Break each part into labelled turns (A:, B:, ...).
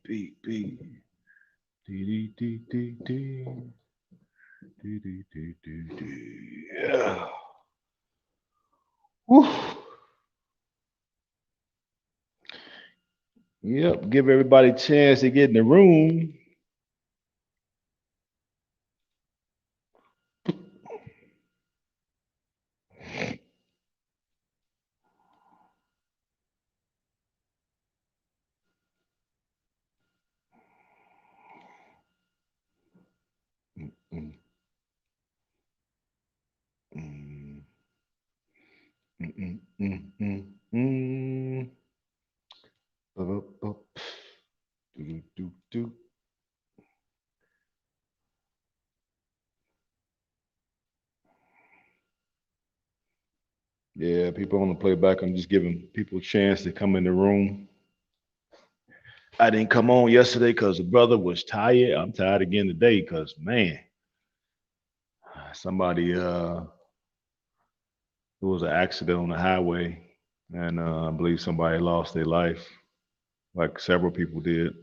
A: beat, beat. Dee, dee, dee, dee, dee, dee, dee, dee, dee. Yeah. Woo. Yep. Give everybody a chance to get in the room. Mm, mm, mm, mm, mm, mm, mm. Bup, bup, do, do, do. Yeah, people on the playback. I'm just giving people a chance to come in the room. I didn't come on yesterday because the brother was tired. I'm tired again today because man, somebody it was an accident on the highway, and I believe somebody lost their life, like several people did.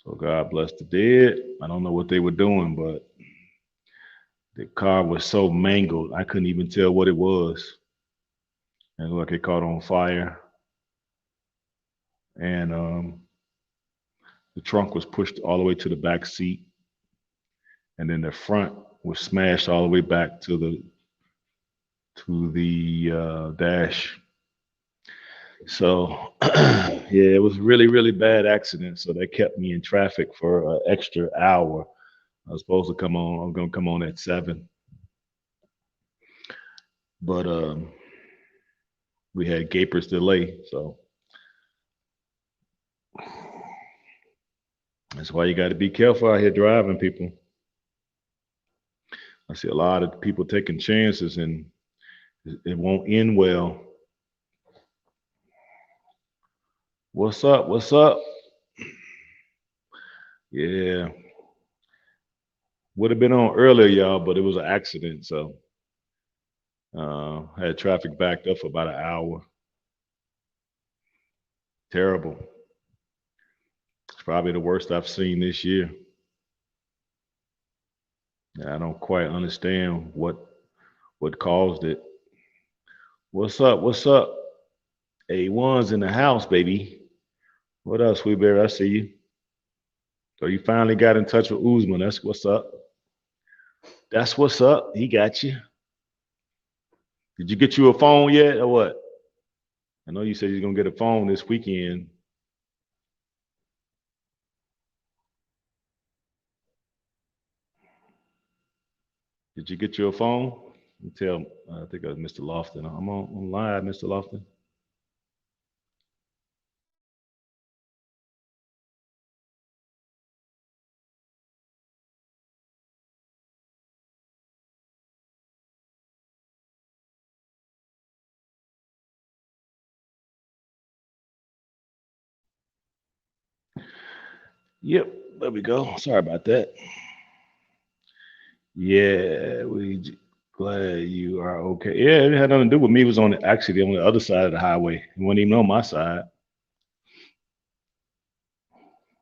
A: So God bless the dead. I don't know what they were doing, but the car was so mangled, I couldn't even tell what it was. And it looked like it caught on fire, and the trunk was pushed all the way to the back seat, and then the front was smashed all the way back to the dash. So yeah, it was really really bad accident. So they kept me in traffic for an extra hour. I was supposed to come on. I was gonna come on at 7, but we had Gaper's delay. So that's why you got to be careful out here driving, people. I see a lot of people taking chances, and it won't end well. What's up? What's up? Yeah, would have been on earlier, y'all, but it was an accident. So had traffic backed up for about an hour. Terrible. It's probably the worst I've seen this year. I don't quite understand what caused it. What's up? What's up? A1's in the house, baby. What else, Sweetberry? I see you. So you finally got in touch with Uzman. That's what's up. That's what's up. He got you. Did you get you a phone yet, or what? I know you said you're gonna get a phone this weekend. Did you get you a phone? You tell. I think it was Mr. Lofton. I'm on live, Mr. Lofton. Yep, there we go. Sorry about that. Yeah, glad you are okay. Yeah, it had nothing to do with me. It was actually on the other side of the highway. It wasn't even on my side.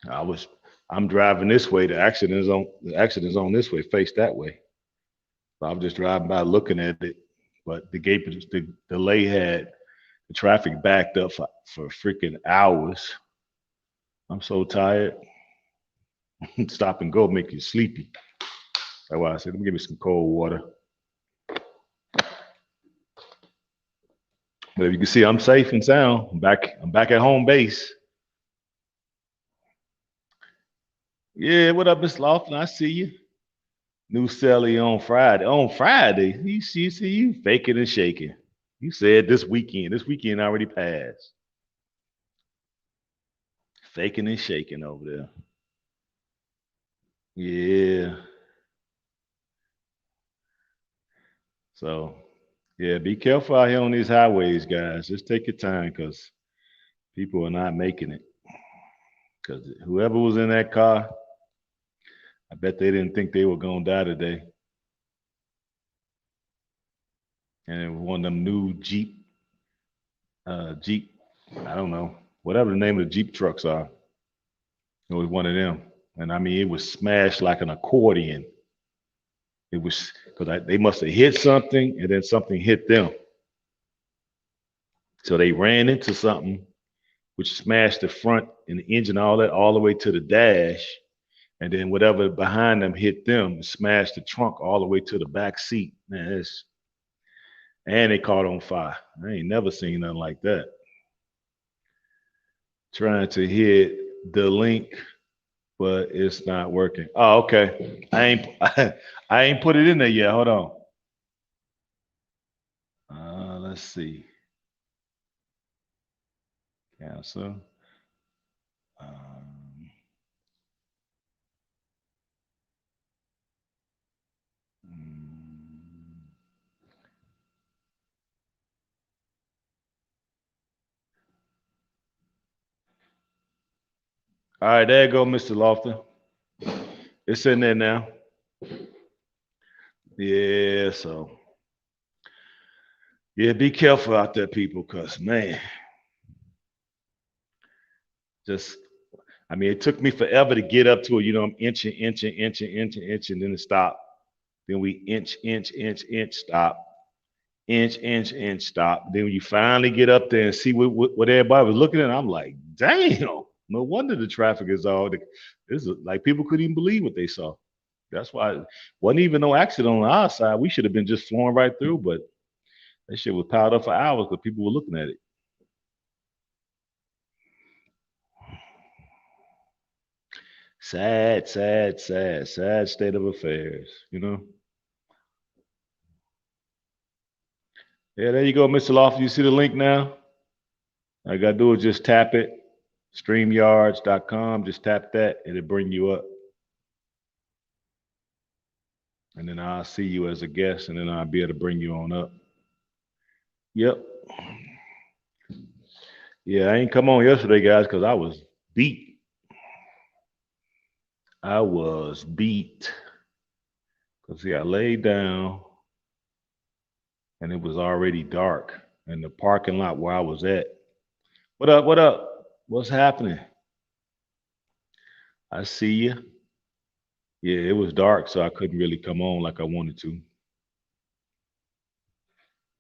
A: I was I'm driving this way. The accident is on this way, face that way. So I'm just driving by looking at it. But the delay had the traffic backed up for freaking hours. I'm so tired. Stop and go make you sleepy. That's why I said, let me give me some cold water. But if you can see, I'm safe and sound. I'm back at home base. Yeah, what up, Miss Lofton? I see you. New Sally on Friday. On Friday, see you faking and shaking. You said this weekend. This weekend already passed. Faking and shaking over there. Yeah. So, yeah, be careful out here on these highways, guys. Just take your time because people are not making it. Because whoever was in that car, I bet they didn't think they were going to die today. And it was one of them new Jeep, I don't know, whatever the name of the Jeep trucks are. It was one of them, and I mean, it was smashed like an accordion. It was because they must have hit something, and then something hit them. So they ran into something, which smashed the front and the engine, all that, all the way to the dash. And then whatever behind them hit them, smashed the trunk all the way to the back seat. Man, and they caught on fire. I ain't never seen nothing like that. Trying to hit the link, but it's not working. Oh, okay. I ain't put it in there yet. Hold on. Let's see. Cancel. Um, mm, all right, there you go, Mr. Lofton. It's in there now. Yeah, so yeah, be careful out there, people, because man, just I mean, it took me forever to get up to it. You know, I'm inching, then it stopped. Then we inch, stop, inch, stop. Then when you finally get up there and see what everybody was looking at, I'm like, damn, no wonder the traffic is all. This is like people couldn't even believe what they saw. That's why it wasn't even no accident on our side. We should have been just flowing right through, but that shit was piled up for hours because people were looking at it. Sad state of affairs. You know. Yeah, there you go, Mr. Lofty. You see the link now? All you gotta do is just tap it. StreamYards.com. Just tap that, and it'll bring you up. And then I'll see you as a guest, and then I'll be able to bring you on up. Yep. Yeah, I ain't come on yesterday, guys, because I was beat. I was beat. Cause see, I laid down, and it was already dark in the parking lot where I was at. What up? What up? What's happening? I see you. Yeah, it was dark, so I couldn't really come on like I wanted to.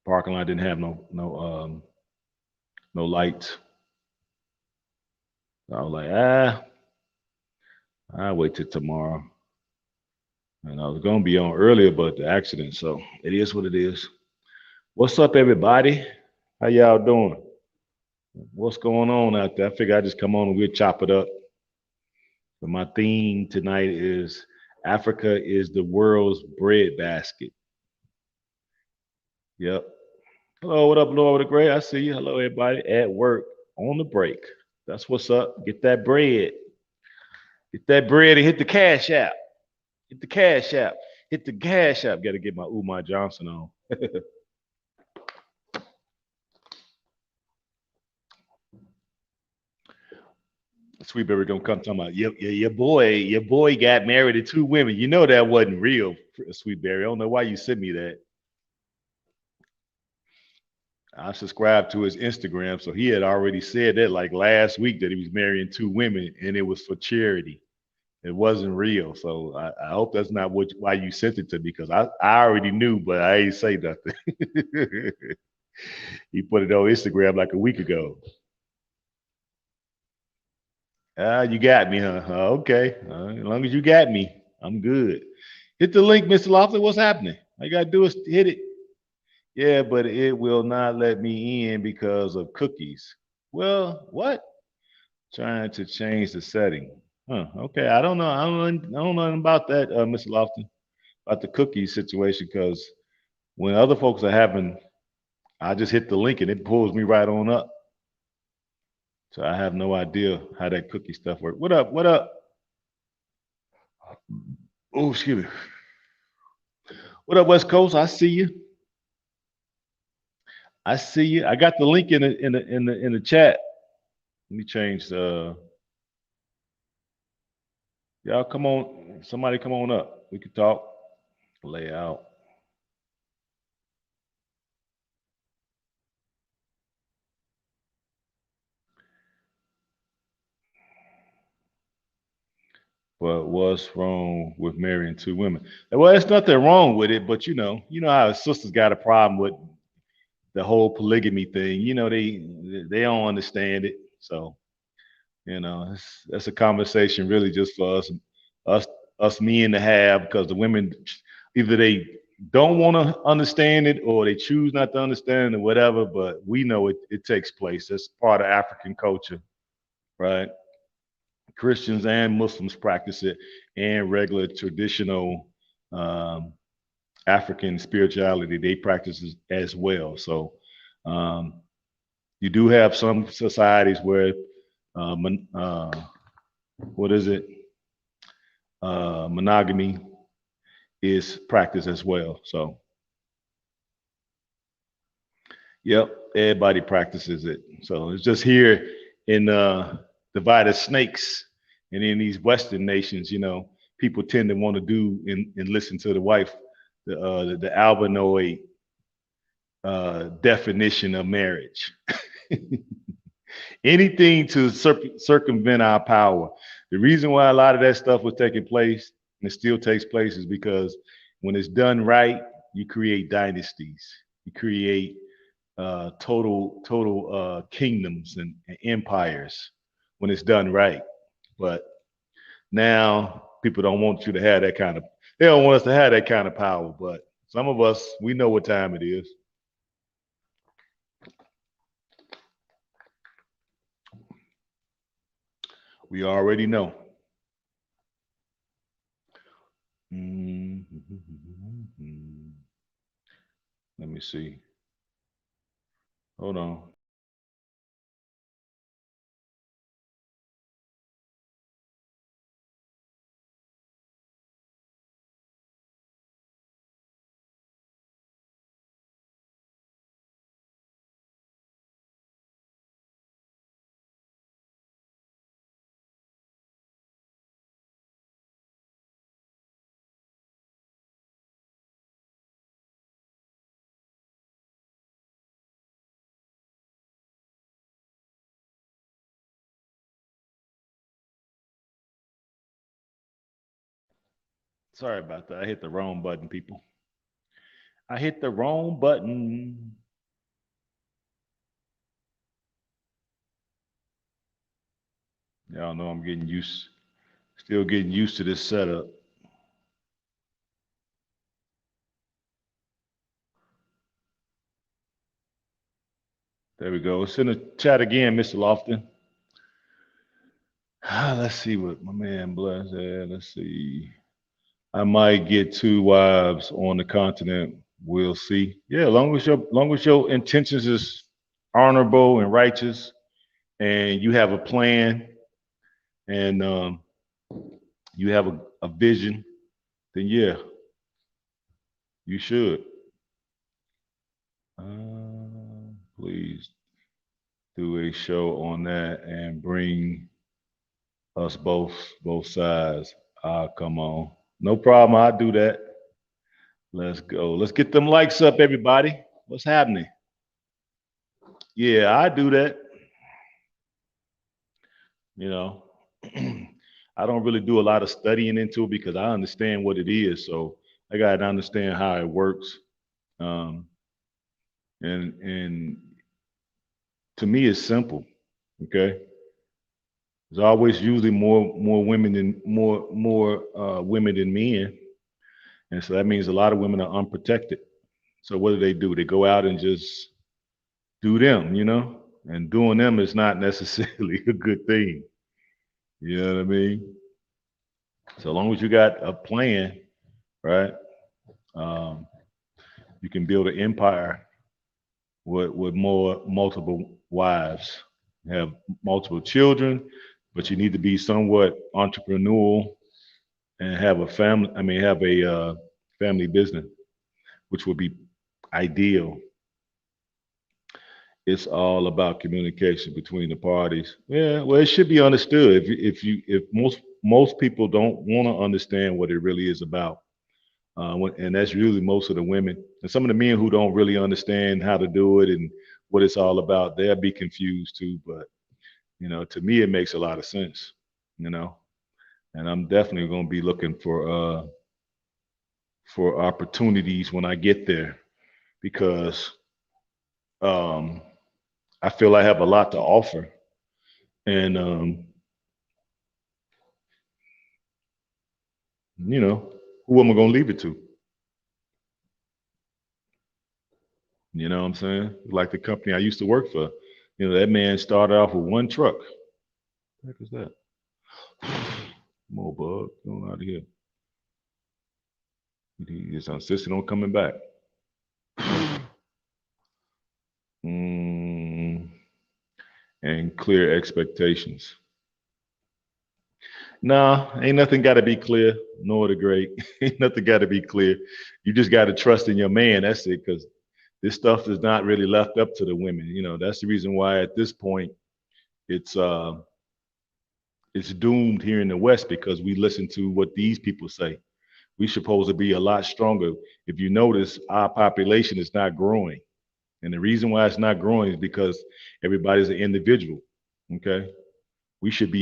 A: Parking lot didn't have no lights. I was like, I'll wait till tomorrow. And I was gonna be on earlier, but the accident. So it is what it is. What's up, everybody? How y'all doing? What's going on out there? I figure I just come on and we'll chop it up. But my theme tonight is Africa is the world's breadbasket. Yep. Hello, what up, Lord with a Gray? I see you. Hello, everybody at work on the break. That's what's up. Get that bread. Get that bread and hit the cash app. Hit the cash app. Hit the cash app. Got to get my Umar Johnson on. Sweetberry don't come talking about your boy got married to two women. You know that wasn't real, Sweetberry. I don't know why you sent me that. I subscribed to his Instagram, so he had already said that like last week that he was marrying two women and it was for charity. It wasn't real. So I hope that's not why you sent it to me because I already knew, but I ain't say nothing. He put it on Instagram like a week ago. You got me, huh? Okay. As long as you got me, I'm good. Hit the link, Mr. Lofton. What's happening? All you got to do is hit it. Yeah, but it will not let me in because of cookies. Well, what? Trying to change the setting. Huh. Okay. I don't know nothing about that, Mr. Lofton, about the cookie situation because when other folks are having, I just hit the link and it pulls me right on up. So I have no idea how that cookie stuff works. What up? What up? Oh, excuse me. What up, West Coast? I see you. I see you. I got the link in the chat. Let me change the. Y'all come on. Somebody come on up. We can talk. Layout. But what's wrong with marrying two women? Well, there's nothing wrong with it, but you know how sisters got a problem with the whole polygamy thing. You know, they don't understand it. So, that's a conversation really just for us, us men to have, because the women either they don't want to understand it or they choose not to understand it or whatever. But we know it takes place. That's part of African culture, right? Christians and Muslims practice it, and regular traditional um, African spirituality they practice as well. So um, you do have some societies where uh, what is it? Monogamy is practiced as well. So yep, everybody practices it. So it's just here in divided snakes, and in these Western nations, people tend to want to do and listen to the wife, the Albanoid definition of marriage. Anything to circumvent our power. The reason why a lot of that stuff was taking place and it still takes place is because when it's done right, you create dynasties. You create total kingdoms and empires when it's done right. But now people don't want you to have that kind of. They don't want us to have that kind of power. But some of us, we know what time it is. We already know. Mm-hmm. Let me see. Hold on. Sorry about that. I hit the wrong button, people. I hit the wrong button. Y'all know I'm still getting used to this setup. There we go. It's in the chat again, Mr. Lofton. Let's see what my man Bless said. Let's see. I might get two wives on the continent. We'll see. Yeah, long as your intentions is honorable and righteous, and you have a plan, and you have a vision, then yeah, you should. Please do a show on that and bring us both sides. Ah, come on. No problem. I'll do that. Let's go. Let's get them likes up, everybody. What's happening? Yeah, I do that. You know, I don't really do a lot of studying into it because I understand what it is. So I got to understand how it works. Um, and to me, it's simple. Okay, there's always usually more women than men, and so that means a lot of women are unprotected. So what do? They go out and just do them, and doing them is not necessarily a good thing. You know what I mean? So long as you got a plan, right? Um, you can build an empire with more multiple wives, have multiple children, but you need to be somewhat entrepreneurial and have a family. I mean, have a family business, which would be ideal. It's all about communication between the parties. Yeah, well, it should be understood. If most people don't want to understand what it really is about, and that's usually most of the women and some of the men who don't really understand how to do it and what it's all about, they'll be confused too. But to me, it makes a lot of sense. You know, and I'm definitely going to be looking for opportunities when I get there because um, I feel I have a lot to offer, and you know, who am I going to leave it to? You know what I'm saying? Like the company I used to work for. You know, that man started off with one truck. What the heck is that? More bug going out of here. He's insisting on coming back. Mm, and clear expectations. Nah, ain't nothing got to be clear, nor the great. Ain't nothing got to be clear. You just got to trust in your man. That's it. Because this stuff is not really left up to the women. You know, that's the reason why at this point it's uh it's doomed here in the West because we listen to what these people say. We supposed to be a lot stronger. If you notice, our population is not growing. And the reason why it's not growing is because everybody's an individual. Okay. We should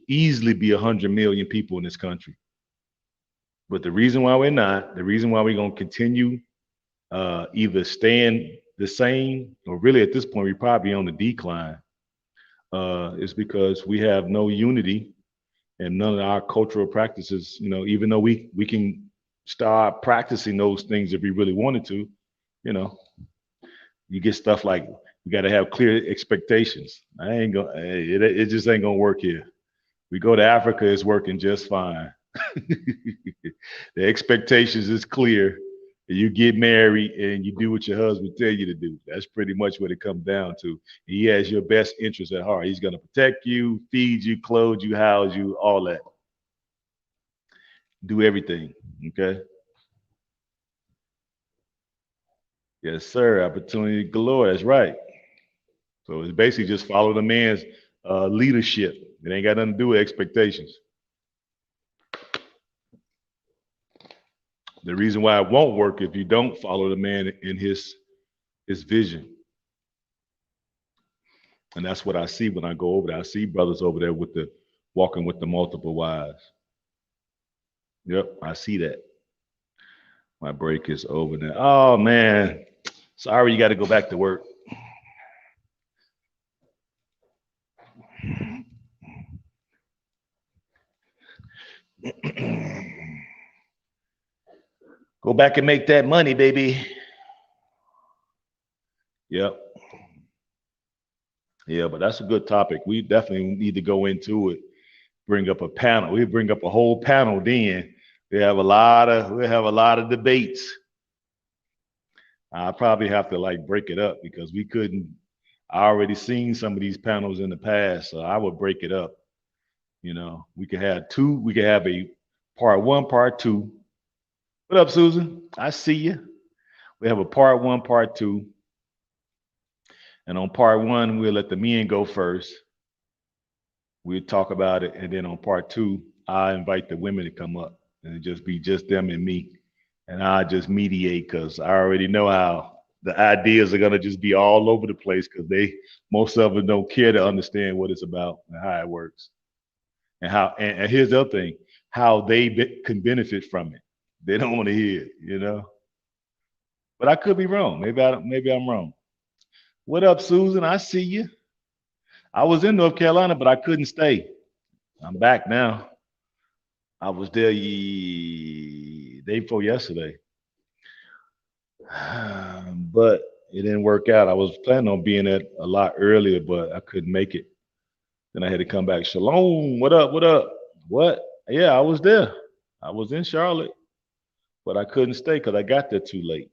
A: easily be 100 million people in this country. But the reason why we're not, the reason why we're gonna continue either staying the same or really at this point we're probably on the decline, is because we have no unity and none of our cultural practices, you know, even though we can start practicing those things if we really wanted to, you know, you get stuff like we got to have clear expectations. I ain't gonna, it just ain't gonna work here. We go to Africa, it's working just fine. The expectations is clear. You get married and you do what your husband tell you to do. That's pretty much what it comes down to. He has your best interest at heart. He's gonna protect you, feed you, clothe you, house you, all that. Do everything. Okay. Yes, sir. Opportunity galore. That's right. So it's basically just follow the man's leadership. It ain't got nothing to do with expectations. The reason why it won't work if you don't follow the man in his vision. And that's what I see when I go over there. I see brothers over there with the walking with the multiple wives. Yep, I see that. My break is over now. Oh man. Sorry you got to go back to work. Go back and make that money, baby. Yep. Yeah, but that's a good topic. We definitely need to go into it. Bring up a panel. We bring up a whole panel. Then we have a lot of debates. I probably have to like break it up because we couldn't. I already seen some of these panels in the past, so I would break it up. You know, we could have two. We could have a part one, part two. What up, Susan? I see you. We have a part one, part two, and on part one, we'll let the men go first. We'll talk about it, and then on part two, I invite the women to come up, and it just be just them and me, and I just mediate because I already know how the ideas are gonna just be all over the place because they most of them don't care to understand what it's about and how it works and how. And here's the other thing: how can benefit from it. They don't want to hear it, you know. But I could be wrong. Maybe I'm wrong. What up, Susan? I see you. I was in North Carolina, but I couldn't stay. I'm back now. I was there day before yesterday, but it didn't work out. I was planning on being there a lot earlier, but I couldn't make it. Then I had to come back. Shalom, what up? What up? What? Yeah, I was there. I was in Charlotte, but I couldn't stay because I got there too late.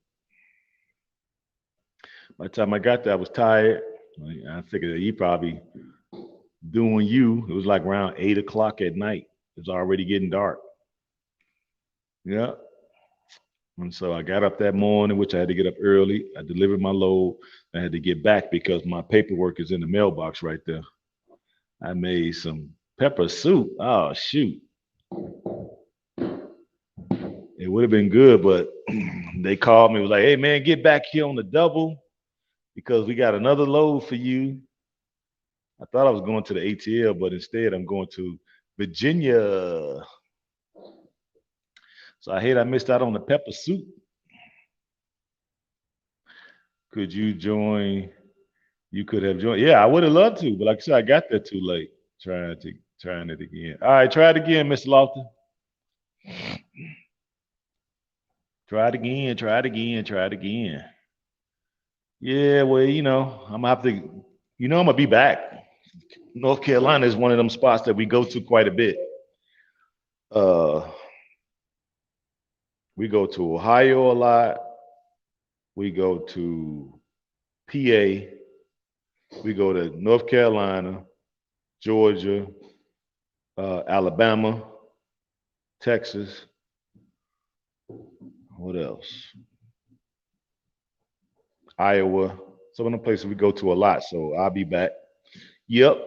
A: By the time I got there, I was tired. I figured that he probably doing you. It was like around 8 o'clock at night. It was already getting dark. Yeah. And so I got up that morning, which I had to get up early. I delivered my load. I had to get back because my paperwork is in the mailbox right there. I made some pepper soup. Oh, shoot. It would have been good, but they called me, was like, hey, man, get back here on the double because we got another load for you. I thought I was going to the ATL, but instead I'm going to Virginia. So I hate I missed out on the pepper soup. Could you join? You could have joined. Yeah, I would have loved to, but like I said, I got there too late. Trying it again. All right, try it again, Mr. Lofton. Try it again. Try it again. Try it again. Yeah, well, I'm gonna have to. I'm gonna be back. North Carolina is one of them spots that we go to quite a bit. Uh, we go to Ohio a lot. We go to PA. We go to North Carolina, Georgia, Alabama, Texas. What else? Iowa. Some of the places we go to a lot. So I'll be back. Yep.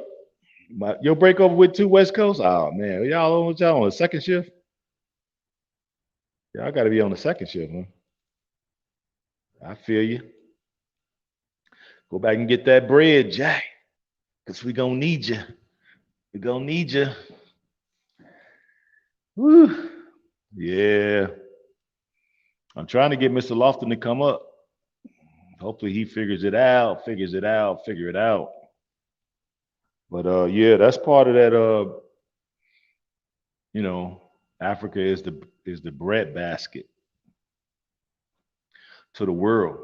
A: Your break over with two West Coast? Oh man, y'all on the second shift? Y'all got to be on the second shift, huh? I feel you. Go back and get that bread, Jack, because we gonna need you. We gonna need you. Woo. Yeah. I'm trying to get Mr. Lofton to come up. Hopefully he figure it out. But yeah, that's part of that you know, Africa is the bread basket to the world.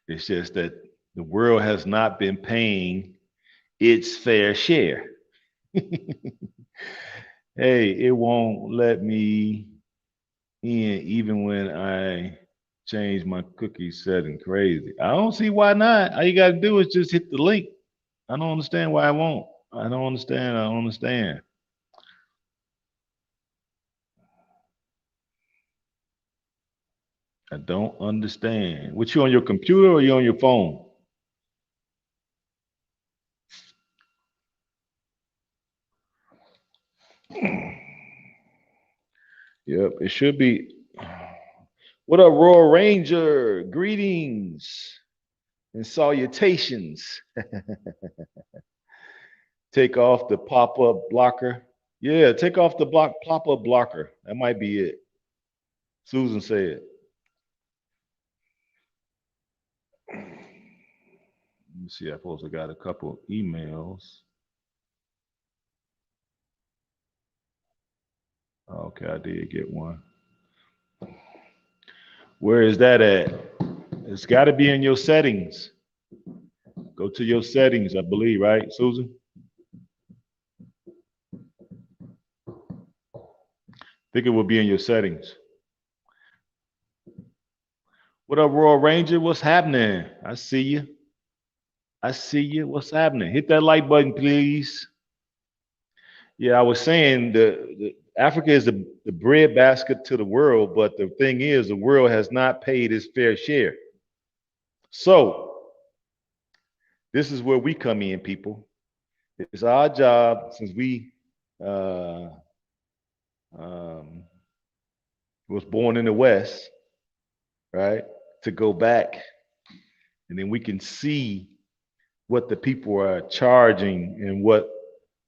A: It's just that the world has not been paying its fair share. Hey, it won't let me in even when I change my cookie setting. Crazy. I don't see why not. All you gotta do is just hit the link. I don't understand why I won't. I don't understand. I don't understand. I don't understand. What, you on your computer or you on your phone? Yep, it should be. What up, Royal Ranger? Greetings and salutations. Take off the pop-up blocker. Yeah, take off the pop-up blocker. That might be it. Susan said. Let me see. I suppose I got a couple emails. Okay, I did get one. Where is that at? It's got to be in your settings. Go to your settings, I believe, right, Susan? I think it will be in your settings. What up, Royal Ranger? What's happening? I see you. I see you. What's happening? Hit that like button, please. Yeah, I was saying the Africa is the bread basket to the world, but the thing is, the world has not paid its fair share. So this is where we come in, people. It's our job, since we uh, um, was born in the West, right, to go back, and then we can see what the people are charging and what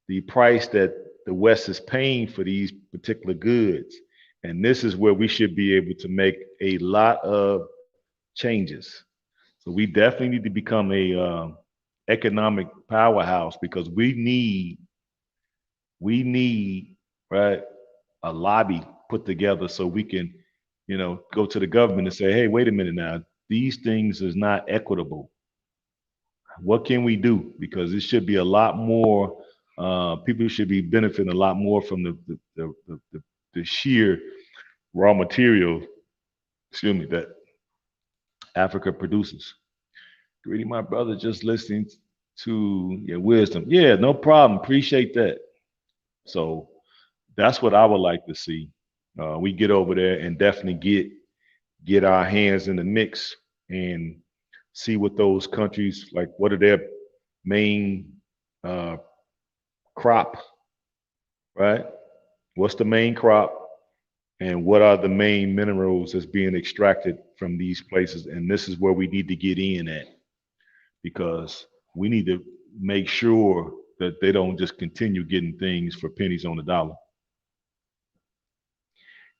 A: the price that the West is paying for these particular goods. And this is where we should be able to make a lot of changes. So we definitely need to become a economic powerhouse, because we need right a lobby put together so we can go to the government and say, hey, wait a minute now, these things is not equitable. What can we do? Because it should be a lot more. People should be benefiting a lot more from the sheer raw material, excuse me, that Africa produces. Greeting my brother, just listening to your wisdom. Yeah, no problem. Appreciate that. So that's what I would like to see. We get over there and definitely get our hands in the mix and see what those countries, like, what are their main uh, crop, right? What's the main crop, and what are the main minerals that's being extracted from these places? And this is where we need to get in at, because we need to make sure that they don't just continue getting things for pennies on the dollar.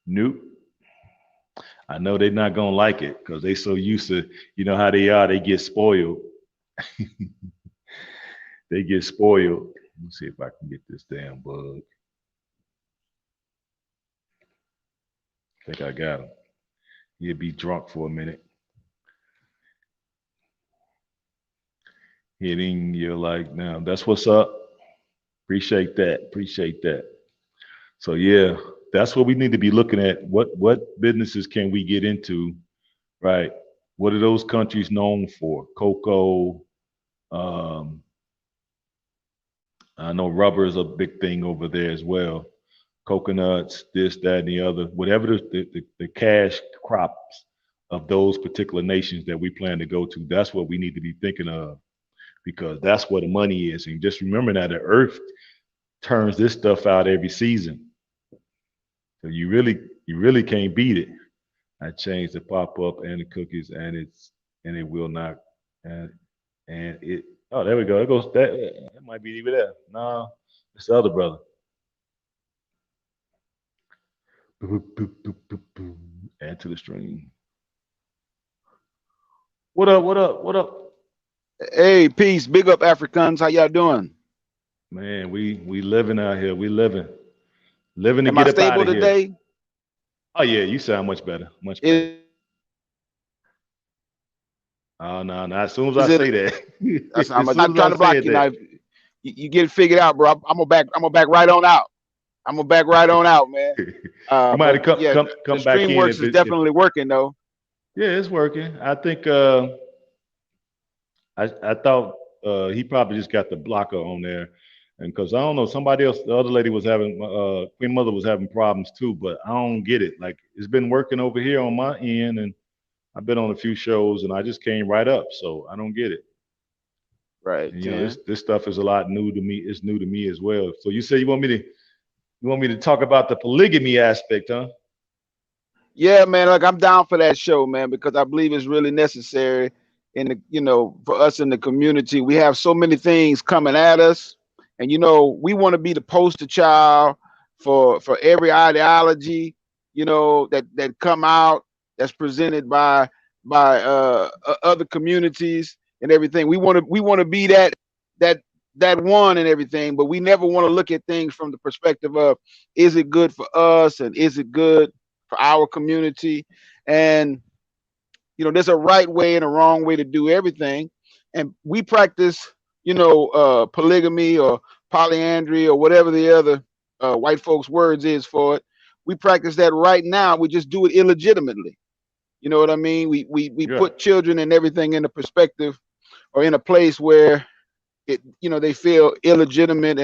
A: Nope. I know they're not gonna like it because they so used to, you know how they are. They get spoiled. They get spoiled. Let me see if I can get this damn bug. I think I got him. He'll be drunk for a minute. Hitting your like now. That's what's up. Appreciate that. Appreciate that. So yeah, that's what we need to be looking at. What businesses can we get into? Right. What are those countries known for? Cocoa. Um, I know rubber is a big thing over there as well. Coconuts, this, that, and the other. Whatever the cash crops of those particular nations that we plan to go to, that's what we need to be thinking of because that's where the money is. And just remember that the earth turns this stuff out every season. So you really can't beat it. I changed the pop up and the cookies and it will not and and it oh there we go. It goes that might be even there. No, it's the other brother. Boop, boop, boop, boop, boop. Add to the stream. What up? What up? What up?
B: Hey, peace. Big up, Africans. How y'all doing?
A: Man, we living out here. We living to
B: Am I
A: get up out
B: stable
A: of here.
B: today?
A: Oh yeah, you sound much better. Much
B: Is
A: better.
B: it?
A: Oh no, no. As soon as I
B: I'm
A: say that,
B: not
A: as
B: trying
A: soon
B: to
A: as I
B: block you
A: said
B: now.
A: that,
B: You get it figured out, bro. I'm gonna back. I'm gonna back right on out. I'm gonna back right on out, man.
A: you might
B: But
A: have come
B: yeah,
A: come
B: the
A: come back
B: stream
A: in
B: works
A: if
B: is
A: it if
B: definitely working though.
A: yeah, it's working. I think I thought he probably just got the blocker on there, and because I don't know, somebody else, the other lady was having Queen Mother was having problems too, but I don't get it. Like it's been working over here on my end, and I've been on a few shows, and I just came right up, so I don't get it.
B: Right,
A: And you know, this
B: Tim.
A: this stuff is a lot new to me. It's new to me as well. So you say you want me to talk about the polygamy aspect, huh?
B: Yeah, man. Like I'm down for that show, man, because I believe it's really necessary in the, for us in the community. We have so many things coming at us, and we want to be the poster child for every ideology, that come out that's presented by other communities and everything. We want to be that that one and everything, but we never want to look at things from the perspective of is it good for us and is it good for our community. And there's a right way and a wrong way to do everything, and we practice polygamy or polyandry or whatever the other white folks words is for it. We practice that right now. We just do it illegitimately. You know what I mean? We
A: Yeah.
B: put children and everything in a perspective or in a place where they feel illegitimate,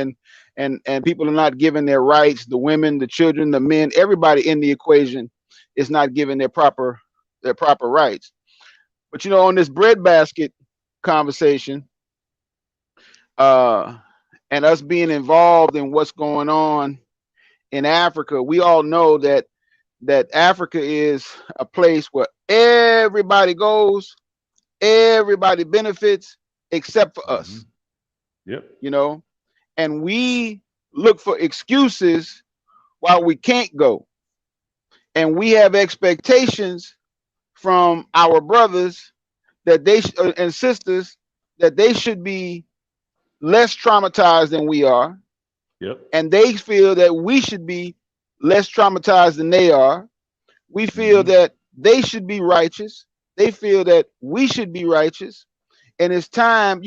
B: and people are not given their rights. The women, the children, the men, everybody in the equation is not given their proper rights. But on this breadbasket conversation, uh and us being involved in what's going on in Africa, we all know that Africa is a place where everybody goes, everybody benefits except for
A: Hmm.
B: us,
A: Yep.
B: you know and we look for excuses why we can't go, and we have expectations from our brothers that and sisters that they should be less traumatized than we are,
A: Yep.
B: and they feel that we should be less traumatized than they are. We feel
A: Hmm.
B: that they should be righteous. They feel that we should be righteous. And it's time,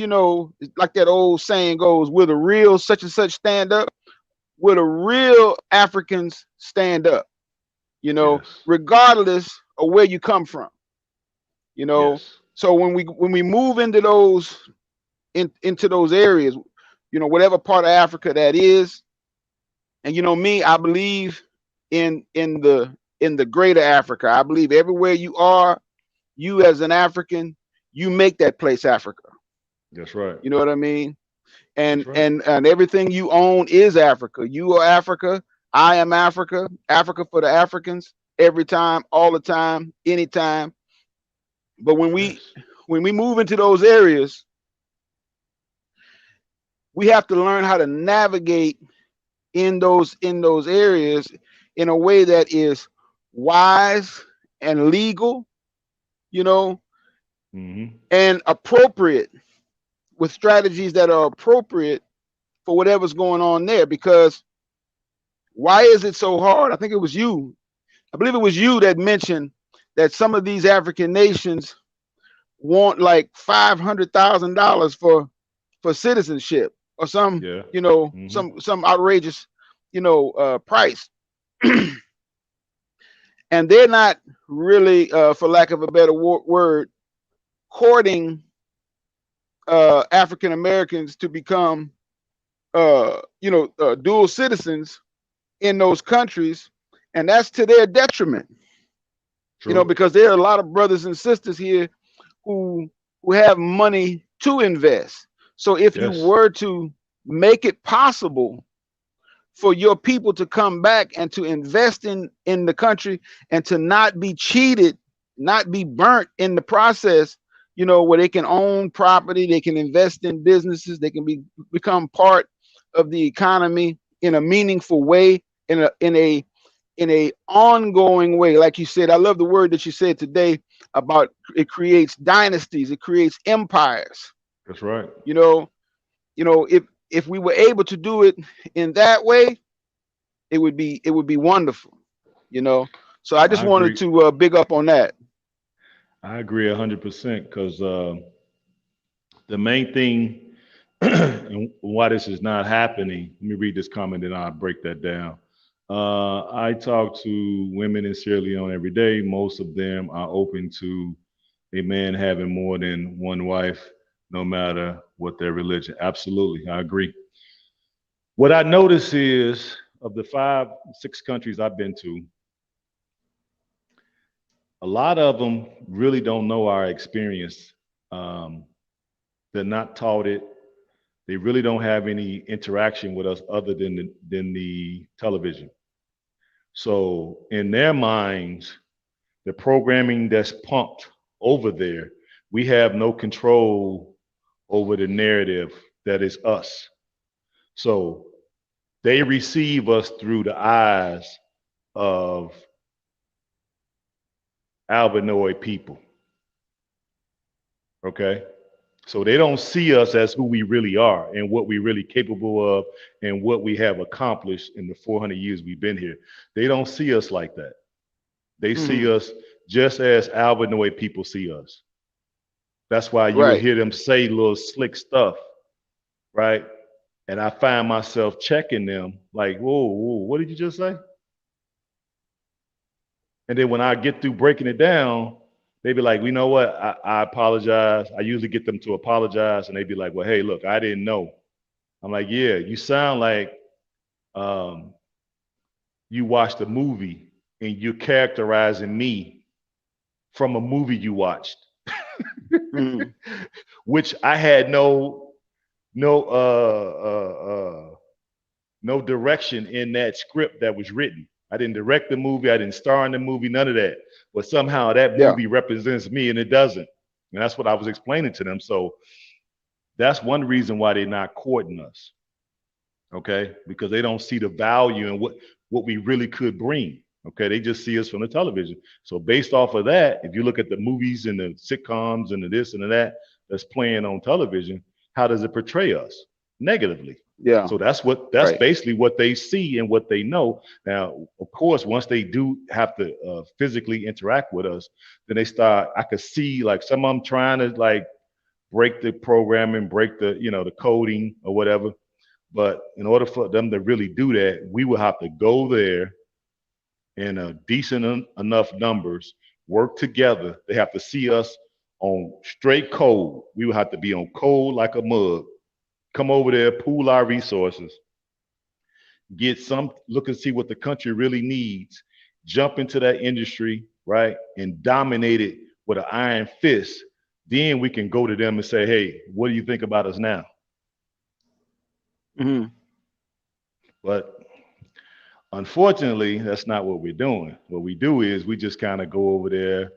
B: like that old saying goes, will the real such and such stand up? Will the real Africans stand up?
A: Yes.
B: Regardless of where you come from. You know,
A: Yes.
B: so when we move into into those areas, whatever part of Africa that is, and me, I believe in the greater Africa. I believe everywhere you are, you as an African, you make that place Africa.
A: That's right.
B: You know what I mean?
A: That's
B: And
A: right.
B: and and everything you own is Africa. You are Africa. I am Africa. Africa for the Africans. Every time, all the time, anytime. But when we
A: Yes.
B: when we move into those areas, we have to learn how to navigate in those areas in a way that is wise and legal, you know,
A: Hmm.
B: and appropriate, with strategies that are appropriate for whatever's going on there. Because why is it so hard? I think it was you. I believe it was you that mentioned that some of these African nations want like $500,000 for citizenship, or some,
A: Yeah. Hmm.
B: some outrageous, price. And they're not really, for lack of a better word, courting African Americans to become, dual citizens in those countries, and that's to their detriment.
A: True.
B: Because there are a lot of brothers and sisters here who have money to invest. So if you
A: Yes.
B: were to make it possible for your people to come back and to invest in the country, and to not be cheated, not be burnt in the process, where they can own property, they can invest in businesses, they can become part of the economy in a meaningful way, in a ongoing way. Like you said, I love the word that you said today about it creates dynasties, it creates empires.
A: That's right.
B: You know, if we were able to do it in that way, it would be wonderful. You know, so I just
A: I
B: wanted
A: agree.
B: to big up on that.
A: I agree 100% because the main thing and why this is not happening. Let me read this comment and I'll break that down. I talk to women in Sierra Leone every day. Most of them are open to a man having more than one wife, no matter what their religion. Absolutely, I agree. What I notice is of the 5, 6 countries I've been to, a lot of them really don't know our experience. Um, they're not taught it. They really don't have any interaction with us other than the television. So in their minds, the programming that's pumped over there, we have no control over the narrative that is us. So they receive us through the eyes of albinoid people. Okay. So they don't see us as who we really are and what we're really capable of and what we have accomplished in the 400 years we've been here. They don't see us like that. They see
B: Hmm.
A: us just as albinoid people see us. That's why you will
B: Right.
A: hear them say little slick stuff, right? And I find myself checking them like, whoa, whoa, what did you just say? And then when I get through breaking it down, they be like, you know what? I apologize. I usually get them to apologize, and they be like, well, hey, look, I didn't know. I'm like, yeah, you sound like um, you watched a movie and you're characterizing me from a movie you watched,
B: Hmm.
A: which I had no no direction in that script that was written. I didn't direct the movie. I didn't star in the movie. None of that. But somehow that
B: Yeah.
A: movie represents me, and it doesn't. And that's what I was explaining to them. So that's one reason why they're not courting us. Okay, because they don't see the value in what we really could bring. Okay, they just see us from the television. So based off of that, if you look at the movies and the sitcoms and the this and the that that's playing on television, how does it portray us? Negatively.
B: Yeah.
A: So that's
B: Right.
A: basically what they see and what they know. Now, of course, once they do have to physically interact with us, then they start. I could see like some of them trying to like break the programming, break the the coding or whatever. But in order for them to really do that, we will have to go there in a decent enough numbers, work together. They have to see us on straight code. We will have to be on code like a mug. Come over there, pool our resources, get some look and see what the country really needs, jump into that industry, right, and dominate it with an iron fist. Then we can go to them and say, hey, what do you think about us now?
B: Hmm.
A: But unfortunately, that's not what we're doing. What we do is we just kind of go over there,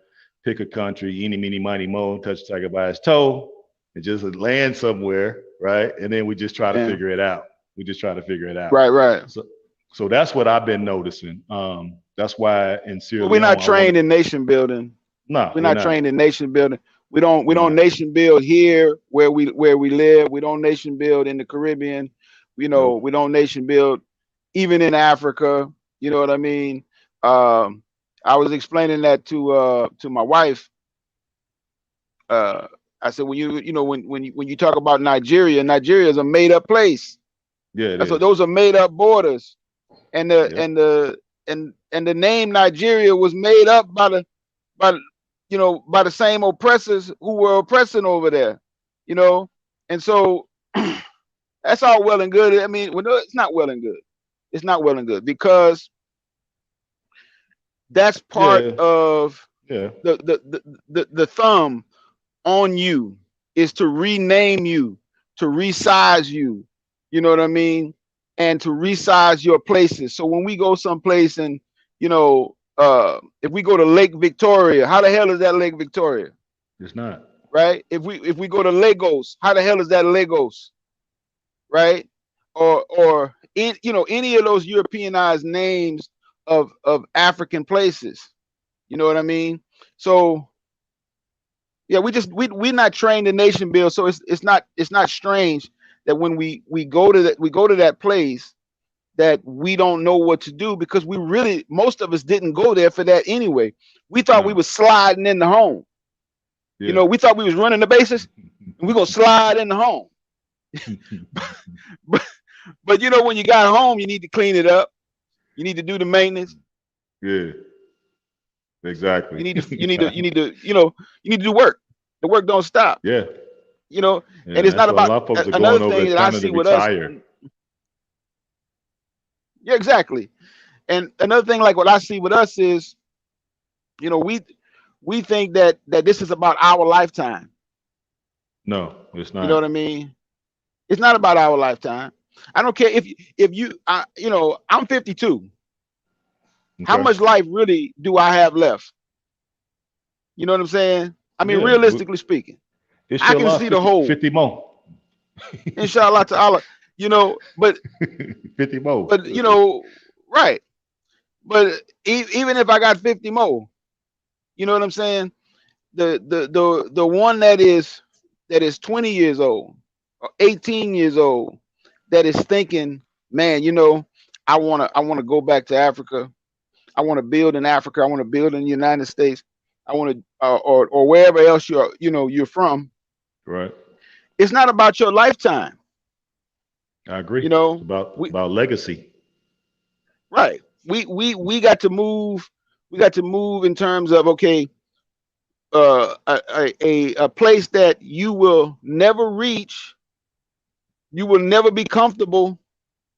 A: pick a country, eeny, meeny, miny, mo, touch the tiger by his toe. and just land somewhere, right? And then we just try to
B: Yeah.
A: figure it out. We just try to figure it out.
B: Right, right.
A: So, so that's what I've been noticing. That's why in Sierra
B: Well, we're not
A: Leone, I want to.
B: trained in nation building.
A: No,
B: We're
A: we're
B: not
A: not.
B: trained in nation building. We
A: We're
B: don't
A: not.
B: nation build here where we live. We don't nation build in the Caribbean. You know,
A: Nope.
B: we don't nation build even in Africa. You know what I mean? Um, I was explaining that to my wife. Uh, I said when you know when you talk about Nigeria, Nigeria is a made up place.
A: Yeah, it
B: That's what
A: is.
B: those are made up borders, and
A: Yep.
B: the name Nigeria was made up by by the same oppressors who were oppressing over there, you know, and so that's all well and good. I mean, well, no, it's not well and good. It's not well and good because that's part
A: Yeah.
B: of
A: Yeah.
B: the thumb on you is to rename you, to resize you. You know what I mean? And to resize your places. So when we go someplace and if we go to Lake Victoria, how the hell is that Lake Victoria?
A: It's not.
B: Right? If we go to Lagos, how the hell is that Lagos? Right? Or in any of those Europeanized names of African places. You know what I mean? So yeah, we're not trained in nation build, so it's not strange that when we go to that place that we don't know what to do because we really most of us didn't go there for that anyway. We thought we
A: No.
B: was sliding in the home.
A: Yeah.
B: We thought we was running the bases and we're gonna slide in the home. But when you got home, you need to clean it up. You need to do the maintenance.
A: Yeah.
B: You
A: Exactly.
B: need to you need to do work. The work don't stop.
A: Yeah.
B: You know,
A: Yeah.
B: and it's
A: And
B: not
A: so a
B: about
A: lot of folks are
B: another
A: going over
B: thing
A: there
B: that I
A: trying to
B: see with us.
A: retire.
B: Yeah, exactly. And another thing, like what I see with us is, we think that this is about our lifetime.
A: No, it's
B: You know
A: not.
B: what I mean? It's not about our lifetime. I don't care if I'm 52. How
A: Okay.
B: much life really do I have left? You know what I'm saying? I mean,
A: Yeah.
B: realistically speaking, I can
A: Inshallah,
B: see the
A: 50,
B: whole.
A: 50 more.
B: Inshallah to Allah. But
A: 50 more.
B: but right. But even if I got 50 more, you know what I'm saying? The one that is 20 years old or 18 years old that is thinking, man, I wanna go back to Africa. I want to build in Africa. I want to build in the United States. I want to or wherever else you're from.
A: Right.
B: It's not about your lifetime.
A: I agree.
B: You
A: It's
B: know,
A: about
B: we
A: about legacy.
B: right. We got to move. We got to move in terms of okay, a place that you will never reach. You will never be comfortable.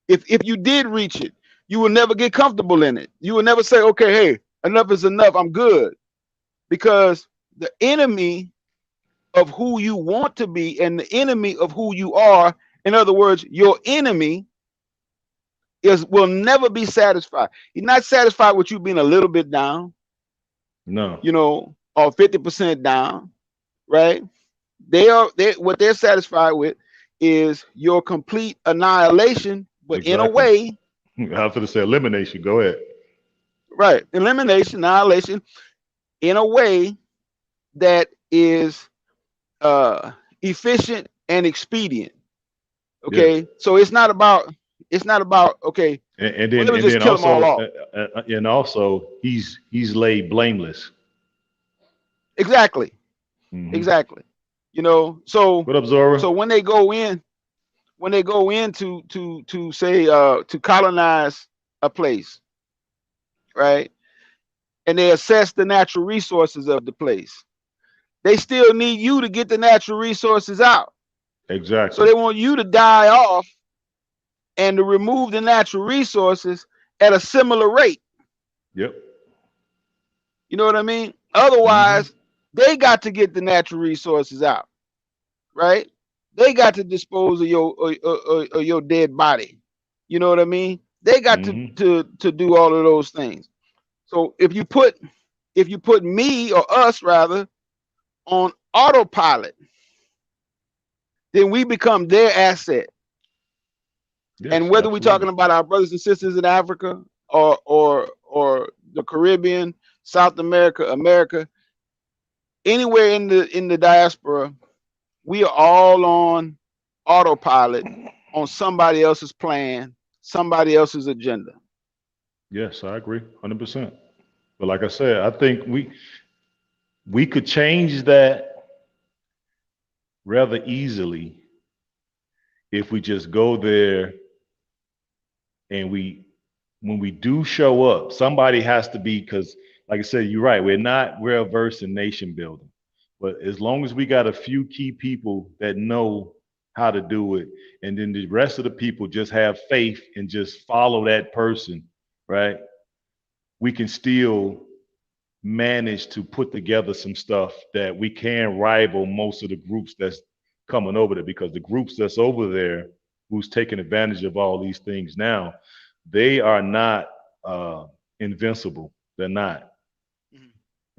B: If you did reach it, you will never get comfortable in it. You will never say, okay, hey, enough is enough. I'm good. Because the enemy of who you want to be and the enemy of who you are, in other words, your enemy will never be satisfied. He's not satisfied with you being a little bit down,
A: No.
B: or 50% down, right? They what they're satisfied with is your complete annihilation, but in a
A: Exactly.
B: way,
A: I was going to say elimination. Go ahead.
B: right, elimination, annihilation, in a way that is uh efficient and expedient.
A: Yeah.
B: Okay, so it's not about okay,
A: And
B: well,
A: then
B: let me
A: and
B: just
A: then
B: kill them all
A: also
B: off.
A: and also he's laid blameless.
B: Exactly,
A: Hmm.
B: exactly. So
A: What up, Zora?
B: so when they go in to say to colonize a place, right, and they assess the natural resources of the place, they still need you to get the natural resources out. So
A: Exactly.
B: they want you to die off and to remove the natural resources at a similar rate.
A: Yep.
B: You know what I mean?
A: Hmm.
B: Otherwise, they got to get the natural resources out, right? They got to dispose of your dead body. You know what I mean? They got to
A: Hmm.
B: to to do all of those things. So if you put me or us rather on autopilot, then we become their asset. And
A: Yes,
B: whether we're talking
A: absolutely.
B: about our brothers and sisters in Africa or the Caribbean, South America, America, anywhere in the diaspora, we are all on autopilot on somebody else's plan, somebody else's agenda.
A: Yes, I agree, 100%. But like I said, I think we could change that rather easily if we just go there and we when we do show up, somebody has to be, because like I said, you're right, we're not well versed in nation building. But as long as we got a few key people that know how to do it, and then the rest of the people just have faith and just follow that person, right? We can still manage to put together some stuff that we can rival most of the groups that's coming over there, because the groups that's over there who's taking advantage of all these things now, they are not uh, invincible. They're not.
B: Mhm.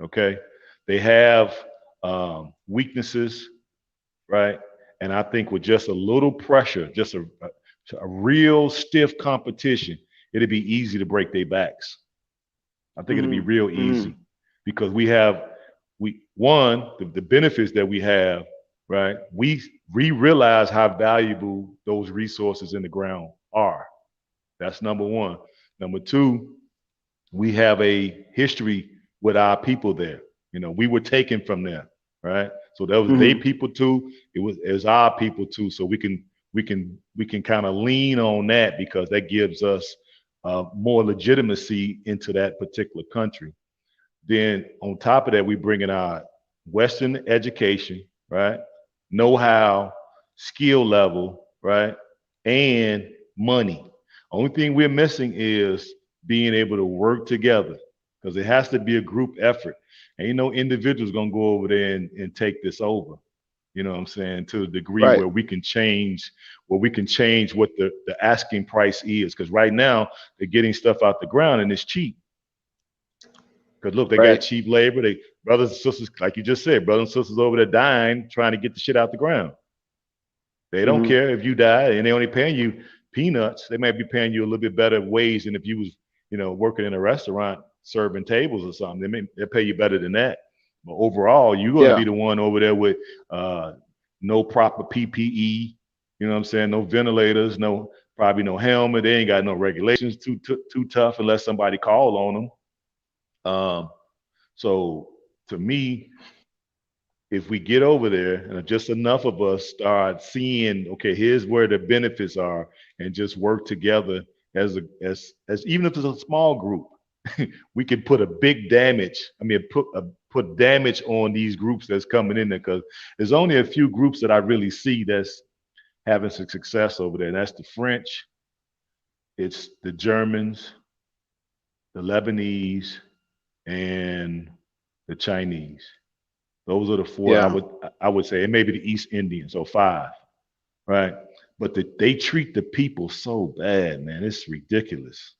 A: Okay. They have weaknesses, right? And I think with just a little pressure, just a real stiff competition, it'd be easy to break their backs. I think it'd be
B: Mhm.
A: real
B: Mhm.
A: easy because the benefits that we have, right? We realize how valuable those resources in the ground are. That's number one. Number two, we have a history with our people there. You know, we were taken from there, right? So that was their
B: Mhm.
A: people too. It was our people too. So we can kind of lean on that because that gives us more legitimacy into that particular country. Then on top of that, we bring in our Western education, right? Know how, skill level, right? And money. Only thing we're missing is being able to work together because it has to be a group effort. Ain't no individual's gonna go over there and take this over. You know what I'm saying? To the degree
B: Right.
A: where we can change what the asking price is. Because right now they're getting stuff out the ground and it's cheap. Because look, they got
B: Right.
A: cheap labor. They brothers and sisters, like you just said, brothers and sisters over there dying, trying to get the shit out the ground. They don't
B: Mhm.
A: care if you die, and they only paying you peanuts. They might be paying you a little bit better wage than if you was, working in a restaurant serving tables or something. They'll pay you better than that. But overall, you're going to be
B: Yeah.
A: the one over there with uh, no proper PPE. You know what I'm saying? No ventilators, probably no helmet. They ain't got no regulations too tough unless somebody call on them. So to me, if we get over there and just enough of us start seeing, okay, here's where the benefits are, and just work together as even if it's a small group, we can put a big damage. I mean, put damage on these groups that's coming in there because there's only a few groups that I really see that's having some success over there. And that's the French, it's the Germans, the Lebanese, and the Chinese. Those are the four I
B: Yeah.
A: would I would say, and maybe the East Indians, so five, right? But they treat the people so bad, man. It's ridiculous.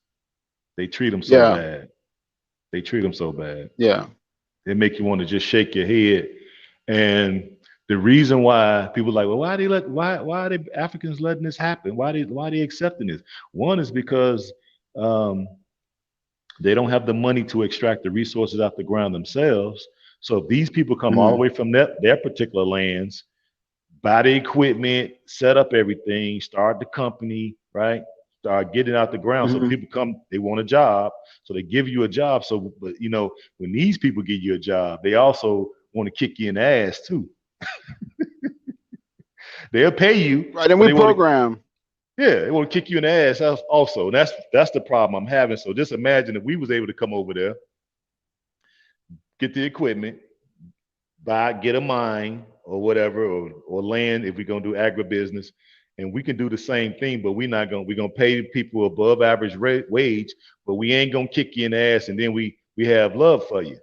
A: They treat them so
B: Yeah.
A: bad. They treat them so bad.
B: Yeah.
A: They make you want to just shake your head. And the reason why people are like, well, why are the Africans letting this happen? Why are they accepting this? One is because um, they don't have the money to extract the resources out the ground themselves. So if these people come all the
B: Mhm.
A: way from their particular lands, buy the equipment, set up everything, start the company, right? Start getting out the ground. So
B: Mhm.
A: people come, they want a job. So they give you a job. So, but when these people give you a job, they also want to kick you in the ass too. They'll pay you,
B: Right. And
A: but
B: we
A: they want to,
B: program.
A: yeah, they want to kick you in the ass also. And that's the problem I'm having. So just imagine if we was able to come over there, get the equipment, get a mine or whatever, or land if we're gonna do agribusiness, and we can do the same thing, but we're gonna pay people above average wage, but we ain't gonna kick you in the ass, and then we have love for you.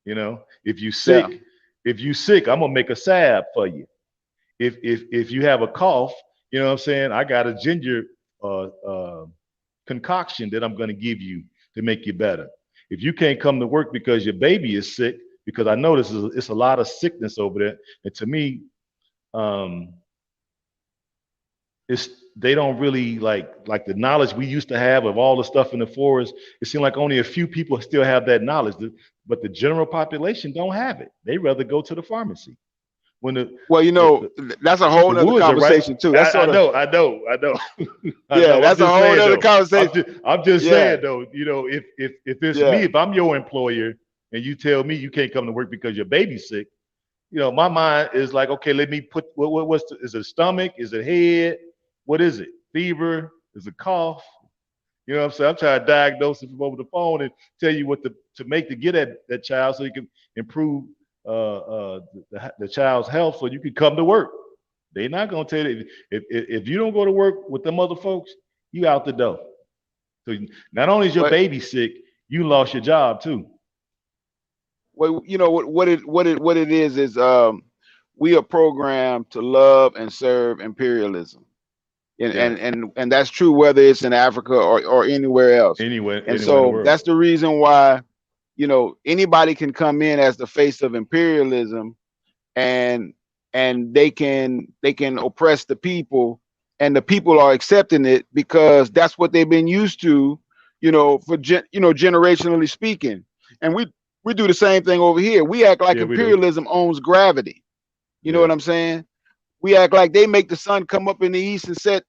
A: If you
B: Yeah.
A: sick, I'm gonna make a salve for you. If you have a cough, you know what I'm saying? I got a ginger concoction that I'm gonna give you to make you better. If you can't come to work because your baby is sick, because I know it's a lot of sickness over there, and to me, um, it's they don't really like the knowledge we used to have of all the stuff in the forest. It seems like only a few people still have that knowledge, but the general population don't have it. They rather go to the pharmacy when
B: Well, you
A: the,
B: know,
A: the,
B: that's a whole
A: the
B: nother
A: woods are right.
B: conversation too. That's
A: I
B: sort of,
A: know, I know, I know, I
B: yeah,
A: know. I'm
B: that's a
A: just
B: whole
A: saying
B: nother
A: though.
B: conversation.
A: I'm just
B: Yeah,
A: saying though. If it's me,
B: yeah.
A: if I'm your employer, and you tell me you can't come to work because your baby's sick, my mind is like, okay, let me put is it stomach? Is it head? What is it? Fever? Is it cough? You know what I'm saying? I'm trying to diagnose it from over the phone and tell you what to make to get at that child so you can improve the child's health so you can come to work. They're not gonna tell you if you don't go to work with them other folks, you out the door. So not only is your
B: But
A: baby sick, you lost your job too.
B: well, you know what it is we are programmed to love and serve imperialism. and
A: Yeah.
B: and and and that's true whether it's in Africa or anywhere else. And
A: Anywhere in the
B: so
A: world.
B: that's the reason why, anybody can come in as the face of imperialism, and they can oppress the people, and the people are accepting it because that's what they've been used to, generationally speaking. And we do the same thing over here. We act like
A: Yeah, we do.
B: imperialism owns gravity. You know
A: Yeah.
B: what I'm saying? We act like they make the sun come up in the east and set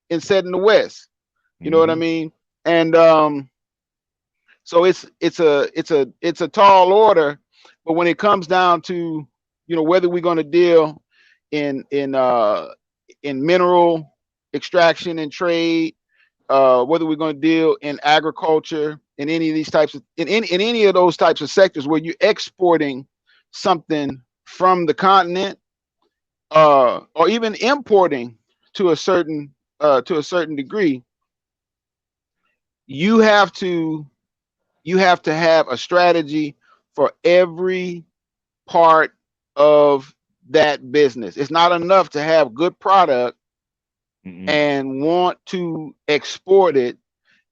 B: in the west. You know what I
A: Mm-hmm.
B: mean? And so it's a tall order, but when it comes down to, whether we're going to deal in in uh in mineral extraction and trade, whether we're going to deal in agriculture, in any of these types of in any of those types of sectors where you're exporting something from the continent, or even importing to a certain degree, you have to have a strategy for every part of that business. It's not enough to have good product
A: Mm-mm.
B: and want to export it,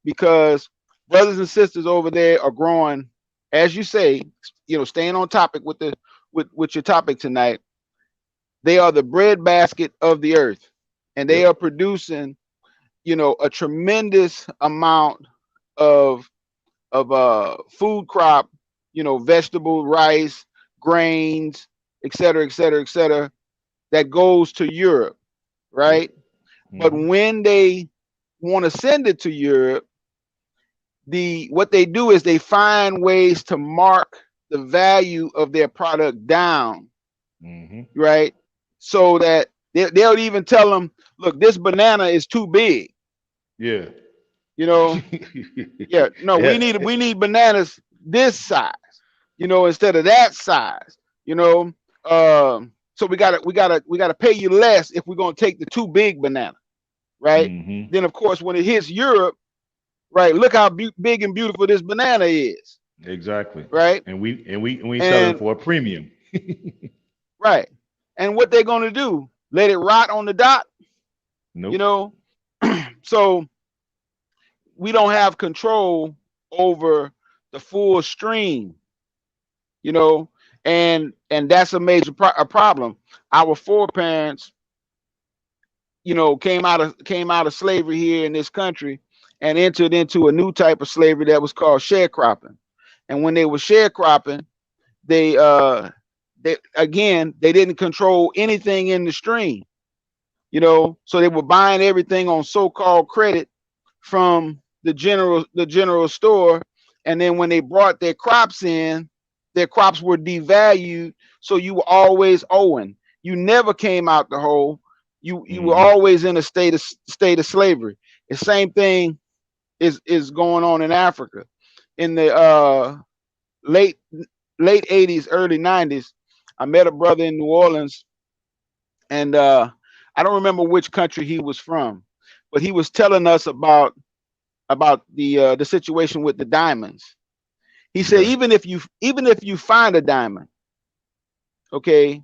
B: because brothers and sisters over there are growing, as you say, staying on topic with your topic tonight. They are the bread basket of the earth, and they
A: Yep.
B: are producing, a tremendous amount of food crop, vegetable, rice, grains, et cetera, et cetera, et cetera, that goes to Europe,
A: Yep.
B: right? But
A: Mm-hmm.
B: when they want to send it to Europe, what they do is they find ways to mark the value of their product down,
A: Mm-hmm.
B: right? So that they'll even tell them, look, this banana is too big,
A: Yeah.
B: you know. Yeah, no, we
A: Yeah.
B: need bananas this size, instead of that size, you know. So we gotta pay you less if we're gonna take the too big banana, right?
A: Mm-hmm.
B: Then of course when it hits Europe, right? Look how big and beautiful this banana is,
A: Exactly.
B: right?
A: And we selling
B: And
A: for a premium.
B: right, and what they're gonna do? Let it rot on the dock, you
A: Nope.
B: know? So we don't have control over the full stream, you know, and that's a major a problem. Our foreparents, came out of slavery here in this country and entered into a new type of slavery that was called sharecropping. And when they were sharecropping, they didn't control anything in the stream, so they were buying everything on so-called credit from the general store, and then when they brought their crops in, their crops were devalued, so you were always owing. You never came out the hole. You were
A: Mm-hmm.
B: always in a state of slavery. The same thing is going on in Africa. In the late late 80s, early 90s, I met a brother in New Orleans, and I don't remember which country he was from, but he was telling us about the situation with the diamonds. He said
A: Okay.
B: even if you find a diamond, okay,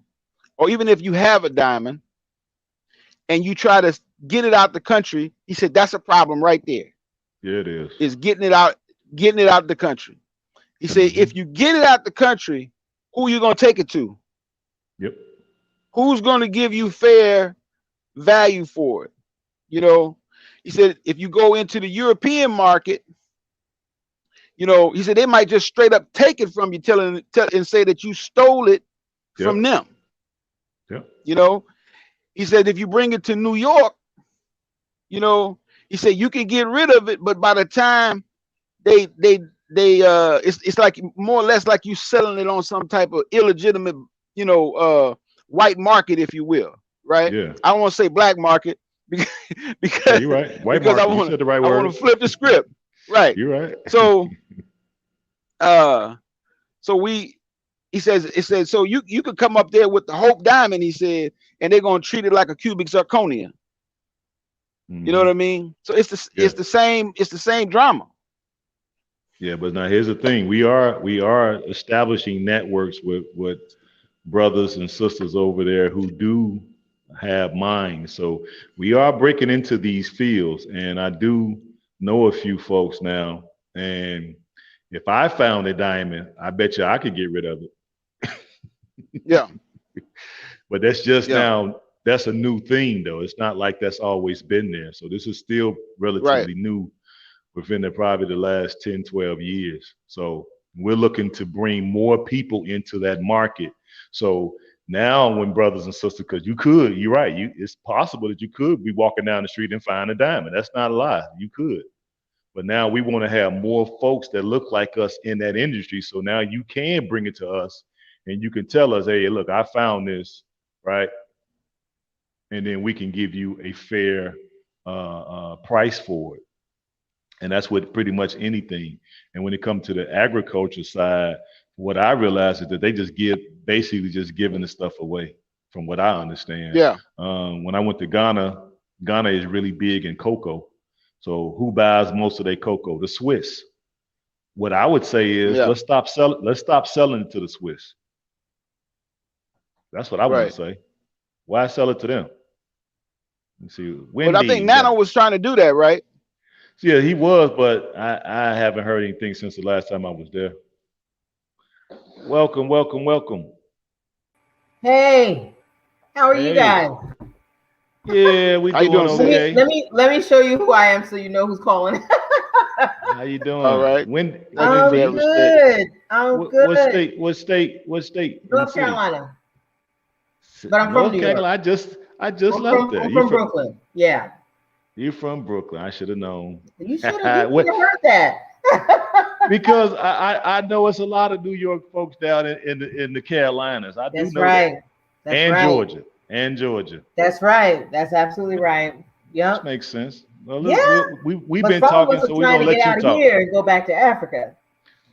B: or even if you have a diamond and you try to get it out the country, he said that's a problem right there.
A: Yeah, it is.
B: Is getting it out the country. He said
A: Mm-hmm.
B: if you get it out the country, who are you gonna take it to?
A: Yep.
B: Who's gonna give you fair value for it? You know, he said if you go into the European market, he said they might just straight up take it from you, and say that you stole it from
A: Yep.
B: them.
A: Yep.
B: You know, he said if you bring it to New York, you know, he said you can get rid of it, but by the time they they it's like more or less like you selling it on some type of illegitimate, white market, if you will, right?
A: Yeah.
B: I don't want to say black market because
A: Yeah,
B: because
A: you're right. White
B: because I
A: market. You
B: want to
A: said the right
B: I want
A: word.
B: to flip the script, right?
A: You're right.
B: So uh so we he says it says so you could come up there with the Hope Diamond, he said, and they're gonna treat it like a cubic zirconia. You know what
A: Hmm.
B: I mean? So it's
A: Yeah.
B: the same drama.
A: Yeah. But now here's the thing. We are establishing networks with brothers and sisters over there who do have minds. So we are breaking into these fields, and I do know a few folks now. And if I found a diamond, I bet you I could get rid of it.
B: Yeah,
A: But that's just
B: yeah,
A: now, that's a new thing though. It's not like that's always been there. So this is still
B: right.
A: relatively new within the probably the last 10, 12 years. So we're looking to bring more people into that market. So now when brothers and sisters, because you're right, it's possible that you could be walking down the street and find a diamond. That's not a lie. You could. But now we want to have more folks that look like us in that industry. So now you can bring it to us and you can tell us, hey, look, I found this, right? And then we can give you a fair price for it. And that's with pretty much anything. And when it comes to the agriculture side, what I realize is that they just basically just giving the stuff away, from what I understand.
B: Yeah,
A: When I went to Ghana, Ghana is really big in cocoa. So who buys most of their cocoa? The Swiss. What I would say is
B: yeah,
A: let's stop selling it to the Swiss. That's what I want to
B: right.
A: say. Why sell it to them? Let's see,
B: But I
A: Wendy,
B: think
A: you got.
B: Nano was trying to do that, right?
A: Yeah, he was, but I haven't heard anything since the last time I was there. Welcome, welcome, welcome.
C: Hey, how are you
A: Hey,
C: guys?
A: yeah, we
B: How you
A: doing
B: doing,
C: Let me
B: sis?
A: okay.
C: let me let me show you who I am so you know who's calling.
A: How you
B: All
A: doing?
B: right. Thank you for
C: I'm
B: that
A: Wendy,
B: respect.
C: good. I'm
A: what
C: good.
A: state? What state? What state in the
C: North
A: city?
C: Carolina, but I'm from
A: North
C: New York.
A: Carolina. I just
C: I'm
A: left
C: from
A: there.
C: I'm from Brooklyn. Yeah,
A: You from Brooklyn? I should have known.
C: you should have
A: What?
C: heard that.
A: Because I know it's a lot of New York folks down in the Carolinas. I do
C: That's
A: know that,
C: right. That's
A: and
C: right.
A: Georgia, and Georgia.
C: That's right. That's absolutely right.
A: This
C: Yep.
A: makes sense. Well,
C: Yeah.
A: look, we've
C: But
A: been
C: some of
A: talking,
C: us
A: so
C: are
A: we're
C: trying
A: gonna
C: to get
A: let you
C: out of
A: talk.
C: here and go back to Africa.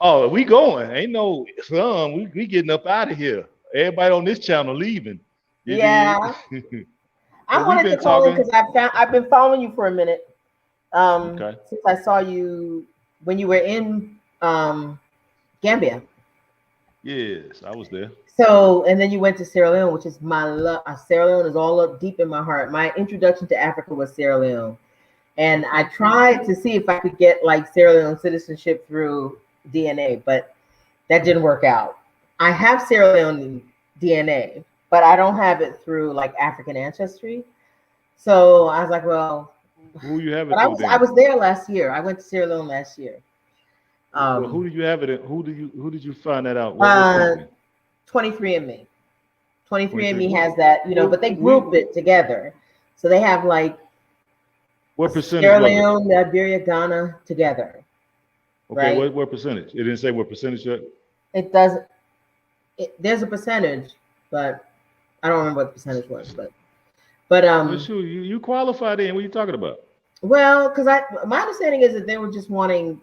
A: Oh, we going. Ain't no son. We getting up out of here. Everybody on this channel leaving. You
C: Yeah.
A: dig?
C: I
A: But we've
C: wanted to
A: been
C: call in
A: talking.
C: because I've been following you for a minute.
A: Okay.
C: Since I saw you when you were in Gambia.
A: Yes, I was there.
C: So, and then you went to Sierra Leone, which is my love. Sierra Leone is all up deep in my heart. My introduction to Africa was Sierra Leone, and I
A: Okay.
C: tried to see if I could get like Sierra Leone citizenship through DNA, but that didn't work out. I have Sierra Leone DNA, but I don't have it through like African ancestry. So I was like, well,
A: Who you have
C: but
A: it
C: I
A: through
C: was I
A: then?
C: was there last year. I went to Sierra Leone last year.
A: Well, who
C: Um,
A: do you have it? Who did you find that out? What
C: uh,
A: company?
C: 23andMe. 23andMe
A: 23.
C: has that,
A: Well,
C: but they group it together. So they have like
A: what percentage
C: Sierra
A: was it?
C: Leone, Liberia, Ghana together,
A: Okay,
C: right?
A: what percentage? It didn't say what percentage yet.
C: It does. There's a percentage, but I don't remember what the percentage was. But
A: Well, shoot, you qualified in. What are you talking about?
C: well, because my understanding is that they were just wanting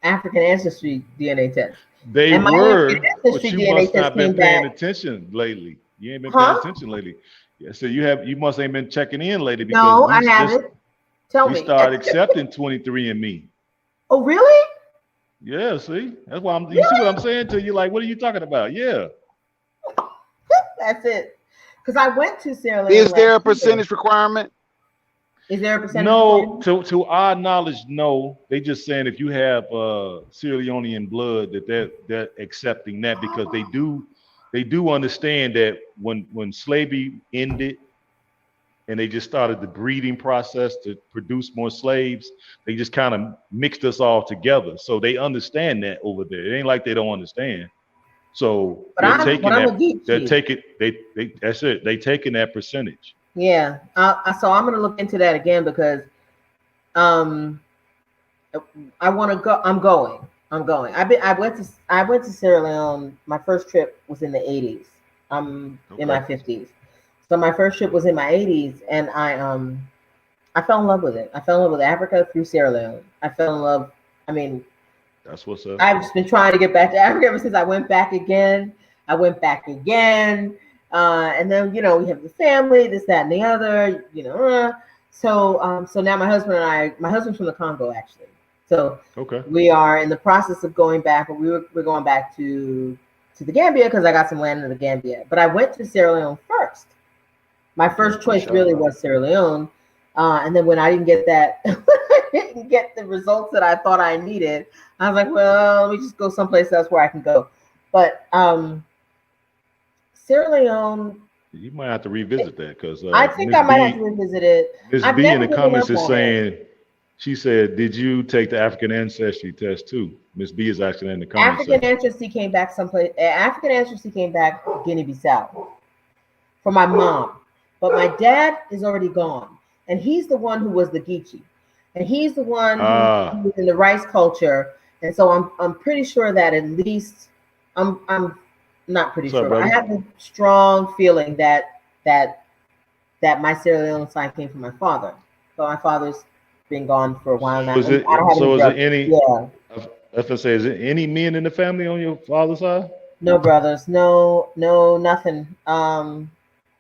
C: African ancestry DNA test,
A: They
C: and my African
A: were, but
C: ancestry
A: you
C: DNA
A: must
C: test
A: not been
C: came
A: paying
C: back,
A: attention lately. You ain't been paying
C: huh?
A: attention lately. Yeah, so you must ain't been checking in lately because
C: No,
A: we
C: I
A: just
C: haven't. Tell
A: we
C: me.
A: started accepting 23 and Me.
C: Oh, really?
A: Yeah, see, that's why you see what I'm
C: Really?
A: saying to you. Like, what are you talking about? Yeah,
C: That's it. Because I went to Sierra Leone
B: Is
C: last
B: there a
C: year.
B: percentage requirement?
C: Is there a percentage
A: no,
C: requirement?
A: to our knowledge, no. They just saying if you have Sierra Leonean blood, that they're accepting that because they do understand that when slavery ended and they just started the breeding process to produce more slaves. They just kind of mixed us all together. So they understand that over there. It ain't like they don't understand. So
C: But
A: they're
C: I'm
A: taking
C: a
A: that. They're
C: Geechee.
A: taking they. That's it. They taking that percentage.
C: Yeah. So I'm gonna look into that again because um I want to go. I'm going. I'm going. I went to Sierra Leone. My first trip was in the 80s. I'm in
A: Okay,
C: my 50s. So my first trip was in my 80s, and I fell in love with it. I fell in love with Africa through Sierra Leone. I fell in love. I mean,
A: that's what's up.
C: I've just been trying to get back to Africa ever since I went back again. I went back again. And then, we have the family, this, that, and the other, so now my husband's from the Congo, actually. So
A: Okay,
C: we are in the process of going back, but we're going back to the Gambia because I got some land in the Gambia. But I went to Sierra Leone first. My
A: okay,
C: first choice really
A: inshallah.
C: was Sierra Leone. And then when I didn't get that, I didn't get the results that I thought I needed, I was like, well, let me just go someplace else where I can go. But Sierra Leone,
A: You might have to revisit that because
C: I think I might have to revisit it.
A: Miss
C: I've
A: B in
C: never
A: the
C: given
A: comments
C: up
A: is
C: on it.
A: saying, she said, "Did you take the African ancestry test too?" Miss B is actually in the comment
C: African
A: section.
C: ancestry came back someplace. African ancestry came back Guinea-Bissau for my mom, but my dad is already gone, and he's the one who was the Geechee, and he's the one who
A: Ah,
C: was in the rice culture, and so I'm pretty sure that at least I'm not pretty
A: what's up,
C: sure, but I
A: brother?
C: have a strong feeling that my Sierra Leone side came from my father. So my father's been gone for a while now,
A: So is
C: and I don't
A: it?
C: have any
A: So is it
C: brothers.
A: any?
C: Yeah,
A: I was gonna say, is it any men in the family on your father's side?
C: no brothers, no nothing.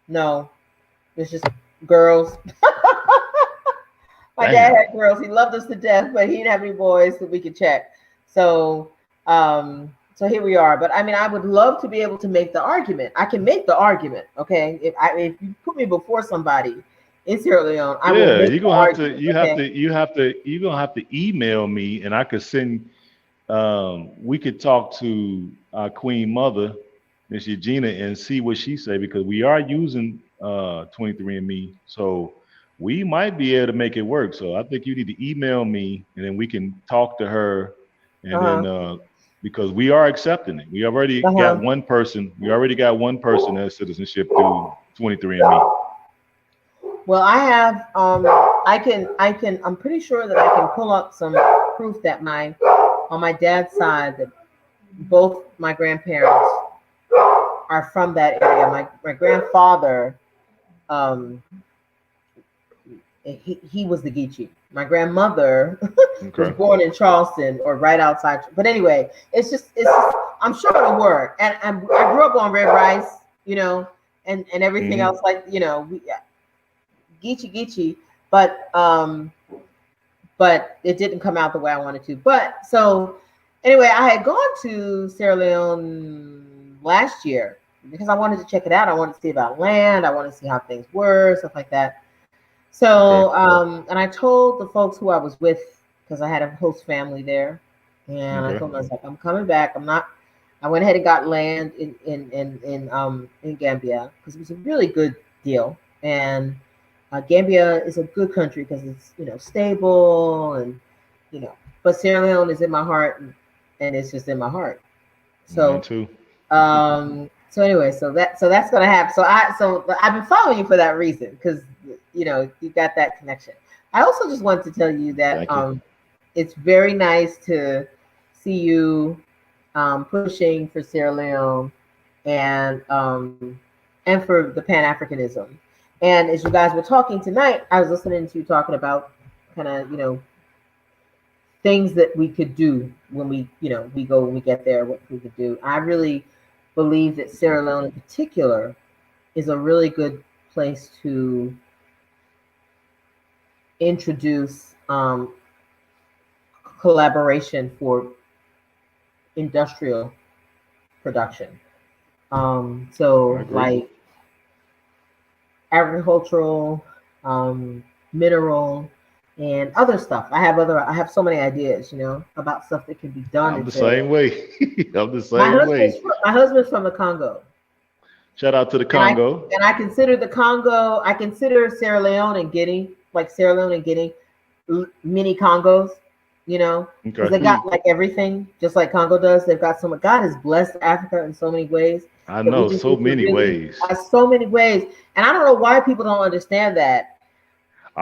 C: No, it's just girls. My dad
A: Damn.
C: had girls. He loved us to death, but he didn't have any boys that we could check. So, so here we are. But I mean, I would love to be able to make the argument. I can make the argument, okay? If you put me before somebody in Sierra Leone, I will
A: Yeah,
C: make
A: you're
C: the
A: gonna have to.
C: argument, okay?
A: You're gonna have to email me, and I could send. We could talk to our Queen Mother, Miss Eugenia, and see what she say because we are using 23andMe, so we might be able to make it work. So I think you need to email me, and then we can talk to her, and
C: Uh
A: then
C: huh.
A: because we are accepting it, we already
C: Uh
A: got
C: huh.
A: one person. We already got one person as citizenship through 23andMe.
C: Well, I have. I can. I'm pretty sure that I can pull up some proof that on my dad's side that both my grandparents are from that area. My grandfather, um, he was the Geechee. My grandmother was
A: Okay.
C: born in Charleston or right outside. But anyway, it's just I'm sure it'll work. And I grew up on red rice, and everything
A: Hmm.
C: else like Geechee Geechee, but it didn't come out the way I wanted to. But so anyway, I had gone to Sierra Leone last year because I wanted to check it out. I wanted to see about land. I wanted to see how things were, stuff like that.
A: Okay.
C: So, and I told the folks who I was with because I had a host family there, and I
A: Okay.
C: told them I was like, I'm coming back. I'm not. I went ahead and got land in Gambia because it was a really good deal, and Gambia is a good country because it's stable and you know. But Sierra Leone is in my heart, and it's just in my heart.
A: Mine
C: So
A: too.
C: so anyway, so that's gonna happen. So I've been following you for that reason because you got that connection. I also just wanted to tell you that
A: Thank you.
C: it's very nice to see you pushing for Sierra Leone and for the Pan Africanism. And as you guys were talking tonight, I was listening to you talking about kind of things that we could do when we go when we get there, what we could do. I really believe that Sierra Leone in particular is a really good place to introduce collaboration for industrial production.
A: I
C: So
A: agree.
C: like agricultural, um, mineral, and other stuff. I have so many ideas, about stuff that can be done
A: I'm
C: in
A: the
C: Sierra
A: same
C: Leone.
A: way. I'm the same way.
C: My husband's from the Congo.
A: Shout out to the
C: And I
A: Congo.
C: and I consider the Congo. I consider Sierra Leone and Guinea, like Sierra Leone and Guinea, mini Congos. You know, because
A: Okay.
C: they got like everything, just like Congo does. They've got so much. God has blessed Africa in so many ways
A: I
C: that we
A: know
C: just
A: so
C: need to
A: many
C: really,
A: ways.
C: so many ways. And I don't know why people don't understand that.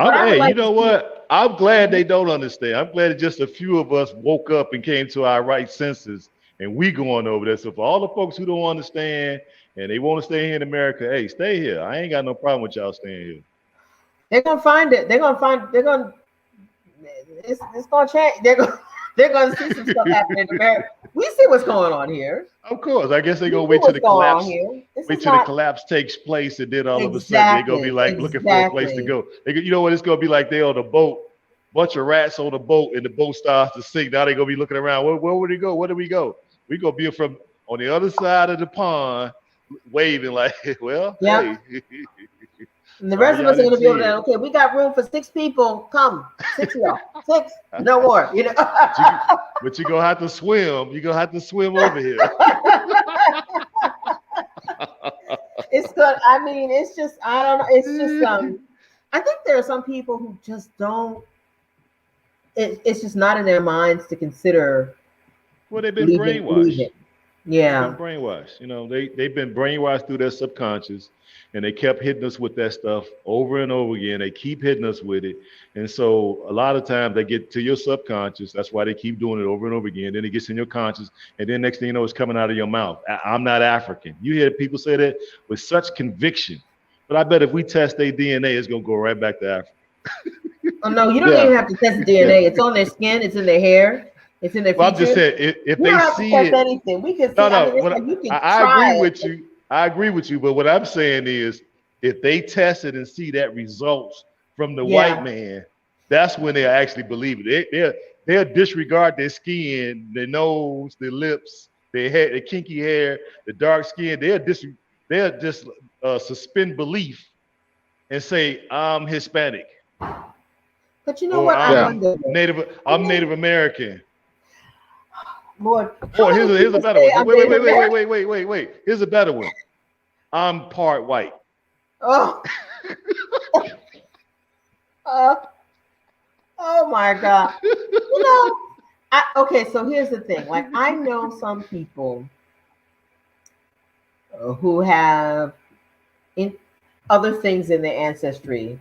C: But I would
A: Hey, you
C: like to
A: know
C: see.
A: what? I'm glad they don't understand. I'm glad that just a few of us woke up and came to our right senses, and we going over there. So for all the folks who don't understand and they want to stay here in America, hey, stay here. I ain't got no problem with y'all staying here.
C: They're gonna find it. They're gonna find. They're gonna. It's gonna change. They're gonna see some stuff happening in America. We see what's going on here.
A: Of course, I guess they're
C: We
A: gonna
C: see
A: wait till
C: what's
A: the
C: going on
A: collapse.
C: here. This
A: Wait
C: is
A: till the
C: not
A: collapse takes place, and then all of a sudden they're gonna be
C: exactly,
A: like looking for a place to
C: exactly.
A: go. You know what? It's gonna be like they on a boat, bunch of rats on a boat, and the boat starts to sink. Now they're gonna be looking around. Where would we go? Where do we go? We gonna be from on the other side of the pond, waving like, well,
C: Yep.
A: hey,
C: And the
A: sorry
C: rest of
A: y'all
C: us are
A: didn't
C: gonna be over
A: see
C: there.
A: it.
C: Okay, we got room for 6 people. Come, 6 of y'all. 6, no more. You know.
A: But you, but you gonna have to swim. You gonna have to swim over here.
C: It's good. I mean, it's just I don't know. It's just I think there are some people who just don't. It's just not in their minds to consider
A: Well, they've been
C: leaving.
A: brainwashed. They've been
C: Yeah.
A: brainwashed. They've been brainwashed through their subconscious, and they kept hitting us with that stuff over and over again. They keep hitting us with it, and so a lot of times they get to your subconscious. That's why they keep doing it over and over again. Then it gets in your conscious, and then next thing you know, it's coming out of your mouth. I'm not African. You hear people say that with such conviction, but I bet if we test their DNA, it's gonna go right back to Africa.
C: Oh no, you don't
B: Yeah,
C: even have to test
B: yeah.
C: DNA. It's on their skin. It's in their hair. It's in their
A: Well, I'm just
C: features.
A: saying if
C: You
A: they
C: don't have to
A: see
C: test
A: it.
C: anything. We can
A: No,
C: see. I
A: no.
C: mean, it's like you can
A: I agree
C: try
A: with
C: it.
A: you. I agree with you. But what I'm saying is, if they test it and see that results from the white
C: Yeah.
A: man, that's when they actually believe it. They'll disregard their skin, their nose, their lips, their hair, their kinky hair, the dark skin. They'll just suspend belief and say I'm Hispanic
C: But you know
A: or
C: what? I
B: Yeah.
C: wonder. I
A: I'm
C: mean,
A: Native American.
C: Lord, how
A: Or
C: many
A: here's a
C: people
A: better
C: say
A: one.
C: I'm
A: Wait, wait,
C: Native
A: wait, wait, wait,
C: American?
A: wait, wait, wait, wait. Here's a better one. I'm part white.
C: Oh, oh, oh my God. You know, okay, so here's the thing. Like, I know some people who have in other things in their ancestry,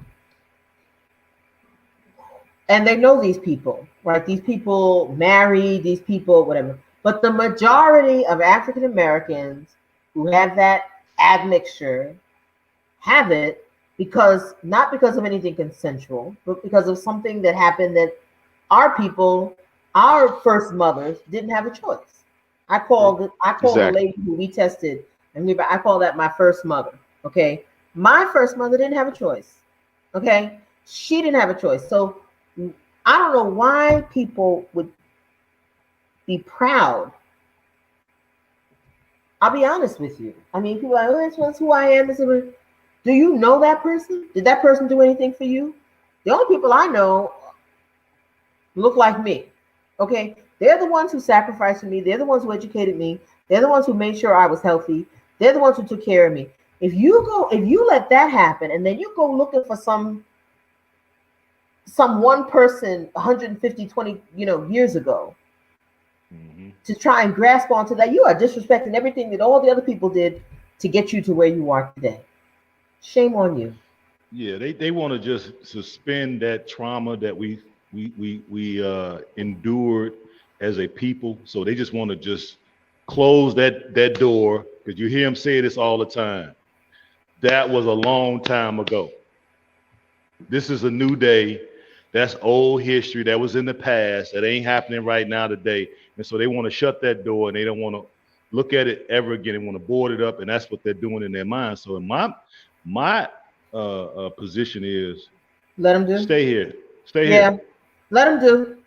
C: and they know these people, right? These people marry, these people, whatever. But the majority of African Americans who have that admixture have it because not because of anything consensual, but because of something that happened that our people, our first mothers, didn't have a choice. I called the
B: Exactly.
C: lady who we tested, and I call that my first mother. Okay, my first mother didn't have a choice. Okay, she didn't have a choice. So I don't know why people would be proud. I'll be honest with you. I mean, people are like, oh, that's who I am. Do you know that person? Did that person do anything for you? The only people I know look like me. Okay? They're the ones who sacrificed for me. They're the ones who educated me. They're the ones who made sure I was healthy. They're the ones who took care of me. If you let that happen and then you go looking for some one person 150, 20, years ago
A: Hmm.
C: to try and grasp onto that, you are disrespecting everything that all the other people did to get you to where you are today. Shame on you.
A: Yeah, they want to just suspend that trauma that we endured as a people. So they just want to just close that door because you hear them say this all the time. That was a long time ago. This is a new day. That's old history that was in the past. That ain't happening right now today. And so they want to shut that door and they don't want to look at it ever again. They want to board it up, and that's what they're doing in their mind. So in my position is
C: Let them do.
A: stay here, stay
C: Yeah,
A: here,
C: let them do.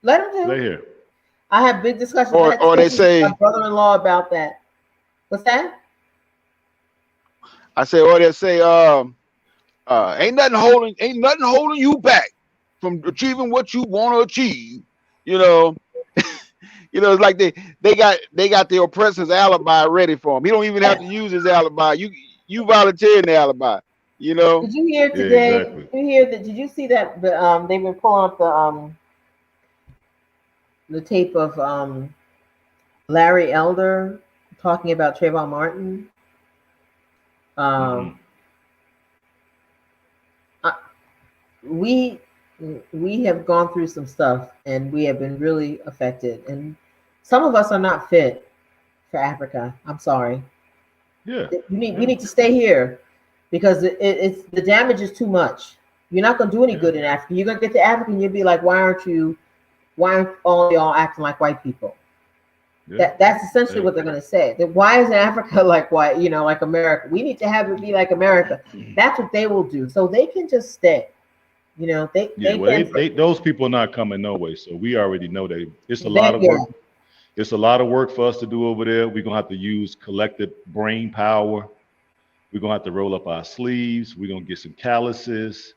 C: Let them
A: stay
C: do.
A: here.
C: I have big discussions. I had
B: Or they
C: discussions with my
B: say,
C: brother-in-law about that. What's that?
B: or they say, ain't nothing holding you back from achieving what you want to achieve. You know, You know, it's like they got the oppressor's alibi ready for him. He don't even have to use his alibi. You volunteer in the alibi. You know.
C: Did you hear
A: Yeah,
C: today?
A: exactly.
C: Did you hear that? Did you see that? They've been pulling up the tape of Larry Elder talking about Trayvon Martin.
A: Mm-mm.
C: Um, I, we we have gone through some stuff, and we have been really affected. And some of us are not fit for Africa. I'm sorry.
A: Yeah,
C: We
A: yeah,
C: need to stay here because it's the damage is too much. You're not going to do any
A: yeah,
C: good in Africa. You're going to get to Africa and you'll be like, why aren't all y'all acting like white people?
A: yeah.
C: That's essentially
A: Hey.
C: what they're going to say. That why isn't Africa like white, like America? We need to have it be like America. That's what they will do. So they can just stay.
A: Yeah,
C: They
A: well,
C: can.
A: those people are not coming no way. So we already know that it's a lot
C: They
A: of
C: yeah.
A: work. It's a lot of work for us to do over there. We're gonna have to use collective brain power. We're gonna have to roll up our sleeves. We're gonna get some calluses.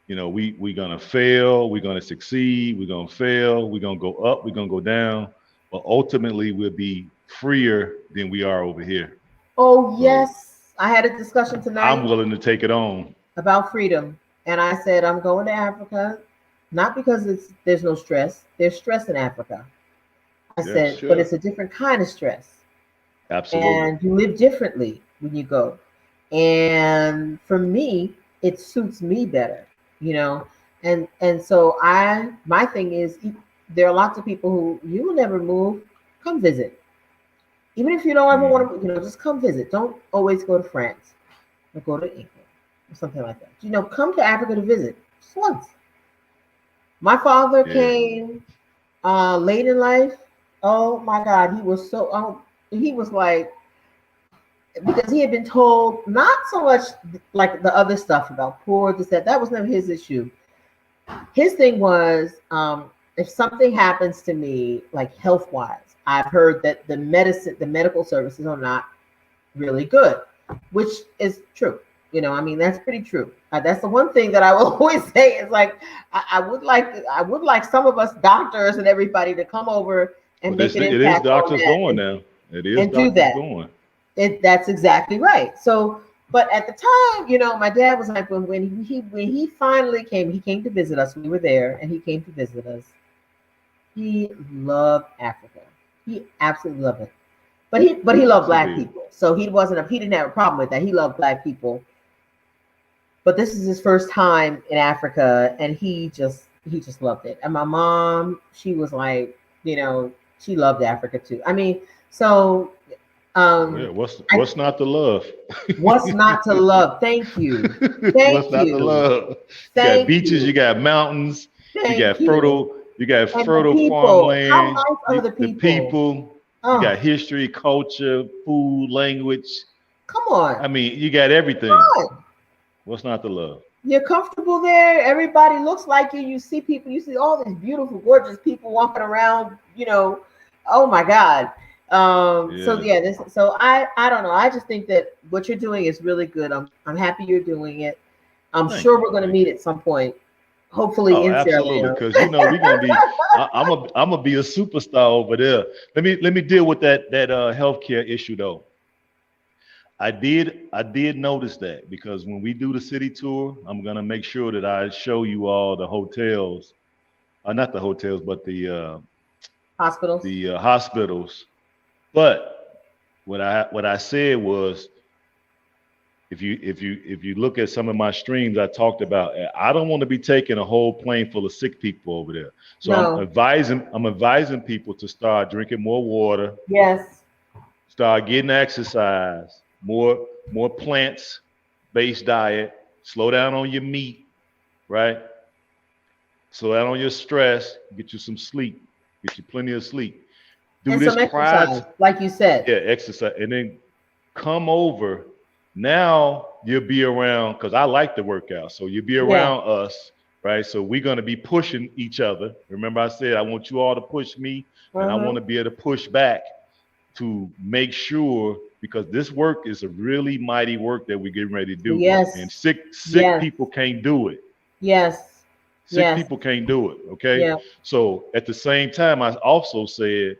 A: We're gonna fail. We're gonna succeed. We're gonna fail. We're gonna go up. We're gonna go down. But ultimately, we'll be freer than we are over here.
C: Oh
A: So
C: yes, I had a discussion
A: I'm
C: tonight
A: willing to take it on.
C: about freedom, and I said I'm going to Africa, not because there's no stress. There's stress in Africa. I
A: Yeah,
C: said, but
A: sure.
C: it's a different kind of stress,
A: Absolutely.
C: and you live differently when you go. And for me, it suits me better, you know. And so my thing is, there are lots of people who you will never move. Come visit, even if you don't ever
A: Hmm.
C: want to, just come visit. Don't always go to France or go to England or something like that. Come to Africa to visit just once. My father
A: Yeah.
C: came late in life. Oh my God, he was so he was like, because he had been told not so much like the other stuff about poor, this, that was never his issue. His thing was, if something happens to me, like health wise, I've heard that the medical services are not really good, which is true. I mean, that's pretty true. That's the one thing that I will always say is like, I would like some of us doctors and everybody to come over and
A: But
C: make an
A: it is
C: impact on
A: doctors
C: that
A: going now. It is
C: do
A: doctors
C: that.
A: going.
C: That's exactly right. So, but at the time, my dad was like, when he finally came, he came to visit us. We were there, and he came to visit us. He loved Africa. He absolutely loved it. But he
A: Of
C: loved
A: course he
C: black
A: did.
C: people. So he didn't have a problem with that. He loved black people. But this is his first time in Africa, and he just loved it. And my mom, she was like, she loved Africa too. I mean, so
A: Yeah,
C: I
A: what's not to love?
C: what's not to love? Thank you.
A: What's
C: Thank
A: not to
C: you.
A: love? You got
C: Thank
A: beaches, you
C: you.
A: got mountains,
C: Thank you.
A: you got
C: And the
A: fertile
C: people, how
A: farmland,
C: nice are the
A: the
C: people?
A: people, you got
C: Oh,
A: history, culture, food, language.
C: come on.
A: I mean, you got everything.
C: Come on.
A: What's not to love?
C: You're comfortable there. Everybody looks like you. You see people, you see all these beautiful, gorgeous people walking around, oh my God. So
A: Yeah.
C: yeah, so I don't know. I just think that what you're doing is really good. I'm happy you're doing it. I'm
A: Thank
C: sure
A: you.
C: we're going to
A: Thank
C: meet
A: you.
C: at some point, hopefully
A: Oh,
C: in Sierra
A: absolutely.
C: Leone.
A: Because we're gonna be. I'm gonna be a superstar over there. Let me deal with that healthcare issue though. I did notice that because when we do the city tour, I'm gonna make sure that I show you all the hotels, not the hotels, but
C: Hospitals.
A: the hospitals. But what I said was, if you look at some of my streams, I talked about I don't want to be taking a whole plane full of sick people over there. So I'm
C: No.
A: advising people to start drinking more water,
C: Yes.
A: start getting exercise, more plants based diet, slow down on your meat, right? Slow down on your stress, get you some sleep, get you plenty of sleep. Do
C: And
A: this
C: some
A: prior
C: exercise,
A: to,
C: like you said.
A: yeah, exercise, and then come over. Now you'll be around because I like to work out. So you'll be
C: Yeah.
A: around us, right? So we're gonna be pushing each other. Remember, I said I want you all to push me, and I want
C: Uh-huh.
A: to be able to push back to make sure because this work is a really mighty work that we're getting ready to do. And
C: Yes.
A: sick
C: Yes.
A: people can't do it.
C: Yes.
A: Sick
C: Yes.
A: people can't do it. Okay.
C: Yeah.
A: So at the same time, I also said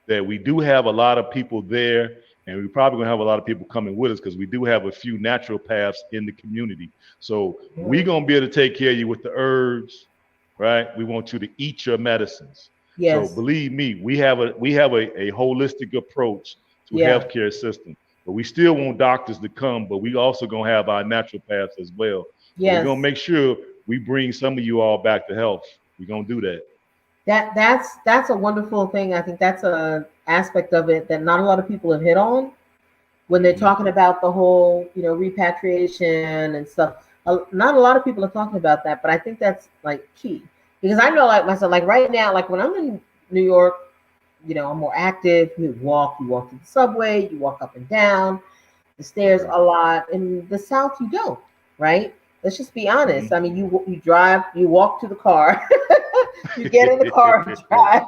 A: that we do have a lot of people there, and we're probably gonna have a lot of people coming with us because we do have a few naturopaths in the community. So we're gonna be able to take care of you with the herbs, right? We want you to eat your medicines. So
C: Yes.
A: believe me, we have a holistic approach to
C: Yeah.
A: healthcare system. But we still want doctors to come, but we also gonna have our naturopaths as well. So we're gonna
C: Yes.
A: make sure we bring some of you all back to health. We're gonna do that.
C: That's a wonderful thing. I think that's a aspect of it that not a lot of people have hit on when they're
A: Hmm.
C: talking about the whole, repatriation and stuff. Not a lot of people are talking about that, but I think that's like key because I know, like myself, like right now, like when I'm in New York, I'm more active. You walk to the subway, you walk up and down the stairs
A: Okay.
C: a lot. In the South, you don't, right? Let's just be honest.
A: Hmm.
C: I mean, you drive, you walk to the car, you get in the car and drive.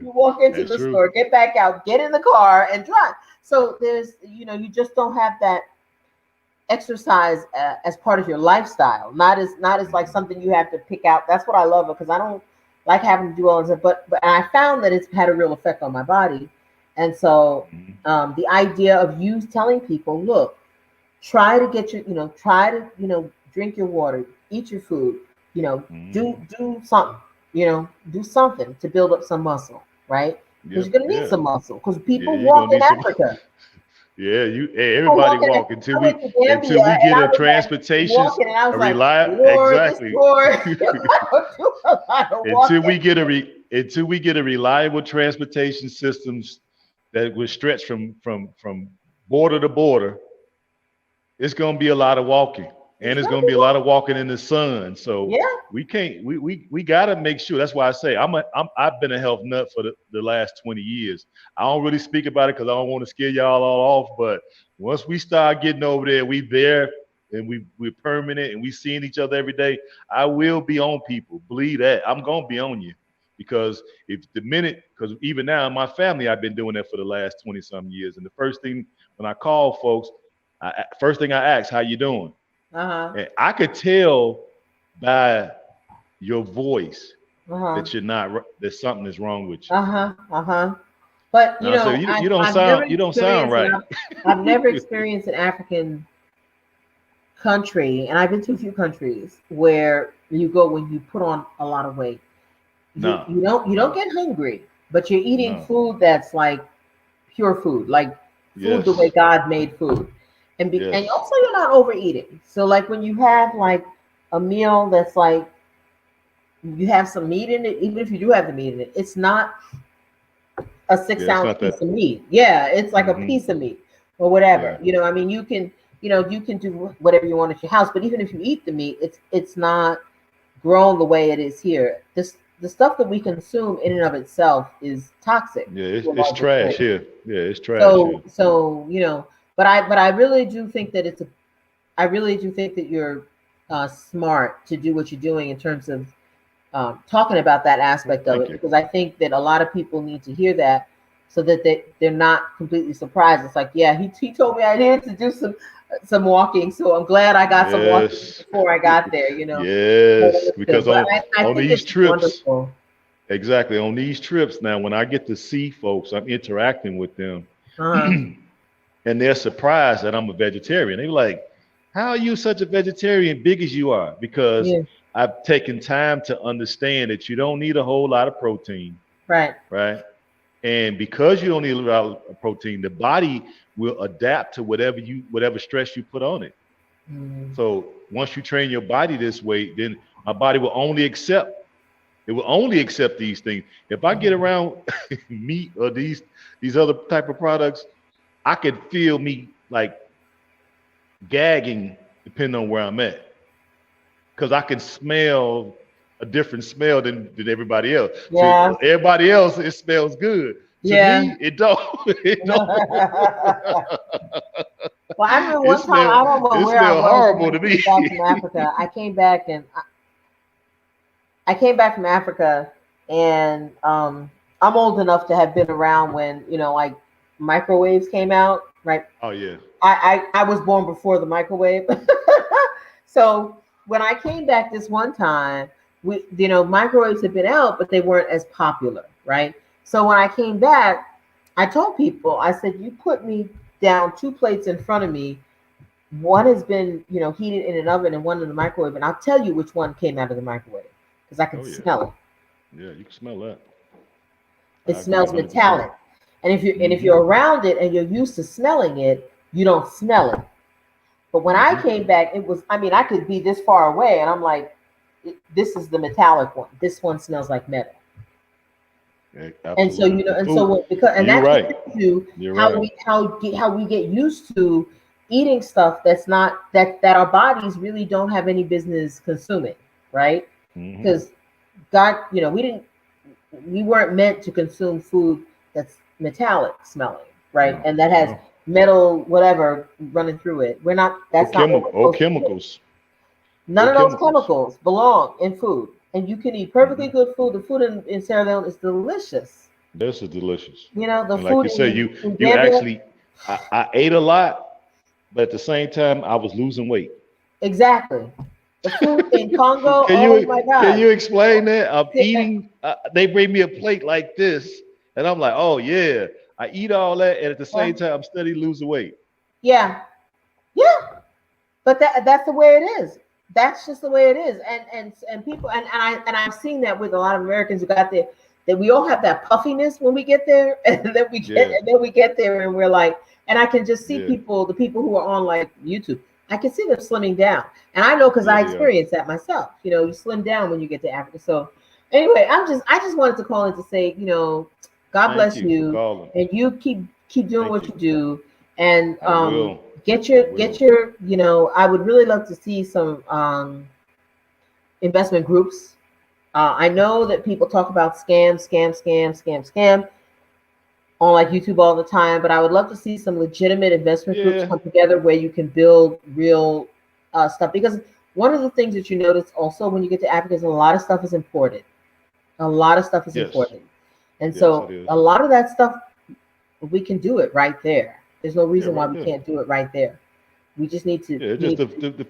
C: You walk into
A: That's
C: the
A: true.
C: store, get back out, get in the car and drive. So there's, you just don't have that exercise as part of your lifestyle. Not as like
A: Mhm.
C: something you have to pick out. That's what I love because I don't like having to do all this. But I found that it's had a real effect on my body, and so
A: Mhm.
C: the idea of you telling people, look, try to get your, try to, drink your water, eat your food, do
A: Mhm.
C: something, do something to build up some muscle, right? Because
A: Yep.
C: you're gonna need
A: Yeah.
C: some muscle. Because
A: Yeah.
C: people
A: You're
C: walk
A: gonna
C: in
A: need some.
C: Africa.
A: Yeah. Hey,
C: People
A: everybody
C: walking.
A: walk
C: I went to
A: until
C: Gambia
A: we
C: and
A: get
C: I
A: a
C: was like
A: transportation,
C: walking and I was
A: a
C: like,
A: rely
C: Lord, this
A: exactly.
C: Lord, do a lot of walking.
A: Until we get a reliable transportation systems that will stretch from border to border. It's going to be a lot of walking,
C: It's
A: and it's
C: gonna
A: going to
C: be
A: be a lot of walking in the sun. So
C: yeah.
A: we can't we got to make sure. That's why I say I've been a health nut for the last 20 years. I don't really speak about it because I don't want to scare y'all all off, but once we start getting over there, we there, and we're permanent and we seeing each other every day. I will be on people, believe that. I'm going to be on you, because if the minute, because even now in my family I've been doing that for the last 20 some years, and the first thing when I call folks, first thing I ask, how you doing?
C: Uh-huh.
A: And I could tell by your voice
C: Uh-huh.
A: that you're not, that something is wrong with you.
C: Uh-huh. Uh-huh. But
A: And I say, you don't
C: I've never
A: sound, you don't sound
C: experienced
A: right.
C: I've never experienced an African country, and I've been to a few countries where you go when you put on a lot of weight. You
A: No,
C: you don't
A: no,
C: get hungry, but you're eating
A: no.
C: food that's like pure food, like food the way
A: Yes,
C: God made food. And
A: yes,
C: also you're not overeating. So like when you have like a meal that's like you have some meat in it, even if you do have the meat in it, it's not a six
A: yeah. It's
C: ounce
A: not
C: piece
A: that.
C: of meat. Yeah, it's like a
A: Hmm.
C: piece of meat or whatever.
A: Yeah,
C: I mean, you can do whatever you want at your house, but even if you eat the meat, it's not grown the way it is here. The stuff that we consume in and of itself is toxic
A: yeah.
C: to a
A: It's
C: large
A: trash
C: extent.
A: here. Yeah, it's trash
C: So
A: here.
C: so but I really do think that I really do think that you're smart to do what you're doing in terms of talking about that
A: Well,
C: aspect of
A: thank
C: it,
A: you.
C: because I think that a lot of people need to hear that so that they're not completely surprised. It's like, yeah, he told me I needed to do some walking, so I'm glad I got some walking
A: Yes,
C: before I got there. But
A: yes.
C: understood.
A: Because
C: But I
A: on
C: think
A: these
C: it's
A: trips,
C: wonderful.
A: exactly, on these trips now, when I get to see folks, I'm interacting with them,
C: Uh-huh.
A: and they're surprised that I'm a vegetarian. They're like, "How are you such a vegetarian, big as you are?" Because
C: Yeah.
A: I've taken time to understand that you don't need a whole lot of protein,
C: Right.
A: right? And because you don't need a lot of protein, the body will adapt to whatever stress you put on it.
C: Mm.
A: So once you train your body this way, then my body will only accept, it will only accept these things. If I get around meat or these other type of products, I could feel me like gagging depending on where I'm at, because I can smell a different smell than everybody else.
C: Yeah.
A: To everybody else, it smells good. To
C: Yeah.
A: me, it don't. It don't.
C: Well, I remember
A: It
C: one time,
A: smell
C: I don't know
A: it
C: where I
A: smell
C: was when
A: horrible
C: I
A: to me.
C: came back from Africa. I came back from Africa, and I'm old enough to have been around when like microwaves came out. Right,
A: Oh yeah.
C: I was born before the microwave, so when I came back this one time, microwaves had been out, but they weren't as popular. Right, So when I came back, I told people, I said, you put me down 2 plates in front of me. One has been, heated in an oven and one in the microwave, and I'll tell you which one came out of the microwave because I can
A: Oh yeah.
C: smell it.
A: Yeah, you can smell that.
C: It
A: I agree
C: smells
A: 100%.
C: metallic. And if
A: Mm-hmm.
C: you're around it and you're used to smelling it, you don't smell it. But when I
A: Mm-hmm.
C: came back, it was, I mean, I could be this far away and I'm like, this is the metallic one. This one smells like metal. And so
A: Absolutely. The
C: and so
A: food.
C: because and
A: You're
C: that gets
A: right.
C: into
A: You're
C: how
A: right.
C: we get used to eating stuff that's not that our bodies really don't have any business consuming, right?
A: Mm-hmm.
C: Because God, we weren't meant to consume food that's metallic smelling, right?
A: No,
C: And that has
A: no.
C: metal whatever running through it. We're not.
A: Or
C: That's not what we're supposed to do.
A: chemicals.
C: None
A: Or
C: of those
A: chemicals.
C: chemicals belong in food, and you can eat
A: Mm-hmm.
C: perfectly good food. The food in Sierra Leone is delicious.
A: This is delicious.
C: The
A: And like
C: food
A: you say,
C: in
A: you
C: Gambia,
A: actually I ate a lot, but at the same time I was losing weight.
C: exactly. The food in Congo,
A: Can
C: oh my
A: you
C: God.
A: explain that? I'm
C: Yeah,
A: eating. They bring me a plate like this, and I'm like, oh yeah, I eat all that, and at the same time I'm steady losing weight.
C: yeah, yeah. But that's the way it is. That's just the way it is. And people and I've seen that with a lot of Americans who got there, that we all have that puffiness when we get there,
A: Yeah,
C: and then we get there and we're like, and I can just see
A: yeah,
C: the people who are on like YouTube, I can see them slimming down. And I know because
A: yeah.
C: I
A: They are.
C: experienced that myself. You slim down when you get to Africa. So anyway, I just wanted to call in to say, God
A: Thank
C: bless
A: you for
C: you,
A: calling.
C: and you keep doing
A: Thank
C: what
A: you.
C: you do, and
A: I will. I
C: get
A: will.
C: your I would really love to see some investment groups. I know that people talk about scam on like YouTube all the time, but I would love to see some legitimate investment groups
A: Yeah.
C: come together where you can build real stuff. Because one of the things that you notice also when you get to Africa is a lot of stuff is imported. A lot of stuff is
A: Yes.
C: imported, and
A: Yes, it
C: so
A: is.
C: a lot of that stuff we can do it right there. There's no
A: Yeah,
C: reason why
A: right
C: we
A: there.
C: can't do it right there. We just need to
A: Yeah, it's just the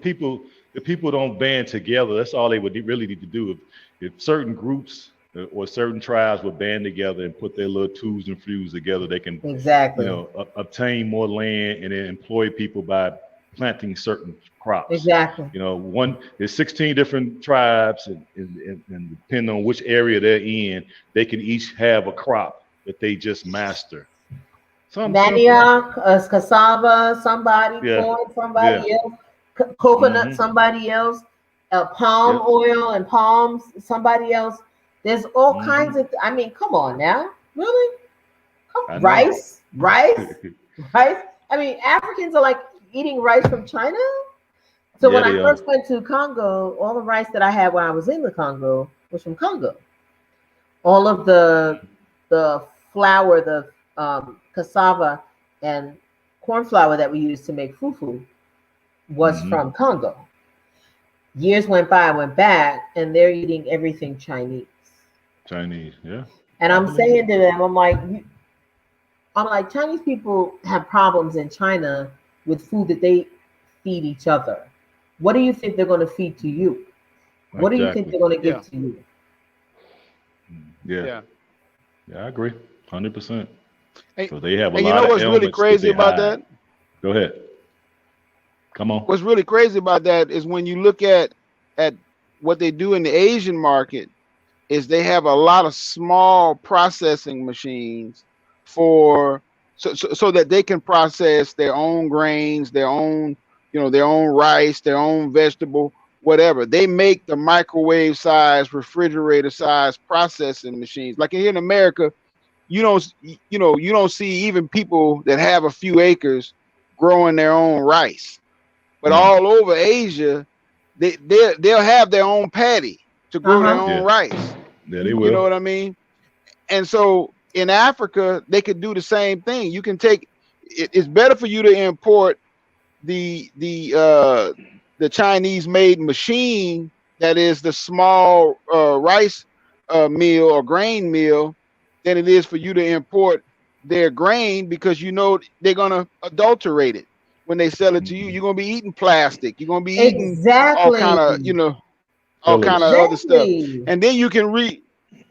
A: people don't band together. That's all they would really need to do. If certain groups or certain tribes would band together and put their little twos and fews together, they can,
C: exactly.
A: obtain more land and then employ people by planting certain crops.
C: Exactly.
A: There's 16 different tribes, and depending on which area they're in, they can each have a crop that they just master. Something simple.
C: Manioc, cassava, somebody,
A: Yeah,
C: corn,
A: yeah.
C: somebody else, coconut,
A: Mm-hmm.
C: somebody else, palm
A: Yep.
C: oil and palms, somebody else. There's all kinds
A: Mm-hmm.
C: of, I mean, come on now. Really?
A: I know.
C: Rice. I mean, Africans are like eating rice from China. So
A: Yeah,
C: when I
A: they are.
C: first went to Congo, all the rice that I had when I was in the Congo was from Congo. All of the flour, the cassava and corn flour that we use to make fufu was
A: Mm-hmm.
C: from Congo. Years went by, I went back, and they're eating everything Chinese.
A: Chinese. Yeah,
C: And
A: I
C: I'm
A: believe it.
C: saying to them, I'm like, Chinese people have problems in China with food that they feed each other. What do you think they're going to feed to you? What do you think
A: Exactly.
C: they're going to
B: Yeah,
C: give to you?
A: Yeah,
B: yeah.
A: yeah, I agree, 100%.
B: And,
A: So they have a
B: and you
A: lot
B: know
A: of
B: what's really
A: ailments that
B: crazy
A: they
B: about
A: hide.
B: that?
A: Go ahead. Come on.
B: What's really crazy about that is when you look at what they do in the Asian market is they have a lot of small processing machines for so that they can process their own grains, their own, their own rice, their own vegetable, whatever. They make the microwave size, refrigerator size processing machines. Like here in America, you don't see even people that have a few acres growing their own rice. But
A: No.
B: all over Asia, they'll have their own paddy to
C: Uh
B: grow their
C: huh.
B: own
A: Yeah.
B: rice.
A: Yeah, they
B: You know
A: will.
B: what I mean? And so in Africa, they could do the same thing. You can take it's better for you to import the the uh the Chinese made machine that is the small rice mill or grain mill than it is for you to import their grain because they're gonna adulterate it when they sell it to you.
A: Mm-hmm.
B: You're gonna be eating plastic. You're gonna be eating all
C: Exactly.
B: kind of all kind
A: Fillers.
B: of other stuff,
C: Exactly.
B: and then you can read.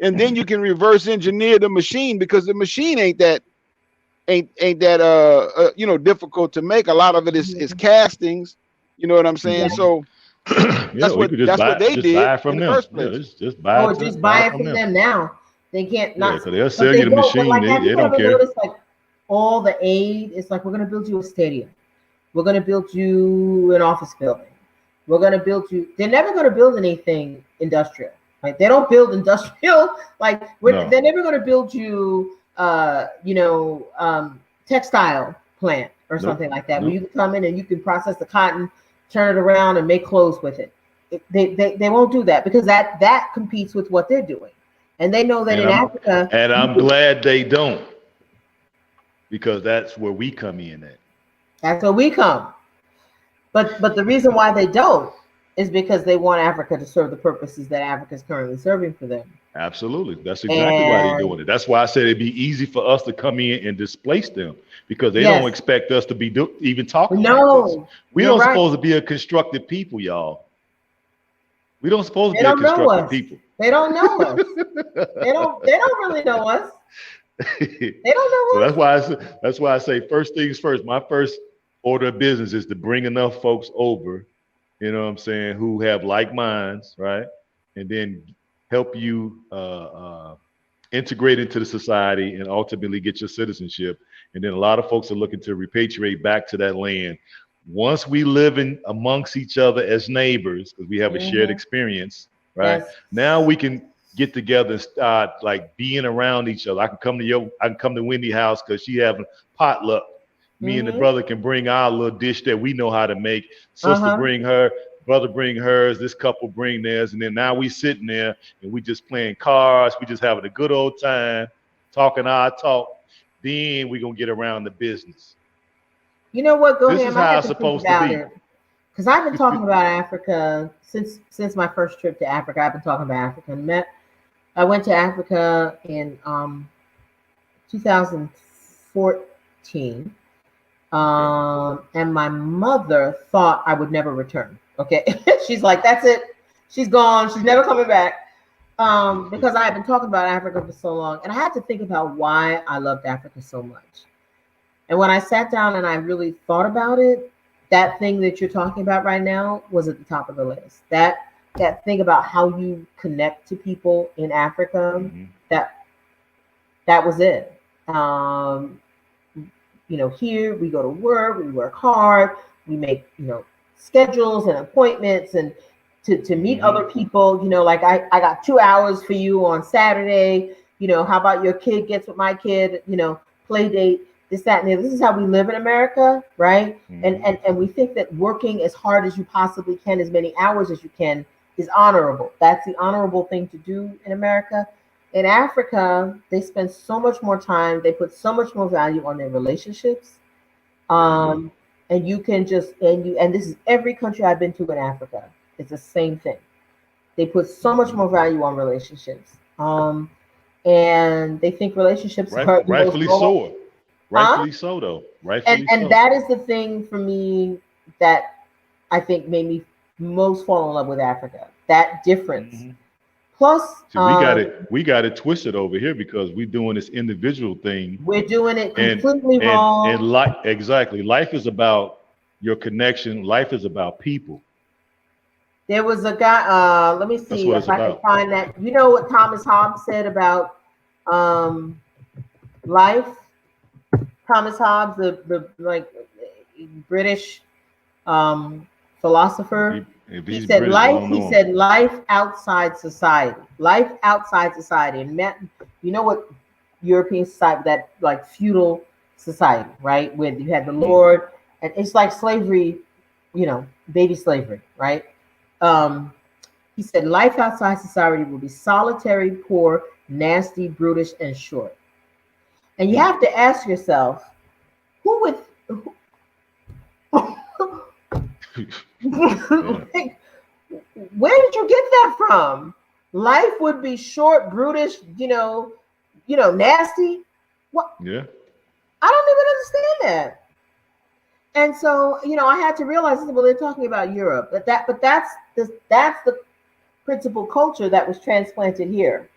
B: and then you can reverse engineer the machine, because the machine ain't that difficult to make. A lot of it is
C: Mhm.
B: castings. You know what I'm saying?
C: Yeah.
B: So
A: Yeah, we could
B: that's what they
A: just
B: did
A: buy it
B: in
A: from
B: the
A: them.
B: first
A: Yeah,
B: place.
C: Or just
A: buy
C: buy
A: it
C: it
A: from
C: from
A: them.
C: them now. They can't
A: Yeah,
C: not,
A: because they'll
C: but
A: sell you
C: they
A: the
C: don't. But
A: machine.
C: like, have
A: They
C: you
A: don't
C: ever
A: care.
C: noticed like all the aid? It's like, we're gonna build you a stadium. We're gonna build you an office building. We're gonna build you. They're never gonna build anything industrial. Like, they don't build industrial. Like,
A: No,
C: they're never gonna build you, textile plant or
A: nope,
C: something like that, where you
A: nope.
C: can come in and you can process the cotton, turn it around, and make clothes with it. They won't do that, because that competes with what they're doing, and they know that
A: And
C: in Africa, you
A: I'm
C: can,
A: glad they don't, because that's where we come in at.
C: that's where we come. But the reason why they don't is because they want Africa to serve the purposes that Africa is currently serving for them.
A: Absolutely. That's exactly why they're
C: And
A: doing it. That's why I said it'd be easy for us to come in and displace them, because they don't
C: yes,
A: expect us to be even talking like this.
C: no,
A: We
C: you're
A: don't
C: right.
A: supposed to be a constructive people, y'all. We don't supposed to
C: They
A: be a
C: don't know
A: constructive
C: us.
A: people.
C: They don't know us. They don't really know us. They don't
A: So
C: know us.
A: that's why I say first things first. My first order of business is to bring enough folks over, you know what I'm saying, who have like minds, right? And then help you integrate into the society and ultimately get your citizenship. And then a lot of folks are looking to repatriate back to that land. Once we live in amongst each other as neighbors, because we have a shared
C: Hmm.
A: experience, right?
C: Yes.
A: Now we can get together and start like being around each other. I can come to Wendy's house because she having potluck. Me and the
C: Hmm.
A: brother can bring our little dish that we know how to make. Sister
C: Uh-huh.
A: bring her, brother bring hers, this couple bring theirs, and then now we sitting there and we just playing cards. We just having a good old time, talking our talk. Then we gonna get around the business.
C: You know what? Go
A: This
C: ahead.
A: is
C: I
A: how
C: had
A: it's
C: to think
A: supposed to
C: about
A: be.
C: it, because I've been talking about Africa since my first trip to Africa. I've been talking about Africa. I went to Africa in 2014.
A: Okay.
C: And my mother thought I would never return. Okay. She's like, that's it. She's gone. She's never coming back. Because I had been talking about Africa for so long. And I had to think about why I loved Africa so much. And when I sat down and I really thought about it, that thing that you're talking about right now was at the top of the list. That thing about how you connect to people in Africa,
A: Hmm.
C: that that was it. Here we go to work, we work hard, we make, schedules and appointments, and to meet other
A: Hmm.
C: people, like I got 2 hours for you on Saturday, how about your kid gets with my kid, play date, this, that, and the other. This is how we live in America, right? And,
A: Hmm.
C: and, and we think that working as hard as you possibly can, as many hours as you can, is honorable. That's the honorable thing to do in America. In Africa, they spend so much more time, they put so much more value on their relationships.
A: There you go.
C: Um, and you can just, and this is every country I've been to in Africa. It's the same thing. They put so much
A: Hmm.
C: more value on relationships. And they think relationships
A: Right,
C: are the most
A: rightfully
C: normal.
A: so.
C: Huh?
A: Rightfully so, though.
C: And
A: Rightfully
C: and
A: so.
C: that is the thing for me that I think made me most fall in love with Africa. That difference.
A: Hmm.
C: Plus,
A: See, we got it twisted over here because we're doing this individual thing,
C: we're doing it
A: and
C: completely
A: and
C: wrong.
A: like exactly, life is about your connection. Life is about people.
C: There was a guy, let me
A: That's
C: see
A: what
C: if
A: it's
C: I can
A: about.
C: find that. You know what Thomas Hobbes said about um, life? Thomas Hobbes, the like British um, philosopher. He
A: He's
C: said
A: British, I
C: life.
A: don't
C: He
A: know him.
C: said life outside society. Life outside society, and you know what European society, that like feudal society, right? Where you had the
A: Hmm.
C: lord, and it's like slavery, baby slavery, right? Um, he said life outside society will be solitary, poor, nasty, brutish, and short. And you
A: Hmm.
C: have to ask yourself, who would
A: Yeah,
C: like, where did you get that from? Life would be short, brutish, nasty. What?
A: yeah.
C: I don't even understand that. And so, I had to realize, well, they're talking about Europe, but that's the principal culture that was transplanted here.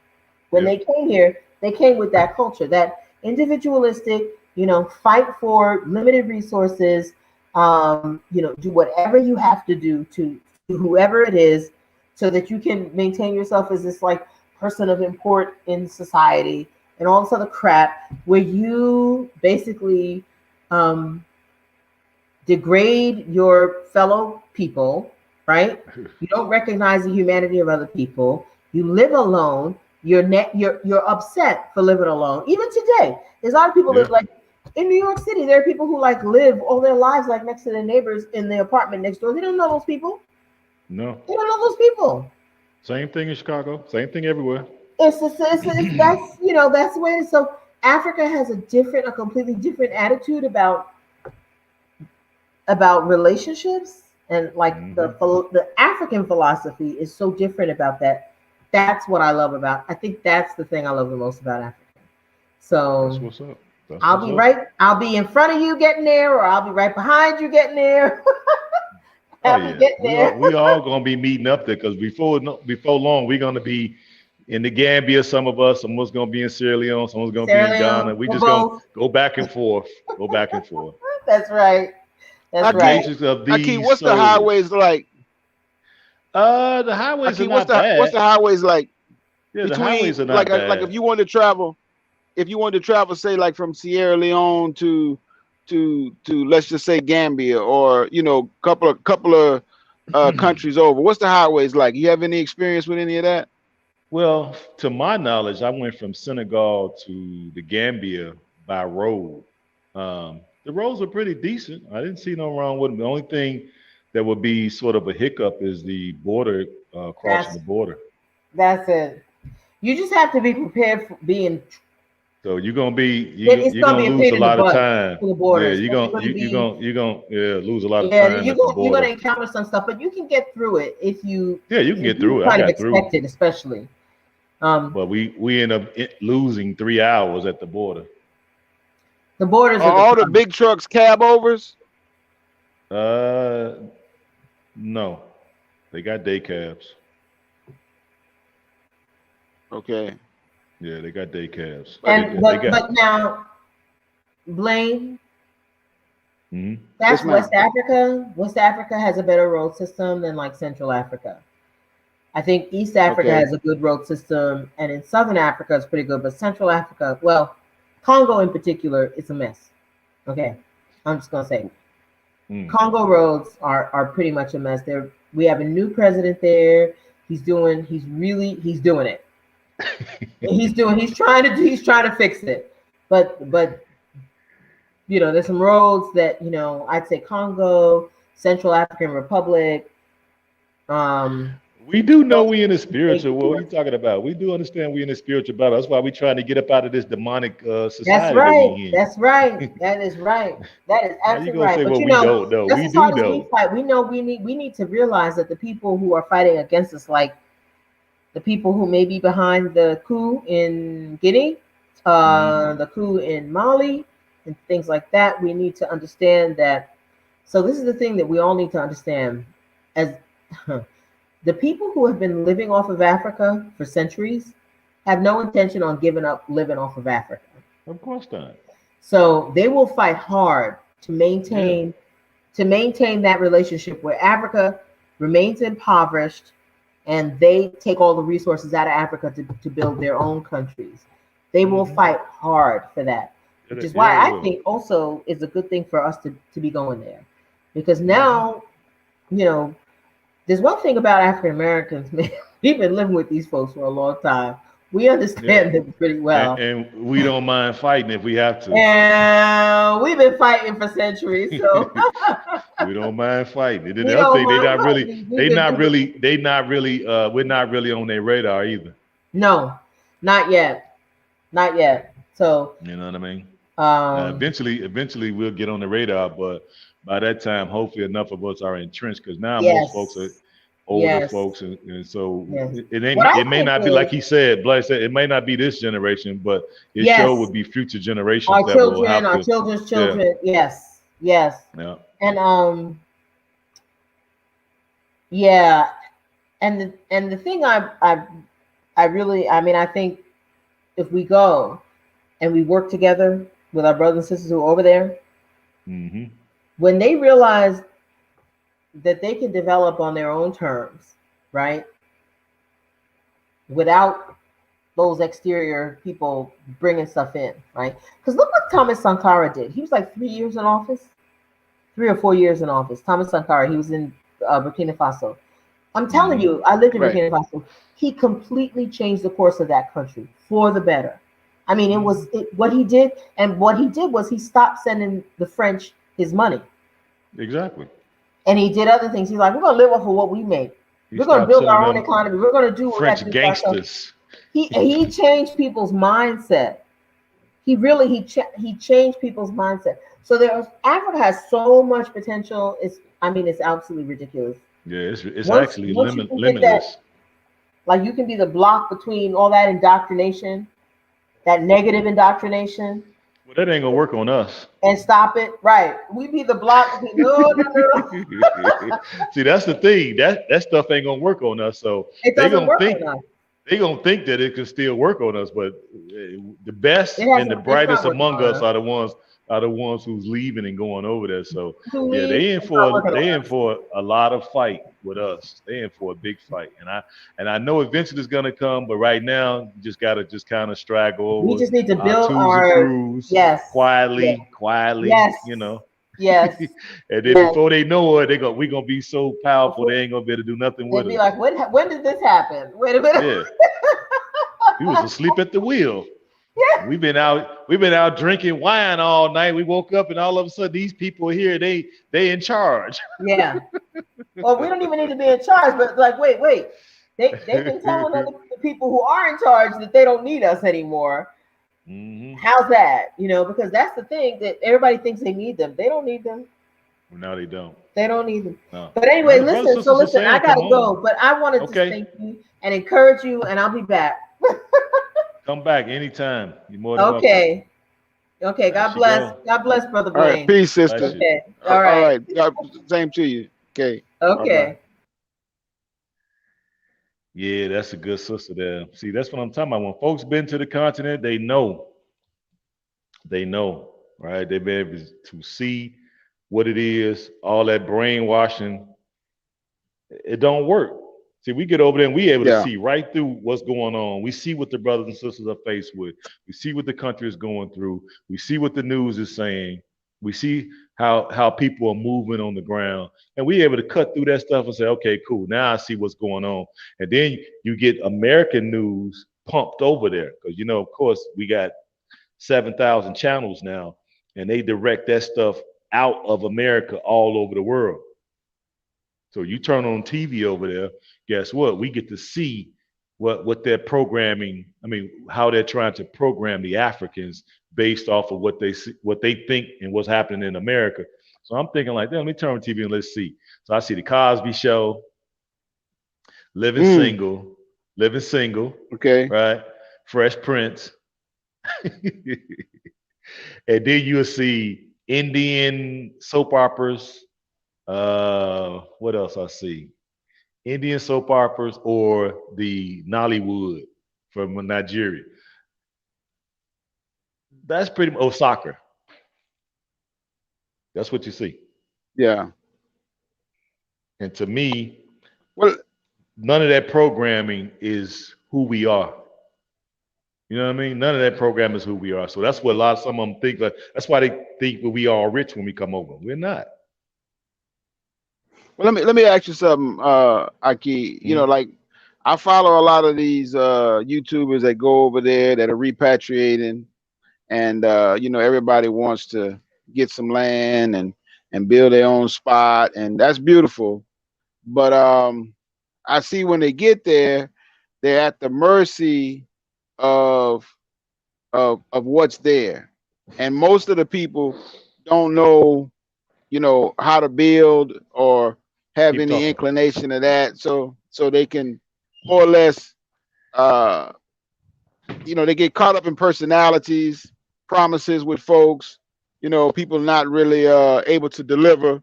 C: When
A: Yeah.
C: they came here, they came with that culture, that individualistic, fight for limited resources, do whatever you have to do to whoever it is so that you can maintain yourself as this like person of import in society and all this other crap where you basically um, degrade your fellow people, right? You don't recognize the humanity of other people. You live alone. You're upset for living alone. Even today, there's a lot of people
A: Yeah.
C: that like in New York City. There are people who like live all their lives like next to their neighbors in the apartment next door. They don't know those people.
A: No.
C: They don't know those people.
A: Same thing in Chicago. Same thing everywhere.
C: That's the way it is. So Africa has a completely different attitude about relationships, and like
A: Hmm.
C: the African philosophy is so different about that. That's what I love about. I think that's the thing I love the most about Africa.
A: That's
C: So
A: what's up. That's what's up.
C: I'll be in front of you getting there, or I'll be right behind you getting there.
A: Oh
C: I'll be
A: yeah,
C: getting
A: we all
C: there.
A: we all gonna be meeting up there because before long we're gonna be in the Gambia. Some of us, someone's gonna be in Sierra Leone, someone's gonna be
C: Sierra
A: in Ghana.
C: Leone,
A: We
C: we're
A: just gonna
C: both.
A: go back and forth, go back and forth.
C: That's right. That's
A: The
C: right.
B: Aki,
A: nations of
B: Aki,
A: these
B: what's the
A: souls.
B: highways like?
A: The highways are
B: Aki,
A: not
B: what's
A: bad.
B: the highways like
A: Yeah, the
B: between
A: highways are not
B: like
A: bad.
B: if you wanted to travel, say like from Sierra Leone to let's just say Gambia, or couple of countries over. What's the highways like? You have any experience with any of that?
A: Well, to my knowledge, I went from Senegal to the Gambia by road. The roads are pretty decent. I didn't see no wrong with them. The only thing that would be sort of a hiccup is the border, crossing
C: That's
A: the border.
C: that's it. You just have to be prepared for being.
A: So you're gonna be
C: It's
A: you're
C: gonna
A: gonna
C: be a
A: lose
C: pain
A: a
C: in the
A: lot of
C: butt
A: time.
C: to the
A: Yeah,
C: border, especially going to be.
A: you're gonna lose a lot of
C: Yeah,
A: time at the
C: you're
A: border.
C: gonna encounter some stuff, but you can get through it
A: Yeah, you can
C: if
A: get
C: you
A: through it. I
C: kind of
A: got through,
C: expect it, especially.
A: but we end up losing 3 hours at the border.
C: The borders
B: Are
C: are the
B: all the
C: problem.
B: big trucks cab overs?
A: Uh, no, they got day cabs.
B: Okay.
A: Yeah, they got day cabs.
B: But
A: They got.
C: But now, Blaine,
A: Mhm.
B: yes,
C: that's
B: ma'am.
C: West Africa. West Africa has a better road system than like Central Africa. I think East Africa
B: Okay.
C: has a good road system, and in Southern Africa it's pretty good. But Central Africa, well, Congo in particular, it's a mess. Okay, I'm just gonna say
A: Mm.
C: Congo roads are pretty much a mess. There, we have a new president there. He's doing it. He's trying to fix it. But there's some roads that I'd say Congo, Central African Republic, um,
A: We do know
C: those
A: we in a
C: make
A: spiritual. What are you talking about? We do understand we in a spiritual battle. That's why we trying to get up out of this demonic
C: That's
A: society that
C: right.
A: we
C: That's right. That is right. That is
A: in. How you
C: absolutely
A: gonna
C: right.
A: say
C: But
A: what we don't know?
C: just
A: We
C: as
A: do
C: hard as we
A: know.
C: fight, we know we need to realize that the people who are fighting against us, like the people who may be behind the coup in Guinea,
A: Hmm.
C: the coup in Mali, and things like that, we need to understand that. So this is the thing that we all need to understand as the people who have been living off of Africa for centuries have no intention on giving up living off of Africa.
A: Of course not.
C: So they will fight hard to
A: Yeah.
C: maintain that relationship where Africa remains impoverished and they take all the resources out of Africa to build their own countries. They will
A: Hmm.
C: fight hard for that,
A: Yeah,
C: which is
A: yeah,
C: why
A: they
C: I
A: will.
C: think also is a good thing for us to be going there. Because
A: Hmm.
C: now, you know, there's one thing about African Americans, man. We've been living with these folks for a long time. We
A: Yeah,
C: understand them pretty well.
A: and we don't mind fighting if we have to.
C: And we've been fighting for centuries, so
A: We don't mind fighting. And then
C: we
A: the other
C: don't
A: thing,
C: mind fighting.
A: they not really, we're not really on their radar either.
C: No, not yet, not yet. So,
A: You know what I mean?
C: um,
A: Eventually we'll get on the radar, but by that time, hopefully enough of us are entrenched because now most folks are
C: yes,
A: older
C: yes,
A: folks, and so
C: yes.
A: it
C: What
A: ain't
C: I
A: it may
C: think
A: not be like
C: is,
A: he said, Blair said, it may not be this generation, but it sure
C: yes,
A: would be future generations that will have
C: our
A: to.
C: children's
A: Yeah,
C: children, yes, yes,
A: yeah.
C: and yeah, and the thing I really, I mean, I think if we go and we work together with our brothers and sisters who are over there,
A: Mm-hmm.
C: when they realize that they can develop on their own terms, right? Without those exterior people bringing stuff in, right? Because look what Thomas Sankara did. He was like 3 years in office, 3 or 4 years in office. Thomas Sankara, he was in Burkina Faso. I'm telling
A: Mm-hmm.
C: you, I lived in
B: Right.
C: Burkina Faso. He completely changed the course of that country for the better. I mean, what he did, and what he did was he stopped sending the French his money,
A: Exactly.
C: and he did other things. He's like, we're gonna live off of what we make.
A: He
C: We're gonna
A: stopped
C: build
A: sending
C: our own
A: them
C: economy. We're gonna do what we have to
A: French
C: do for ourselves.
A: gangsters.
C: He changed people's mindset. He changed people's mindset. So Africa has so much potential. It's absolutely ridiculous.
A: Yeah, it's
C: Once
A: actually
C: once you can get that,
A: limitless.
C: like you can be the block between all that indoctrination, that negative indoctrination,
A: Well, that ain't gonna work on us.
C: and stop it. Right. We be the block between no, no, no, no.
A: See, that's the thing. That stuff ain't gonna work on us. So
C: It
A: they
C: doesn't
A: gonna
C: work
A: think
C: on us.
A: they gonna think that it can still work on us. But the best
C: It
A: and the
C: hasn't it's
A: brightest
C: not working
A: among
C: on
A: us
C: us.
A: are the ones who's leaving and going over there. So
C: To
A: yeah,
C: leave, it's not working
A: they
C: on
A: in
C: us.
A: for a lot of fight with us. They in for a big fight, and I know eventually it's gonna come. But right now, you just gotta just kind of straggle
C: We
A: over
C: just need to
A: our
C: build
A: twos and
C: our
A: through
C: yes, yes,
A: quietly,
C: yes,
A: you know.
C: yes,
A: And then
C: yes.
A: before they know it, we gonna be so powerful they ain't gonna be able to do nothing
C: They'd
A: with
C: be
A: us.
C: like, when did this happen? Wait a minute.
A: Yeah, we was asleep at the wheel.
C: Yeah.
A: We've been out drinking wine all night. We woke up and all of a sudden these people here, they in charge.
C: Yeah. Well, we don't even need to be in charge, but like, wait. They've been telling the people who are in charge that they don't need us anymore.
A: Hmm.
C: How's that? Because that's the thing that everybody thinks they need them. They don't need them.
A: Well, now they don't.
C: They don't need them.
A: No.
C: But
A: Now
C: anyway,
A: the brothers
C: listen.
A: and
C: So
A: sisters are
C: listen, I
A: saying, "Come
C: gotta
A: on,
C: go, but I wanted to
A: okay,
C: thank you and encourage you, and I'll be back.
A: come back anytime. You're more than welcome."
C: Okay. Okay.
A: There
C: God
A: she
C: bless.
A: go.
C: God bless, Brother
B: All right.
C: Blaine.
B: Peace,
A: Bless
B: sister.
A: you.
C: Okay. All
B: All
C: right.
B: right. God, same to you. Okay. Bye bye.
C: Okay.
A: Yeah, that's a good sister there. See, that's what I'm talking about. When folks been to the continent, they know, right? They've been able to see what it is, all that brainwashing. It don't work. See, we get over there and we able to
B: Yeah.
A: see right through what's going on. We see what the brothers and sisters are faced with. We see what the country is going through. We see what the news is saying. We see how people are moving on the ground, and we able to cut through that stuff and say, okay, cool. Now I see what's going on, and then you get American news pumped over there because of course, we got 7,000 channels now, and they direct that stuff out of America all over the world. So you turn on TV over there, guess what? We get to see what they're programming. I mean, how they're trying to program the Africans based off of what they see, what they think, and what's happening in America. So I'm thinking like, let me turn on TV and let's see. So I see the Cosby Show, Living
B: Mm.
A: Single, Living Single,
B: Okay.
A: right? Fresh Prince, and then you'll see Indian soap operas. What else I see? Indian soap operas or the Nollywood from Nigeria. That's pretty much, oh, soccer. That's what you see.
B: Yeah.
A: And to me,
B: Well,
A: none of that programming is who we are. You know what I mean? None of that program is who we are. So that's what some of them think. Like, that's why they think that we are rich when we come over. We're not.
B: let me ask you something, Aki.
A: Hmm?
B: Like I follow a lot of these YouTubers that go over there that are repatriating, and everybody wants to get some land and build their own spot, and that's beautiful. But I see when they get there, they're at the mercy of of what's there, and most of the people don't know how to build or have
A: Keep
B: any
A: talking.
B: inclination of that, so they can more or less uh they get caught up in personalities, promises with folks, people not really able to deliver,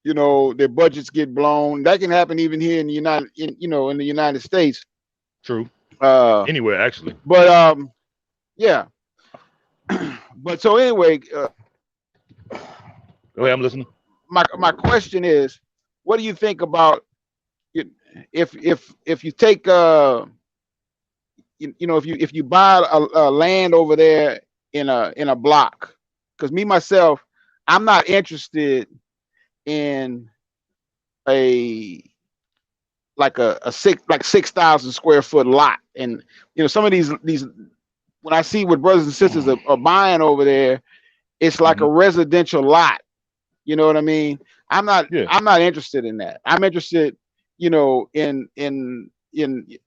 B: their budgets get blown. That can happen even here in the United States.
A: True.
B: uh
A: Anywhere, actually.
B: but Yeah. But so anyway,
A: Go ahead, I'm listening.
B: my question is, what do you think about it- if you take if you buy a land over there in a block? Because me myself, I'm not interested in a a 6,000 square foot lot. And some of these when I see what brothers and sisters are buying over there, it's like
A: Hmm.
B: a residential lot. You know what I mean? I'm not
A: Yeah.
B: I'm not interested in that. I'm interested, in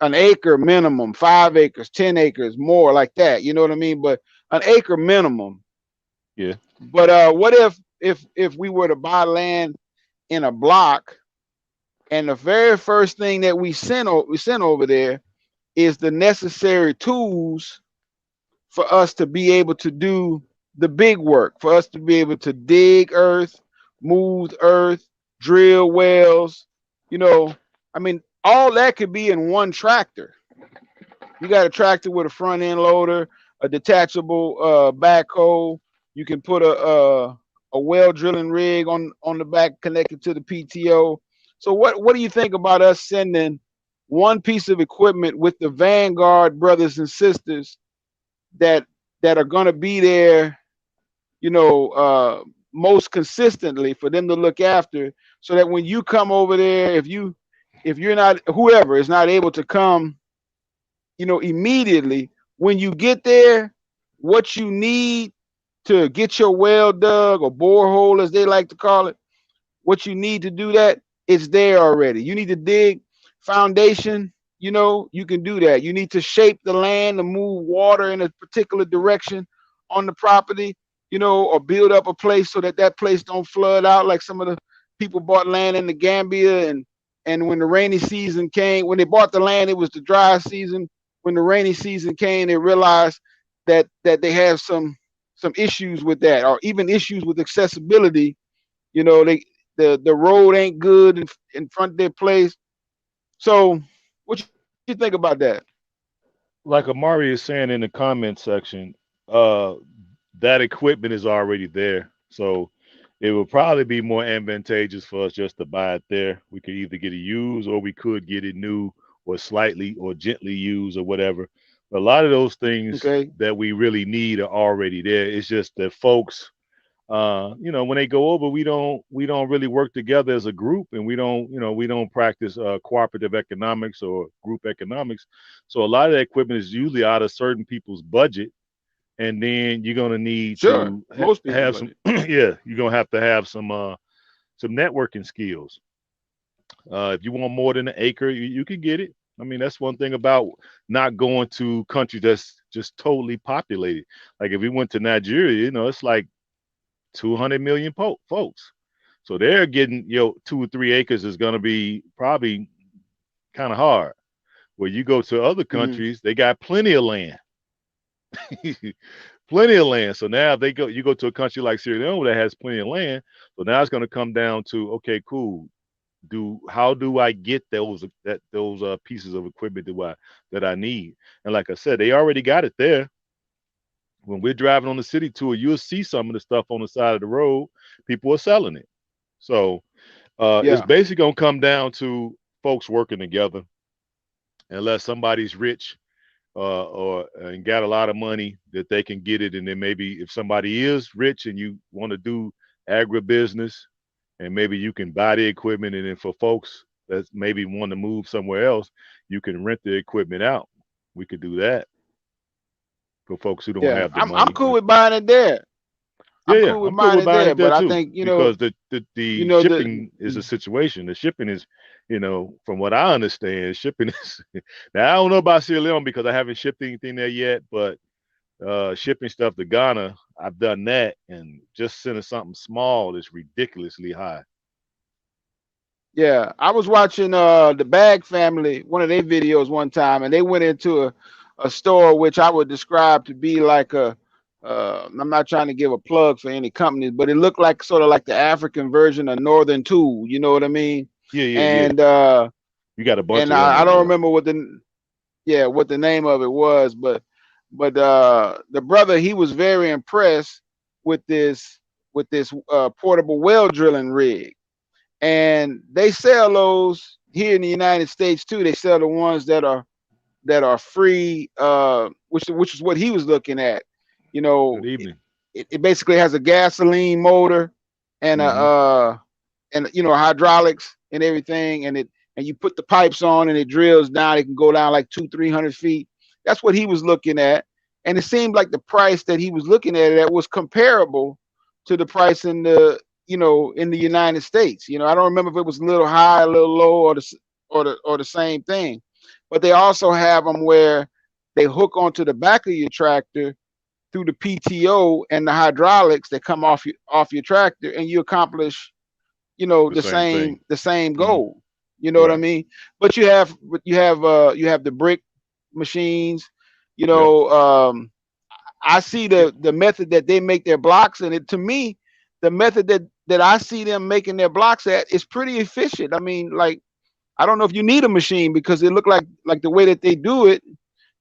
B: an acre minimum, 5 acres, 10 acres, more like that. You know what I mean? But an acre minimum.
A: Yeah.
B: But what if we were to buy land in a block, and the very first thing that we sent over there is the necessary tools for us to be able to do the big work, for us to be able to dig earth, move earth, drill wells. You know, I mean, all that could be in one tractor. You got a tractor with a front end loader, a detachable backhoe. You can put a well drilling rig on the back connected to the PTO. So what do you think about us sending one piece of equipment with the Vanguard brothers and sisters that that are going to be there, most consistently for them to look after, so that when you come over there, if you're not, whoever is not able to come, immediately when you get there, what you need to get your well dug, or borehole as they like to call it, what you need to do that, it's there already. You need to dig foundation, you can do that. You need to shape the land to move water in a particular direction on the property, or build up a place so that that place don't flood out, like some of the people bought land in the Gambia, and when the rainy season came, when they bought the land, it was the dry season. When the rainy season came, they realized that they have some issues with that, or even issues with accessibility. They the road ain't good in front of their place. So what you think about that?
A: Like Amari is saying in the comment section, uh, that equipment is already there. So it would probably be more advantageous for us just to buy it there. We could either get it used or we could get it new or slightly or gently used or whatever. But a lot of those things
B: Okay.
A: that we really need are already there. It's just that folks, when they go over, we don't really work together as a group, and we don't practice cooperative economics or group economics. So a lot of that equipment is usually out of certain people's budget, and then you're gonna need
B: Sure.
A: to
B: Most people
A: have some,
B: budget.
A: yeah, you're gonna have to have some networking skills. If you want more than an acre, you can get it. I mean, that's one thing about not going to countries that's just totally populated. Like if we went to Nigeria, it's like 200 million folks. So they're getting, 2 or 3 acres is going to be probably kind of hard. Where you go to other
B: Hmm.
A: countries, they got plenty of land, plenty of land. So now you go to a country like Sierra Leone that has plenty of land. So now it's going to come down to, okay, cool. How do I get those pieces of equipment that I need? And like I said, they already got it there. When we're driving on the city tour, you'll see some of the stuff on the side of the road. People are selling it. So it's
B: Yeah.
A: basically gonna come down to folks working together. Unless somebody's rich or and got a lot of money that they can get it, and then maybe if somebody is rich and you want to do agribusiness, and maybe you can buy the equipment, and then for folks that maybe want to move somewhere else, you can rent the equipment out. We could do that for folks who don't
B: Yeah.
A: have the
B: I'm
A: money.
B: cool with buying it there.
A: Yeah,
B: I'm
A: yeah,
B: cool with
A: I'm cool
B: buying
A: with
B: it
A: buying
B: there.
A: it there
B: But I
A: too,
B: think,
A: because the
B: the
A: shipping is a situation. The shipping is, from what I understand, shipping is. Now I don't know about Sierra Leone because I haven't shipped anything there yet, but shipping stuff to Ghana, I've done that, and just sending something small is ridiculously high.
B: yeah, I was watching the Bag Family, one of their videos one time, and they went into a store which I would describe to be like I'm not trying to give a plug for any companies, but it looked like sort of like the African version of Northern Tool, you know what I mean?
A: Yeah, yeah, yeah.
B: And
A: You got a bunch
B: and
A: of them
B: I
A: over
B: don't
A: there.
B: remember what the name of it was, but But the brother, he was very impressed with this portable well drilling rig, and they sell those here in the United States too. They sell the ones that are free, which is what he was looking at. You
A: Good
B: know,
A: evening.
B: it basically has a gasoline motor and a
A: Mm-hmm.
B: hydraulics and everything, and you put the pipes on and it drills down. It can go down like 200-300 feet. That's what he was looking at, and it seemed like the price that he was looking at it at was comparable to the price in the United States. I don't remember if it was a little high, a little low, or the same thing. But they also have them where they hook onto the back of your tractor through the PTO and the hydraulics that come off your tractor, and you accomplish
A: The
B: the
A: same
B: same
A: thing.
B: the same
A: Mm-hmm.
B: goal. You know what I
A: Right.
B: mean? But you have the brick machines. You
A: Yep.
B: know, I see the method that they make their blocks, and it to me, the method that I see them making their blocks at is pretty efficient. I mean, like, I don't know if you need a machine because it look like the way that they do it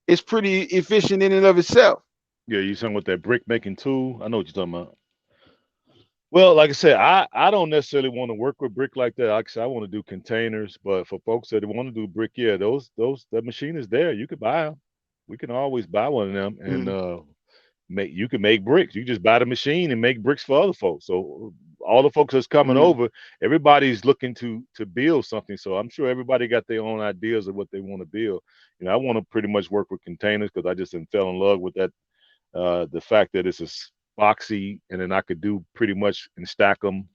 B: is pretty efficient in and of itself.
A: Yeah, you talking with that brick making tool? I know what you're talking about. Well, like I said, I don't necessarily want to work with brick like that. Like I said, I want to do containers, but for folks that want to do brick, yeah, those that machine is there. You could buy them. We can always buy one of them, and
B: Mm,
A: make you can make bricks. You just buy the machine and make bricks for other folks. So all the folks that's coming
B: mm,
A: over, everybody's looking to build something. So I'm sure everybody got their own ideas of what they want to build. I want to pretty much work with containers because I just fell in love with that. The fact that it's a boxy, and then I could do pretty much and stack them,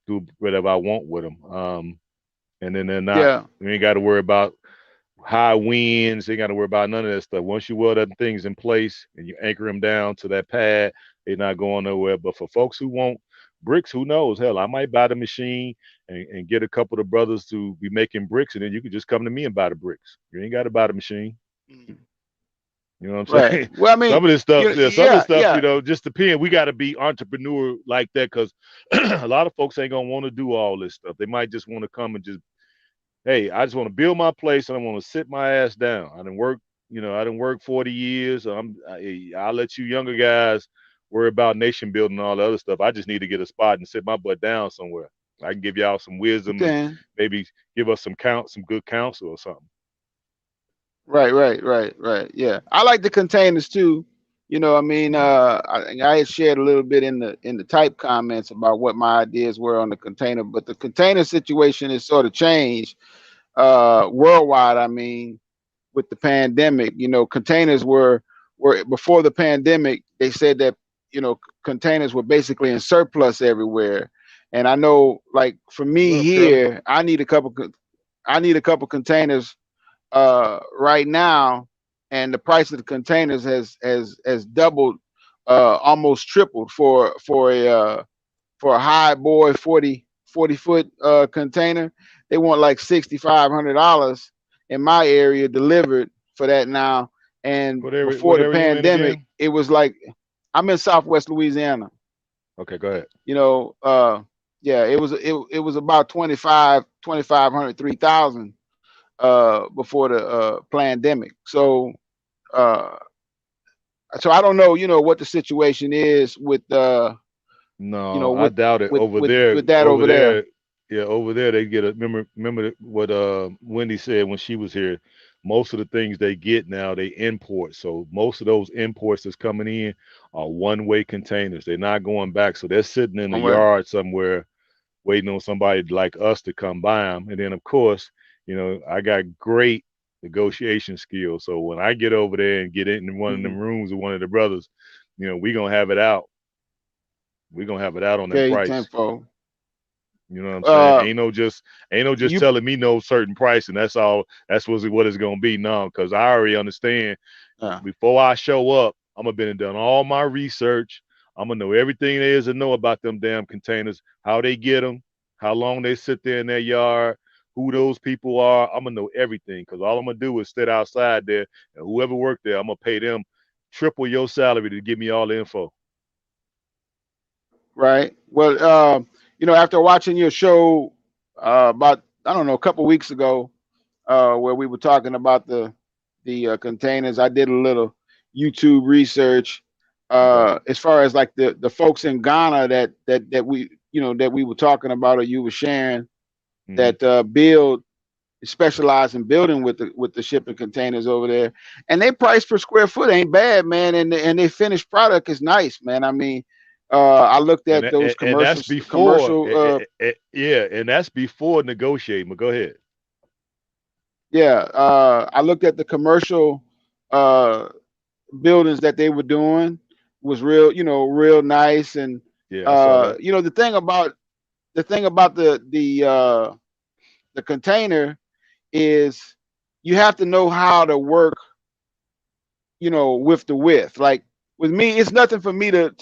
A: do whatever I want with them. And then they're not.
B: yeah.
A: You ain't got to worry about high winds. You ain't got to worry about none of that stuff. Once you weld them things in place and you anchor them down to that pad, they're not going nowhere. But for folks who want bricks, who knows? Hell, I might buy the machine and get a couple of brothers to be making bricks, and then you can just come to me and buy the bricks. You ain't got to buy the machine.
B: Mm,
A: You know what I'm
B: right.
A: saying?
B: Well, I mean,
A: Some of this stuff, yeah, some of this
B: yeah,
A: stuff,
B: yeah.
A: just depend. We got to be entrepreneur like that because a lot of folks ain't gonna want to do all this stuff. They might just want to come and just, hey, I just want to build my place and I want to sit my ass down. I didn't work 40 years. I'll let you younger guys worry about nation building and all the other stuff. I just need to get a spot and sit my butt down somewhere. I can give y'all some wisdom and
B: Okay.
A: maybe give us some good counsel or something.
B: Right. Yeah, I like the containers too. I mean, I had shared a little bit in the type comments about what my ideas were on the container, but the container situation has sort of changed worldwide. I mean, with the pandemic, containers were before the pandemic. They said that containers were basically in surplus everywhere, and I know, like, for
A: What
B: me
A: up, Curly?
B: here, I need a couple containers right now, and the price of the containers has doubled, almost tripled for a high boy 40 foot container. They want like $6,500 in my area delivered for that now. And
A: What
B: before the
A: area you in
B: pandemic,
A: again?
B: it was like, I'm in Southwest Louisiana.
A: Okay, go ahead.
B: You know, yeah, it was about 2,500, 3,000 before the pandemic. Uh, so I don't know, what the situation is with
A: No, I
B: with
A: doubt it.
B: with
A: Over
B: with
A: there,
B: with that over there.
A: yeah, over there they get a remember what Wendy said when she was here. Most of the things they get now they import. So most of those imports that's coming in are one-way containers. They're not going back. So they're sitting in the
B: One way.
A: yard somewhere waiting on somebody like us to come buy them. And then of course, I got great negotiation skills. So when I get over there and get in one of them
B: Mhm.
A: rooms with one of the brothers, we gonna have it out. We gonna have it out on that
B: Okay,
A: price.
B: tenfold.
A: You know what I'm saying?
B: Uh,
A: Ain't no just
B: you
A: telling me no certain price and that's all. That's what it's gonna be. No, because I already understand.
B: uh,
A: Before I show up, I'm gonna been and done all my research. I'm gonna know everything there is to know about them damn containers, how they get them, how long they sit there in their yard, who those people are. I'm gonna know everything because all I'm gonna do is sit outside there and whoever worked there, I'm gonna pay them triple your salary to give me all the info.
B: right. Well, after watching your show about, I don't know, a couple weeks ago, where we were talking about the containers, I did a little YouTube research,
A: Okay.
B: as far as like the folks in Ghana that we that we were talking about or you were sharing
A: Hmm.
B: that build specialize in building with the shipping containers over there, and they price per square foot ain't bad, man, and they finished product is nice, man. I mean, I looked
A: And,
B: at
A: that-
B: those
A: and that's
B: commercials,
A: before,
B: commercial,
A: yeah, and that's before negotiating. But go ahead.
B: yeah, I looked at the commercial uh, buildings that they were doing was real, real nice, and
A: Yeah, I saw that.
B: the thing about the container is you have to know how to work, with the width. Like with me, it's nothing for me to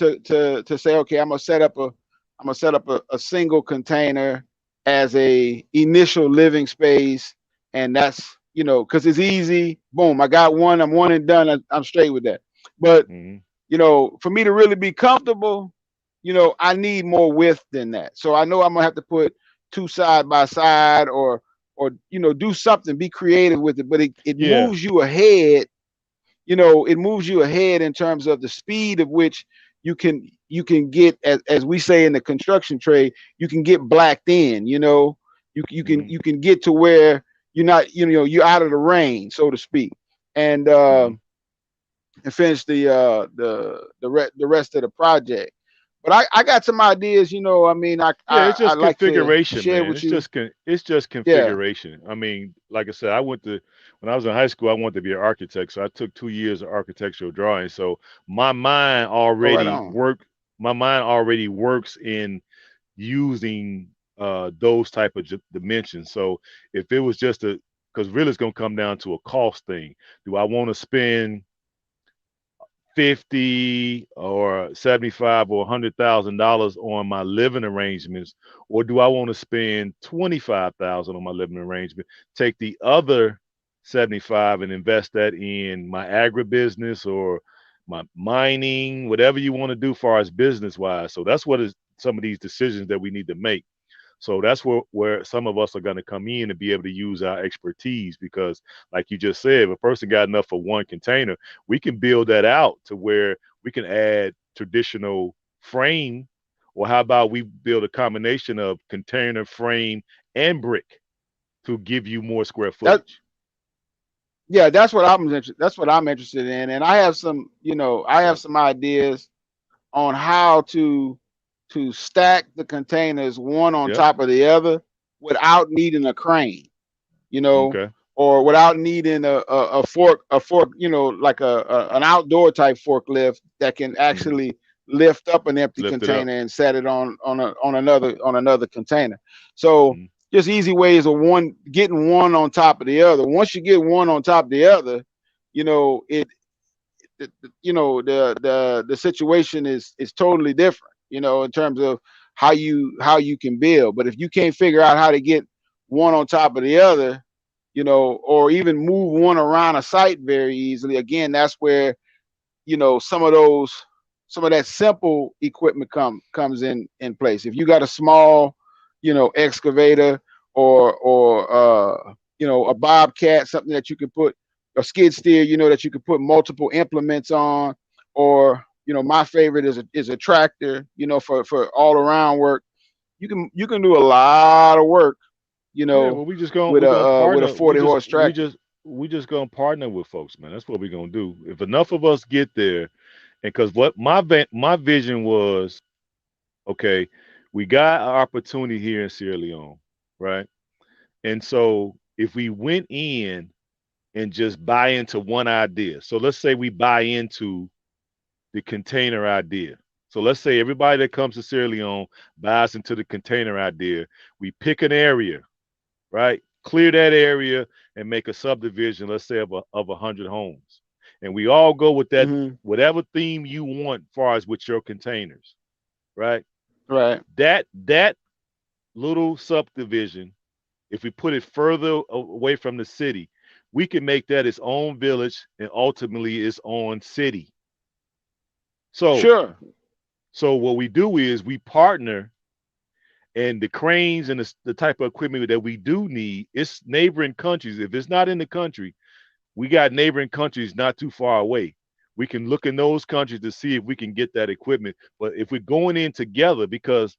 B: say, okay, I'm gonna set up a single container as a initial living space, and that's because it's easy. Boom, I got one. I'm one and done. I'm straight with that. But
A: Hmm.
B: for me to really be comfortable, I need more width than that. So I know I'm gonna have to put two side by side or do something, be creative with it. But it
A: Yeah.
B: moves you ahead. It moves you ahead in terms of the speed of which you can get, as we say in the construction trade, you can get blacked in.
A: Hmm.
B: You can get to where you're not, you're out of the rain, so to speak, and
A: Hmm.
B: finish the rest of the project. But I got some ideas. I mean,
A: Yeah, it's
B: I
A: just
B: like to
A: configuration,
B: share
A: man.
B: with you.
A: It's just
B: Yeah.
A: configuration. I mean, like I said, I went to when I was in high school, I wanted to be an architect, so I took 2 years of architectural drawing. So my mind
B: Go right
A: already
B: on.
A: worked. My mind already works in using those type of dimensions. So if it was just because really it's gonna come down to a cost thing. Do I want to spend 50 or 75 or $100,000 on my living arrangements, or do I want to spend 25,000 on my living arrangement, take the other 75 and invest that in my agribusiness or my mining, whatever you want to do far as business wise. So that's what is some of these decisions that we need to make. So that's where some of us are going to come in and be able to use our expertise because, like you just said, if a person got enough for one container, we can build that out to where we can add traditional frame, or how about we build a combination of container frame and brick to give you more square
B: That
A: footage.
B: Yeah, that's what I'm interested in, and I have some, I have
A: Okay.
B: some ideas on how to stack the containers one on
A: Yep.
B: top of the other without needing a crane, you know,
A: Okay.
B: or without needing a fork, like an outdoor type forklift that can
A: Hmm.
B: actually lift up an empty
A: Lift it up.
B: container and set it on another container. So
A: Hmm.
B: just easy ways of getting one on top of the other. Once you get one on top of the other, it the situation is totally different, in terms of how you can build. But if you can't figure out how to get one on top of the other, or even move one around a site very easily, again, that's where some of that simple equipment comes in place. If you got a small, excavator, or a bobcat, something that you can put a skid steer, that you can put multiple implements on, or my favorite is a tractor, for all around work. You can do a lot of work,
A: Yeah, well, we just going
B: with
A: we're gonna
B: a
A: partner.
B: 40 horse tractor.
A: We just gonna partner with folks, man. That's what we're gonna do. If enough of us get there, and because what my vision was, okay, we got an opportunity here in Sierra Leone, right? And so if we went in and just buy into one idea, so let's say we buy into the container idea. So let's say everybody that comes to Sierra Leone buys into the container idea. We pick an area, right? Clear that area and make a subdivision, let's say of 100 homes, and we all go with that
B: Hmm.
A: whatever theme you want, far as with your containers, right?
B: Right.
A: That little subdivision, if we put it further away from the city, we can make that its own village and ultimately its own city. So,
B: Sure.
A: so what we do is we partner, and the cranes and the type of equipment that we do need, it's neighboring countries. If it's not in the country, we got neighboring countries not too far away. We can look in those countries to see if we can get that equipment. But if we're going in together, because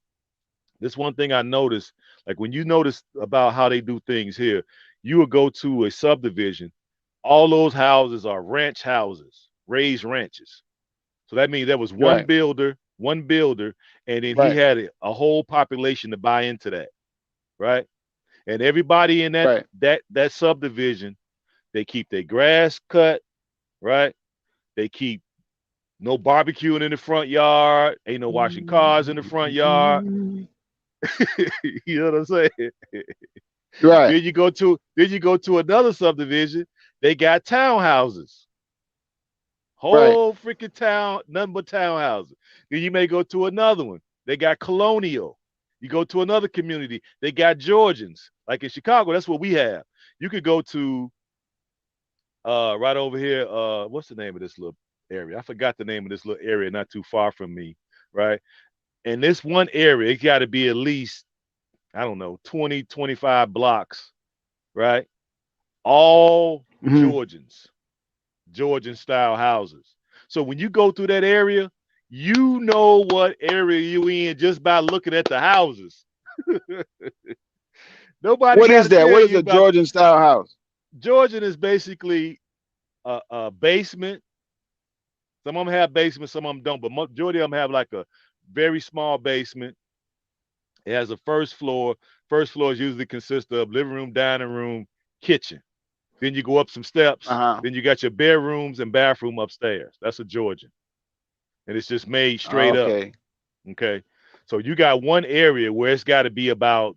A: this one thing I noticed, like when you notice about how they do things here, you will go to a subdivision. All those houses are ranch houses, raised ranches. So that means there was
B: Right.
A: one builder, and then he
B: Right.
A: had a whole population to buy into that, right? And everybody in that
B: Right.
A: that subdivision, they keep their grass cut, right? They keep no barbecuing in the front yard, ain't no washing cars in the front yard. You know what I'm saying?
B: Right.
A: Then you go to another subdivision, they got townhouses.
B: Right.
A: Whole freaking town, nothing but townhouses. Then you may go to another one. They got colonial. You go to another community. They got Georgians. Like in Chicago, that's what we have. You could go to right over here. What's the name of this little area? I forgot the name of this little area, not too far from me, right? And this one area, it got to be at least, I don't know, 20, 25 blocks, right? All
B: Hmm.
A: Georgians. Georgian style houses. So when you go through that area, you know what area you in just by looking at the houses. Nobody
B: What
A: got
B: is
A: to
B: that?
A: tell
B: What is
A: you
B: a
A: about
B: Georgian style house?
A: Georgian is basically a basement. Some of them have basements, some of them don't, but majority of them have like a very small basement. It has a first floor. First floor is usually consists of living room, dining room, kitchen. Then you go up some steps.
B: Uh-huh.
A: Then you got your bedrooms and bathroom upstairs. That's a Georgian, and it's just made straight up.
B: Okay.
A: Okay. So you got one area where it's got to be about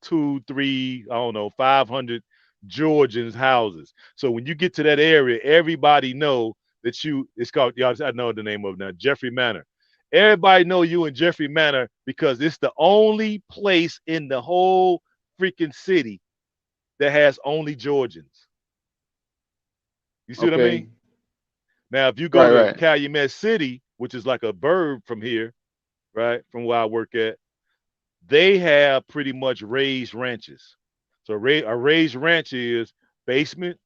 A: two, three, I don't know, 500 Georgians houses. So when you get to that area, everybody know that it's called, y'all, I know the name of it now, Jeffrey Manor. Everybody know you in Jeffrey Manor because it's the only place in the whole freaking city that has only Georgians. You see what I mean?
B: Okay.
A: Now, if you go
B: Right.
A: to
B: Right.
A: Calumet City, which is like a bird from here, right, from where I work at, they have pretty much raised ranches. So a raised ranch is basement.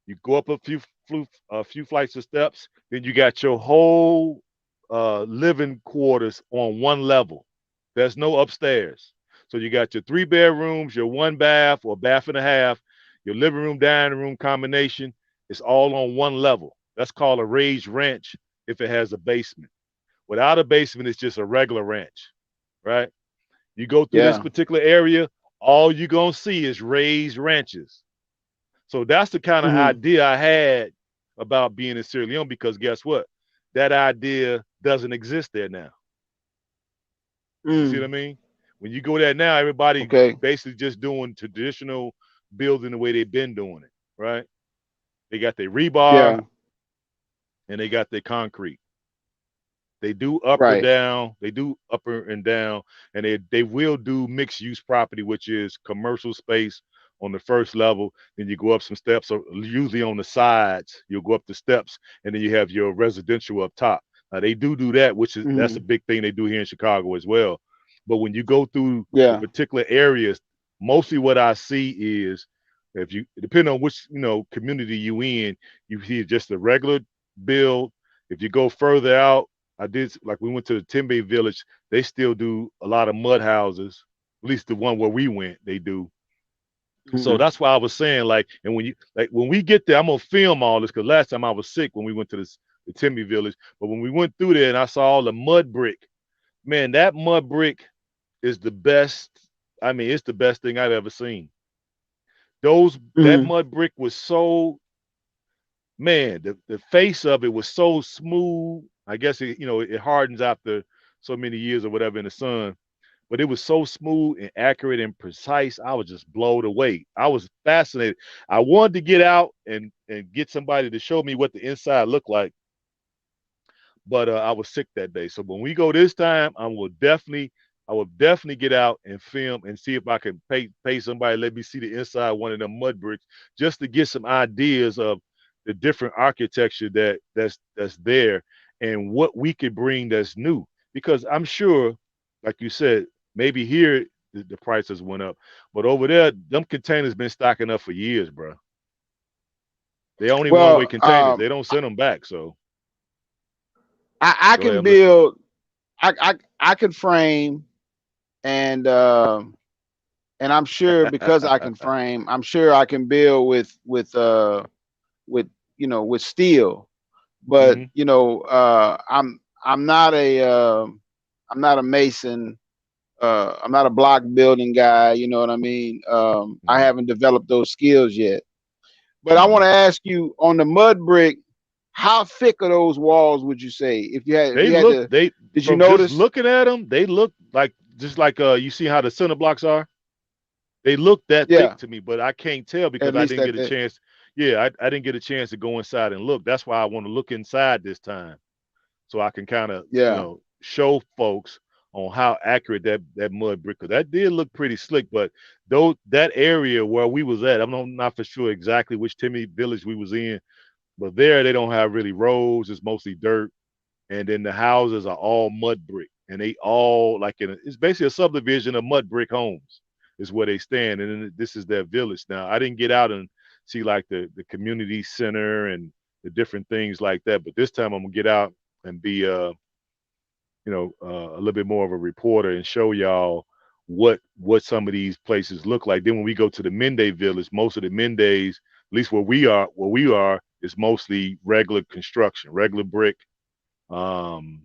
A: You go up a few flights of steps, then you got your whole living quarters on one level. There's no upstairs. So you got your three bedrooms, your one bath or bath and a half, your living room, dining room combination. It's all on one level. That's called a raised ranch if it has a basement. Without a basement, it's just a regular ranch, right? You go through this
B: Yeah.
A: particular area, all you're going to see is raised ranches. So that's the kind of
B: Hmm.
A: idea I had about being in Sierra Leone because guess what? That idea doesn't exist there now. You see what I
B: Mm.
A: mean? When you go there now, everybody
B: Okay.
A: basically just doing traditional building the way they've been doing it, right? They got their rebar
B: Yeah.
A: and they got their concrete. They do up or
B: Right.
A: down. They do upper and down, and they will do mixed use property, which is commercial space on the first level. Then you go up some steps, or usually on the sides. You'll go up the steps, and then you have your residential up top. Now they do that, which is that's a
B: Hmm.
A: big thing they do here in Chicago as well. But when you go through the
B: Yeah.
A: particular areas, mostly what I see is if you depending on which community you in, you see just a regular build. If you go further out, I did like we went to the Timbe Village. They still do a lot of mud houses. At least the one where we went, they do. So
B: Hmm.
A: that's why I was saying like, and when we get there, I'm gonna film all this because last time I was sick when we went to the Timbe Village. But when we went through there and I saw all the mud brick, man, that mud brick is the best. I mean, it's the best thing I've ever seen. That
B: Hmm.
A: mud brick was so man, the face of it was so smooth. I guess it hardens after so many years or whatever in the sun. But it was so smooth and accurate and precise. I was just blown away. I was fascinated. I wanted to get out and get somebody to show me what the inside looked like, but I was sick that day. So when we go this time, I will definitely get out and film and see if I can pay somebody to let me see the inside one of them mud bricks just to get some ideas of the different architecture that's there and what we could bring that's new. Because I'm sure, like you said, maybe here the prices went up, but over there, them containers been stocking up for years, bro. They only one way
B: Well,
A: containers. They don't send them back. So
B: I
A: go ahead,
B: can
A: I'm listening.
B: build. I can frame, and I'm sure because I can frame, I'm sure I can build with with steel. But
A: Hmm.
B: I'm not I'm not a mason. I'm not a block building guy. You know what I mean? I
A: Hmm.
B: haven't developed those skills yet. But I want
A: Hmm.
B: to ask you on the mud brick, how thick are those walls? Would you say if
A: They
B: you had
A: look
B: to?
A: they
B: Did you
A: from just
B: notice?
A: looking at them, they look like just like you see how the center blocks are. They look that thick
B: Yeah,
A: to me, but I can't tell
B: at
A: because I
B: least
A: didn't
B: that.
A: get a chance. Yeah, I didn't get a chance to go inside and look. That's why I want to look inside this time, so I can kind of
B: Yeah,
A: show folks on how accurate that mud brick. Cause that did look pretty slick, but though that area where we was at, I'm not for sure exactly which Timmy village we was in, but there they don't have really roads. It's mostly dirt, and then the houses are all mud brick, and they all like it's basically a subdivision of mud brick homes is where they stand, and then this is their village. Now I didn't get out and see like the community center and the different things like that, but this time I'm gonna get out and be a little bit more of a reporter and show y'all what some of these places look like. Then when we go to the Mende village, most of the Mendes, at least where we are, is mostly regular construction, regular brick, um,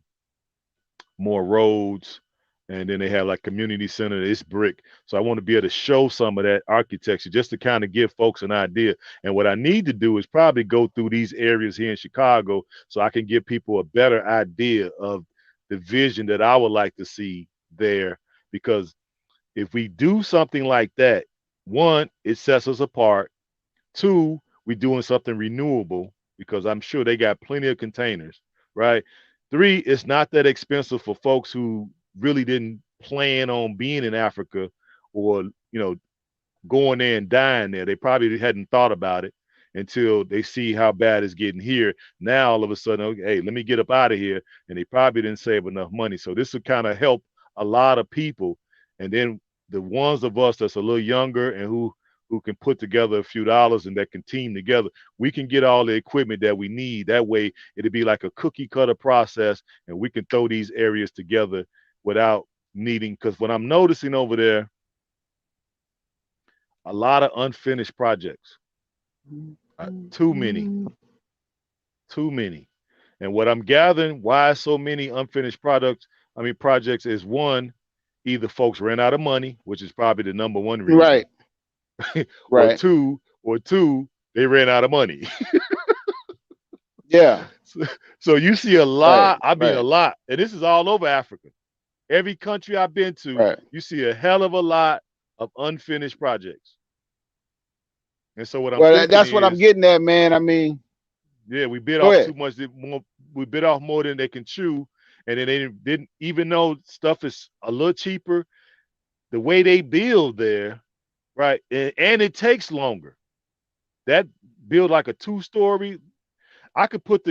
A: more roads, and then they have like community center. It's brick. So I want to be able to show some of that architecture just to kind of give folks an idea. And what I need to do is probably go through these areas here in Chicago so I can give people a better idea of the vision that I would like to see there. Because if we do something like that, one, it sets us apart. Two, we're doing something renewable because I'm sure they got plenty of containers, right? Three, it's not that expensive for folks who really didn't plan on being in Africa or, going there and dying there. They probably hadn't thought about it until they see how bad it's getting here. Now all of a sudden, okay, hey, let me get up out of here. And they probably didn't save enough money. So this will kind of help a lot of people. And then the ones of us that's a little younger and who can put together a few dollars and that can team together, we can get all the equipment that we need. That way it'll be like a cookie cutter process and we can throw these areas together without needing, because what I'm noticing over there, a lot of unfinished projects. Too many, too many. And what I'm gathering, why so many unfinished projects is one, either folks ran out of money, which is probably the number one reason,
B: right,
A: or
B: right.
A: two, they ran out of money.
B: Yeah,
A: so, so you see a
B: right,
A: lot, I mean a
B: right,
A: lot, and this is all over Africa. Every country I've been to,
B: right.
A: you see a hell of a lot of unfinished projects. And so what I'm
B: Well,
A: thinking
B: that's what I'm
A: is,
B: getting at, man. I mean,
A: yeah, we bit
B: go
A: off
B: ahead.
A: too much. We bit off more than they can chew, and then they didn't even know stuff is a little cheaper. The way they build there, right, and it takes longer. That build like a two-story. I could put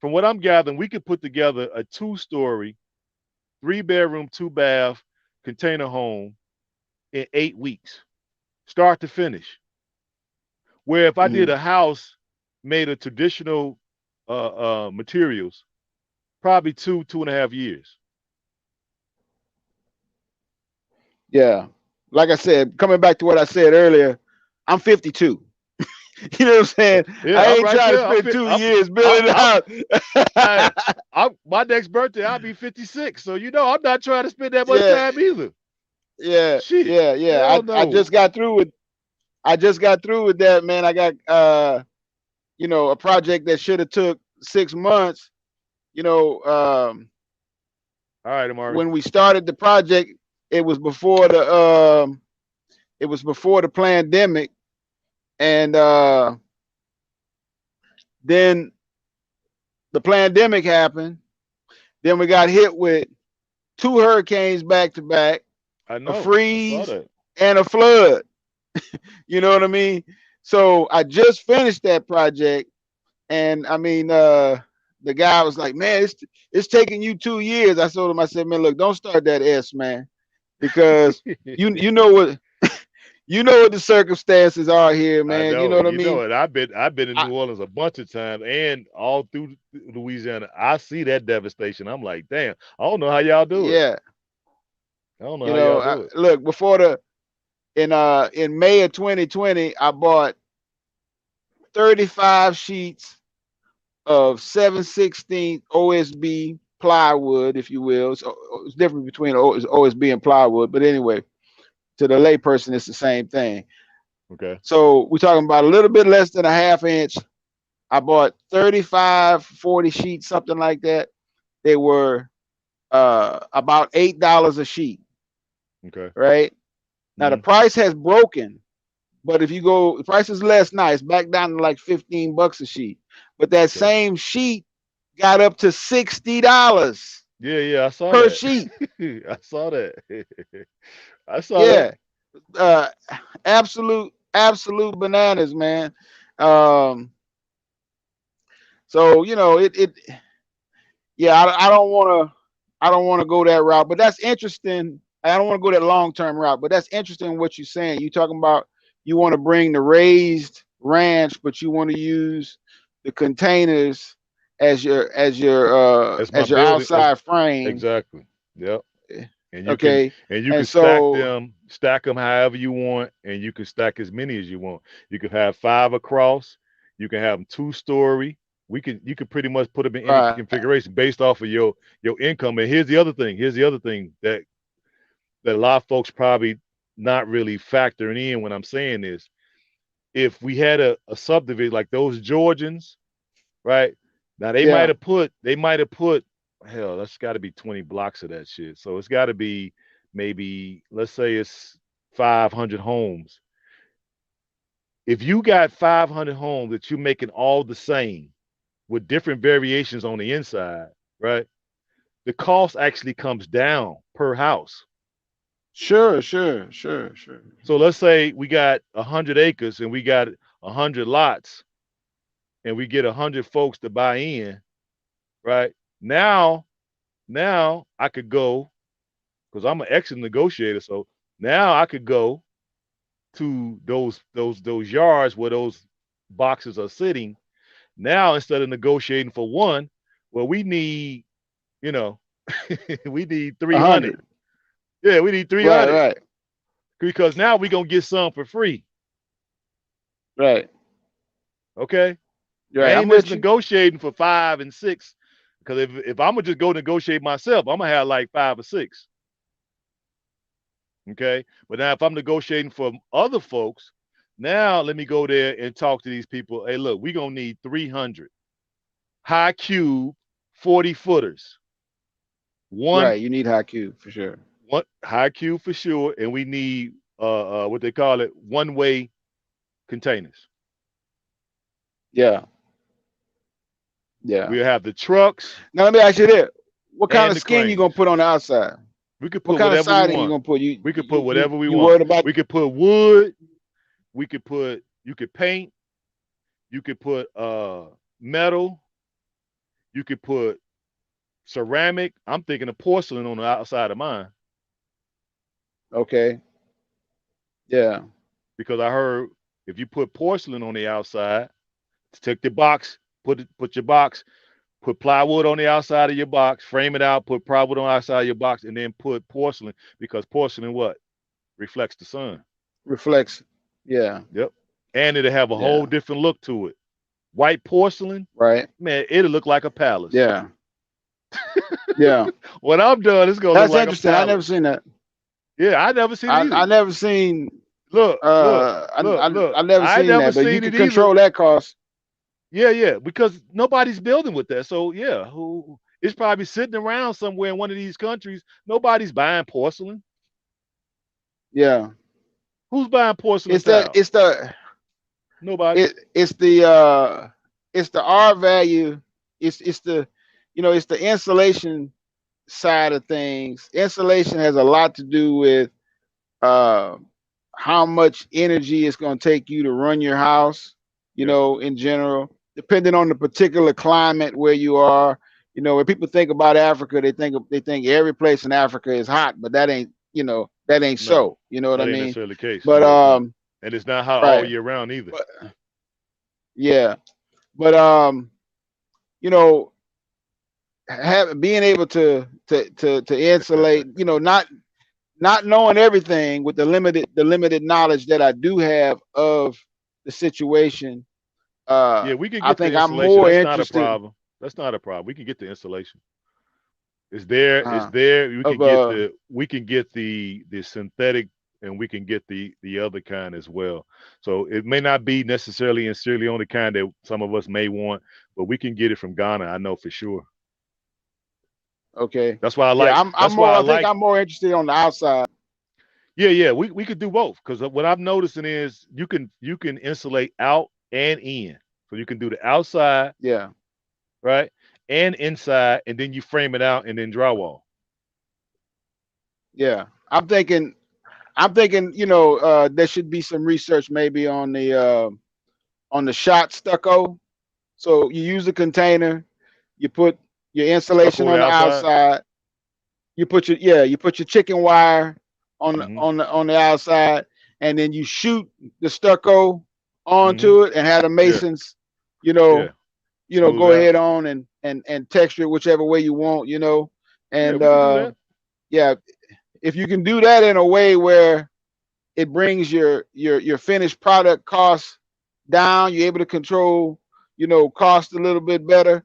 A: from what I'm gathering, we could put together a two-story, three-bedroom, two-bath container home in 8 weeks, start to finish. Where if I did
B: Mm,
A: a house made of traditional materials, probably 2.5 years.
B: yeah. Like I said, coming back to what I said earlier, I'm 52. You know what I'm saying?
A: Yeah,
B: I
A: I'm
B: ain't
A: right
B: trying to
A: there.
B: spend 2 years
A: I'm,
B: building a
A: I'm,
B: house.
A: hey, my next birthday, I'll be 56. So, I'm not trying to spend that much
B: Yeah,
A: time either.
B: yeah,
A: Shit.
B: yeah, yeah.
A: Hell
B: I
A: no.
B: just got through with that, man. I got a project that should have took 6 months. You know,
A: All right, Amari.
B: when we started the project, it was before the pandemic, and then the pandemic happened. Then we got hit with two hurricanes back to back,
A: I
B: a
A: know. I saw
B: freeze,
A: that.
B: and a flood. You know what I mean? So I just finished that project, and I mean, the guy was like, "Man, it's taking you 2 years." I told him, I said, "Man, look, don't start that S, man, because you you know what You know what the circumstances are here,
A: I
B: man. You know
A: know,
B: what I
A: you
B: mean?
A: know it. I've been in
B: I,
A: New Orleans a bunch of times and all through Louisiana. I see that devastation. I'm like, damn, I don't know how y'all do it.
B: yeah,
A: I don't know how y'all do it.
B: look, before the in May of 2020, I bought 35 sheets of 7/16 OSB plywood, if you will. So it's different between OSB and plywood, but anyway, to the layperson, it's the same thing.
A: Okay.
B: So we're talking about a little bit less than a half inch. I bought 35, 40 sheets, something like that. They were about $8 a sheet,
A: Okay.
B: right? Now the
A: Hmm.
B: price has broken, but if you go, the price is less now. It's back down to like $15 a sheet. But that
A: Okay.
B: same sheet got up to $60
A: Yeah, yeah, I saw
B: per
A: that.
B: sheet.
A: I saw that. I saw that.
B: Yeah, uh, absolute bananas, man. Um, so it yeah, I don't want to go that route, but that's interesting. I don't want to go that long term route, but that's interesting what you're saying. You talking about you want to bring the raised ranch, but you want to use the containers
A: That's my
B: as your
A: building. That's
B: outside frame.
A: exactly. Yep. And you can
B: Okay,
A: and you can
B: and so
A: stack them however you want, and you can stack as many as you want. You can have five across. You can have them two-story. You can pretty much put them in any
B: right,
A: configuration based off of your income. And here's the other thing. Here's the other thing that a lot of folks probably not really factoring in when I'm saying this. If we had a subdivision like those Georgians, right? Now
B: yeah,
A: they might have put hell, that's got to be 20 blocks of that shit. So it's got to be maybe let's say it's 500 homes. If you got 500 homes that you're making all the same with different variations on the inside, right? The cost actually comes down per house.
B: sure.
A: So let's say we got 100 acres and we got 100 lots and we get 100 folks to buy in, right? Now I could go because I'm an excellent negotiator. So now I could go to those yards where those boxes are sitting. Now instead of negotiating for one, well, we need, you know, we need
B: A
A: 300.
B: hundred,
A: Yeah, we need
B: right,
A: 300
B: right,
A: because now we're gonna get some for free.
B: right,
A: Okay. I
B: right.
A: ain't
B: I'm
A: just
B: with you.
A: negotiating for 5 and 6. Because if I'm gonna just go negotiate myself, I'm gonna have like 5 or 6. Okay. But now if I'm negotiating for other folks, now let me go there and talk to these people. Hey, look, we're gonna need 300 high cube 40 footers. One
B: Right, you need high Q for sure.
A: one high cube for sure, and we need what they call it, one-way containers.
B: Yeah, yeah.
A: We'll have the trucks
B: Now let me ask you this: what kind
A: and
B: of
A: the
B: skin you gonna
A: cranes.
B: put on the outside?
A: We could
B: What
A: put
B: kind of
A: whatever we
B: siding you
A: want.
B: gonna put?
A: We could put whatever we
B: You
A: want.
B: worried about?
A: We could put wood. We could put. You could paint. You could put metal. You could put ceramic. I'm thinking of porcelain on the outside of mine
B: Okay, yeah,
A: because I heard if you put porcelain on the outside, take the box, put your box, put plywood on the outside of your box, frame it out, put plywood on the outside of your box, and then put porcelain because porcelain what reflects the sun.
B: reflects. Yeah,
A: Yep, and it'll have a
B: yeah,
A: whole different look to it. White porcelain,
B: right.
A: man, it'll look like a palace.
B: Yeah, yeah.
A: When I'm done, it's gonna look
B: That's
A: like a
B: interesting. I never
A: palace.
B: seen that.
A: Yeah, I never seen it
B: I
A: either.
B: never seen.
A: Look, look, look, look.
B: I never
A: I
B: seen
A: never
B: that. But you
A: seen
B: can
A: it either.
B: control that cost.
A: Yeah, yeah, because nobody's building with that. So yeah, it's probably sitting around somewhere in one of these countries. Nobody's buying porcelain.
B: Yeah,
A: Who's buying porcelain
B: it's that.
A: tile? Nobody.
B: It's it's the R value. It's the it's the insulation side of things. Insulation has a lot to do with uh, how much energy it's going to take you to run your house,
A: Okay.
B: in general, depending on the particular climate where you are. When people think about Africa, they think every place in Africa is hot, but that ain't. that ain't
A: No,
B: so. You know what I
A: that ain't
B: meing?
A: necessarily the case.
B: But
A: No, it's not, and it's not hot all
B: right.
A: year round either.
B: But yeah. But you know, being able to insulate, you know, not knowing everything with the limited knowledge that I do have of the situation,
A: Yeah, we can
B: I
A: get the
B: think I'm
A: insulation.
B: more
A: That's not a
B: interested
A: problem. That's not a problem. We can get the insulation. It's there. It's
B: uh,
A: there.
B: of
A: We can get the synthetic, and we can get the other kind as well. So it may not be necessarily and Sierra Leone kind that some of us may want, but we can get it from Ghana. I know for sure.
B: okay.
A: That's why I
B: Yeah,
A: like.
B: I'm
A: That's why
B: more
A: I
B: I think
A: like.
B: I'm more interested on the outside.
A: Yeah, yeah. We could do both because what I'm noticing is you can insulate out and in. So you can do the outside,
B: Yeah.
A: right, and inside, and then you frame it out and then drywall.
B: Yeah. I'm thinking, you know, there should be some research maybe on the shot stucco. So you use a container, you put your insulation
A: Stucco the
B: on the
A: outside.
B: outside, you put your chicken wire
A: Hmm.
B: on the outside, and then you shoot the stucco
A: Hmm.
B: onto it and have the
A: Yeah.
B: masons, you
A: Yeah.
B: know,
A: Smooth
B: go
A: it out.
B: ahead on and texture it whichever way you want, you know.
A: Yeah,
B: And
A: we can do that.
B: yeah, if you can do that in a way where it brings your finished product costs down, you're able to control, you know, cost a little bit better.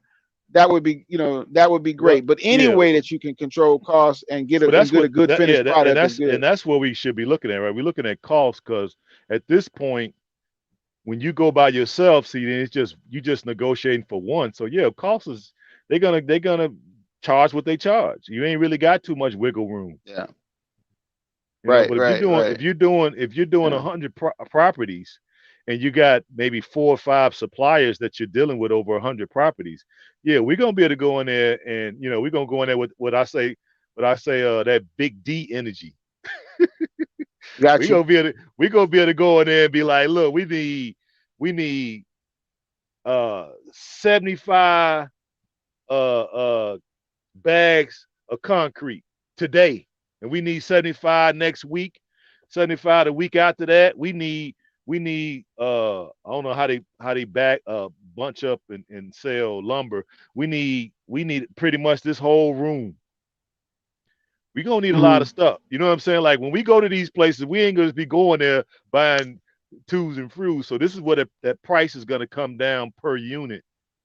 B: That would be, you know, that would be
A: Well,
B: great. But any
A: yeah.
B: way that you can control costs and get
A: But
B: and
A: that's
B: get a
A: what
B: good
A: that yeah,
B: finished
A: that,
B: product is good.
A: and that's what we should be looking at, right? We're looking at cost because at this point, when you go by yourself, see, then it's just you just negotiating for one. So yeah, cost is they're gonna charge what they charge. You ain't really got too much wiggle room.
B: Yeah.
A: But
B: Right.
A: if you're
B: Right.
A: doing
B: Right.
A: a
B: Yeah.
A: hundred properties, and you got maybe 4 or 5 suppliers that you're dealing with over 100 properties, yeah, we're gonna be able to go in there, and we're gonna go in there with what I say that big D energy.
B: Got you.
A: We're gonna be able to go in there and be like, look, we need 75 bags of concrete today, and we need 75 next week, 75 the week after that. We need I don't know how they back bunch up and sell lumber. We need pretty much this whole room. We gonna need a lot of
B: Hmm.
A: stuff. You know what I'm saying? Like when we go to these places, we ain't gonna be going there buying twos and throughs. So this is what that price is gonna come down per unit,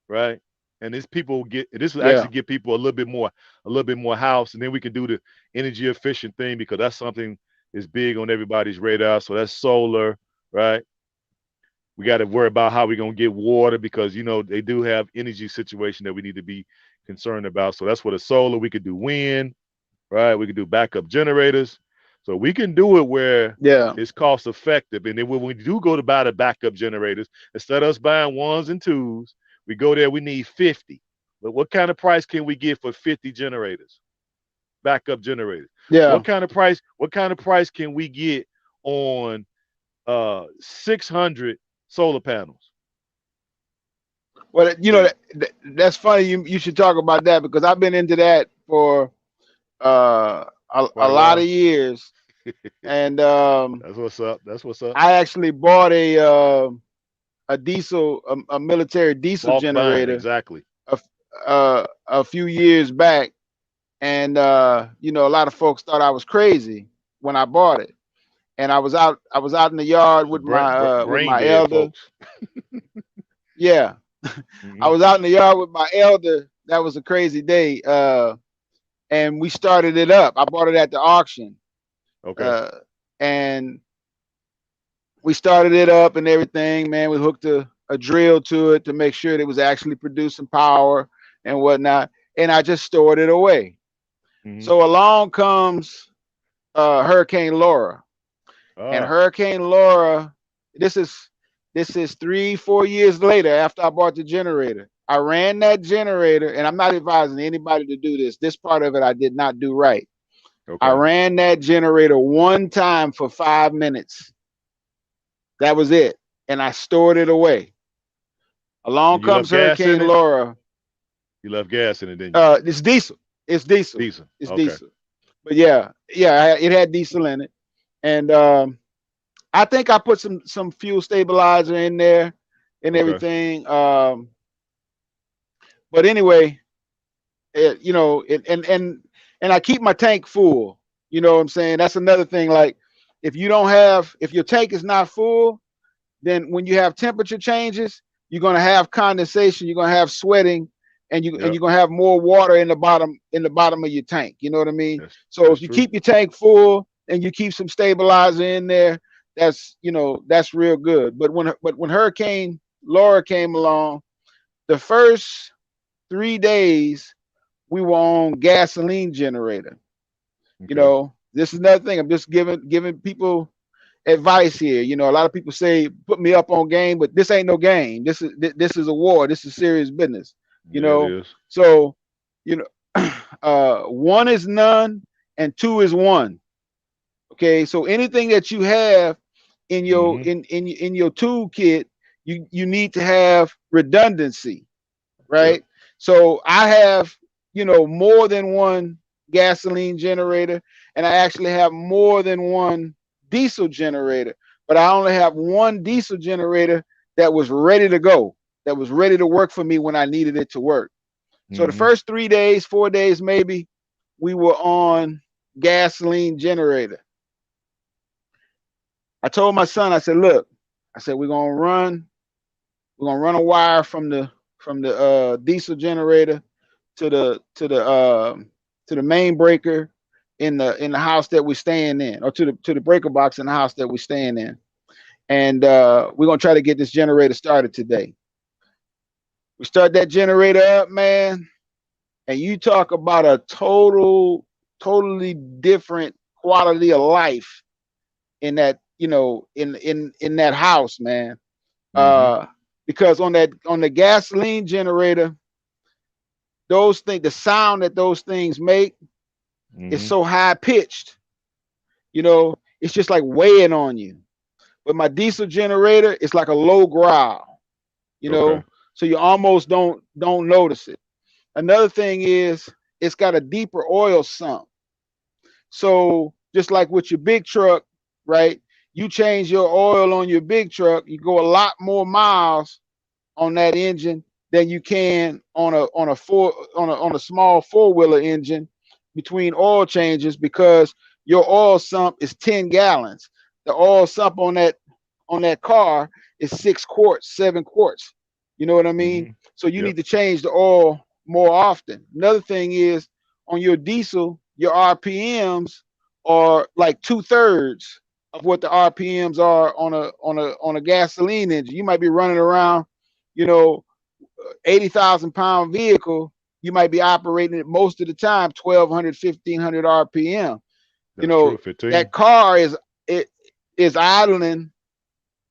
A: right? And this will actually
B: Yeah.
A: give people a little bit more house, and then we can do the energy efficient thing because that's something that's big on everybody's radar. So that's solar, right? We got to worry about how we're gonna get water because they do have energy situation that we need to be concerned about. So that's what a solar. We could do wind, right? We can do backup generators. So we can do it where
B: Yeah.
A: it's cost effective. And then when we do go to buy the backup generators, instead of us buying ones and twos, we go there, we need 50. But what kind of price can we get for 50 generators, backup generators?
B: Yeah.
A: What kind of price can we get on 600 solar panels?
B: Well, you know,
A: See,
B: that's funny. You should talk about that because I've been into that for a
A: quite a
B: lot of
A: while.
B: years, and
A: That's what's up. That's what's up.
B: I actually bought a diesel a military diesel
A: Bulk buying,
B: generator
A: exactly.
B: a few years back, and you know, a lot of folks thought I was crazy when I bought it. And I was out in the yard
A: The
B: with
A: brain
B: my
A: dead,
B: elder.
A: folks.
B: Yeah, I
A: Hmm.
B: was out in the yard with my elder. That was a crazy day. And we started it up. I bought it at the auction.
A: Okay.
B: Uh, and we started it up and everything, man. We hooked a drill to it to make sure that it was actually producing power and whatnot. And I just stored it away.
A: Hmm.
B: So along comes Hurricane Laura. And
A: Ah,
B: Hurricane Laura, this is 3, 4 years later after I bought the generator. I ran that generator, and I'm not advising anybody to do this. This part of it I did not do right. I
A: okay.
B: ran that generator one time for 5 minutes. That was it. And I stored it away. Along
A: And you
B: comes
A: left gas in
B: Hurricane
A: it?
B: Laura.
A: You left gas in it, didn't you?
B: It's diesel. It's diesel.
A: Decent.
B: It's
A: Okay.
B: diesel. But yeah, it had diesel in it, and I think I put some fuel stabilizer in there and
A: Okay.
B: everything. But anyway, and I keep my tank full. You know what I'm saying? That's another thing. Like if your tank is not full, then when you have temperature changes, you're gonna have condensation, you're gonna have sweating, and
A: Yep.
B: you're gonna have more water in the bottom of your tank. You know what I mean? So
A: That's
B: if you
A: true.
B: keep your tank full and you keep some stabilizer in there, that's real good. But when Hurricane Laura came along, the first 3 days we were on gasoline generator.
A: Okay.
B: This is another thing. I'm just giving people advice here. A lot of people say put me up on game, but this ain't no game. This is a war. This is serious business. You
A: Yeah, it
B: know,
A: is.
B: so you know, one is none and two is one. Okay, so anything that you have in your
A: Mm-hmm.
B: in your toolkit, you need to have redundancy,
A: Yep.
B: right? So I have, more than one gasoline generator, and I actually have more than one diesel generator, but I only have one diesel generator that was ready to go, that was ready to work for me when I needed it to work. So the
A: Mm-hmm.
B: first 3 days, 4 days maybe, we were on gasoline generator. I told my son, I said, look, I said, we're gonna run a wire from the diesel generator to the main breaker in the house that we're staying in, or to the breaker box in the house that we're staying in, and we're gonna try to get this generator started today. We start that generator up, man, and you talk about a totally different quality of life in that in that house, man.
A: Mm-hmm.
B: Uh, because on the gasoline generator, those things, the sound that those things make is
A: Mm-hmm.
B: so high pitched. It's just like weighing on you. With my diesel generator, it's like a low growl. You
A: Okay.
B: know, so you almost don't notice it. Another thing is it's got a deeper oil sump. So just like with your big truck, right? You change your oil on your big truck, you go a lot more miles on that engine than you can on a small four-wheeler engine between oil changes, because your oil sump is 10 gallons. The oil sump on that car is 6 quarts, 7 quarts. You know what I mean?
A: Mm-hmm.
B: So you
A: Yep.
B: need to change the oil more often. Another thing is on your diesel, your RPMs are like two-thirds of what the RPMs are on a gasoline engine. You might be running around, you know, 80,000 pound vehicle. You might be operating it most of the time 1,200, 1,500 RPM.
A: That's true.
B: That
A: 15.
B: car is idling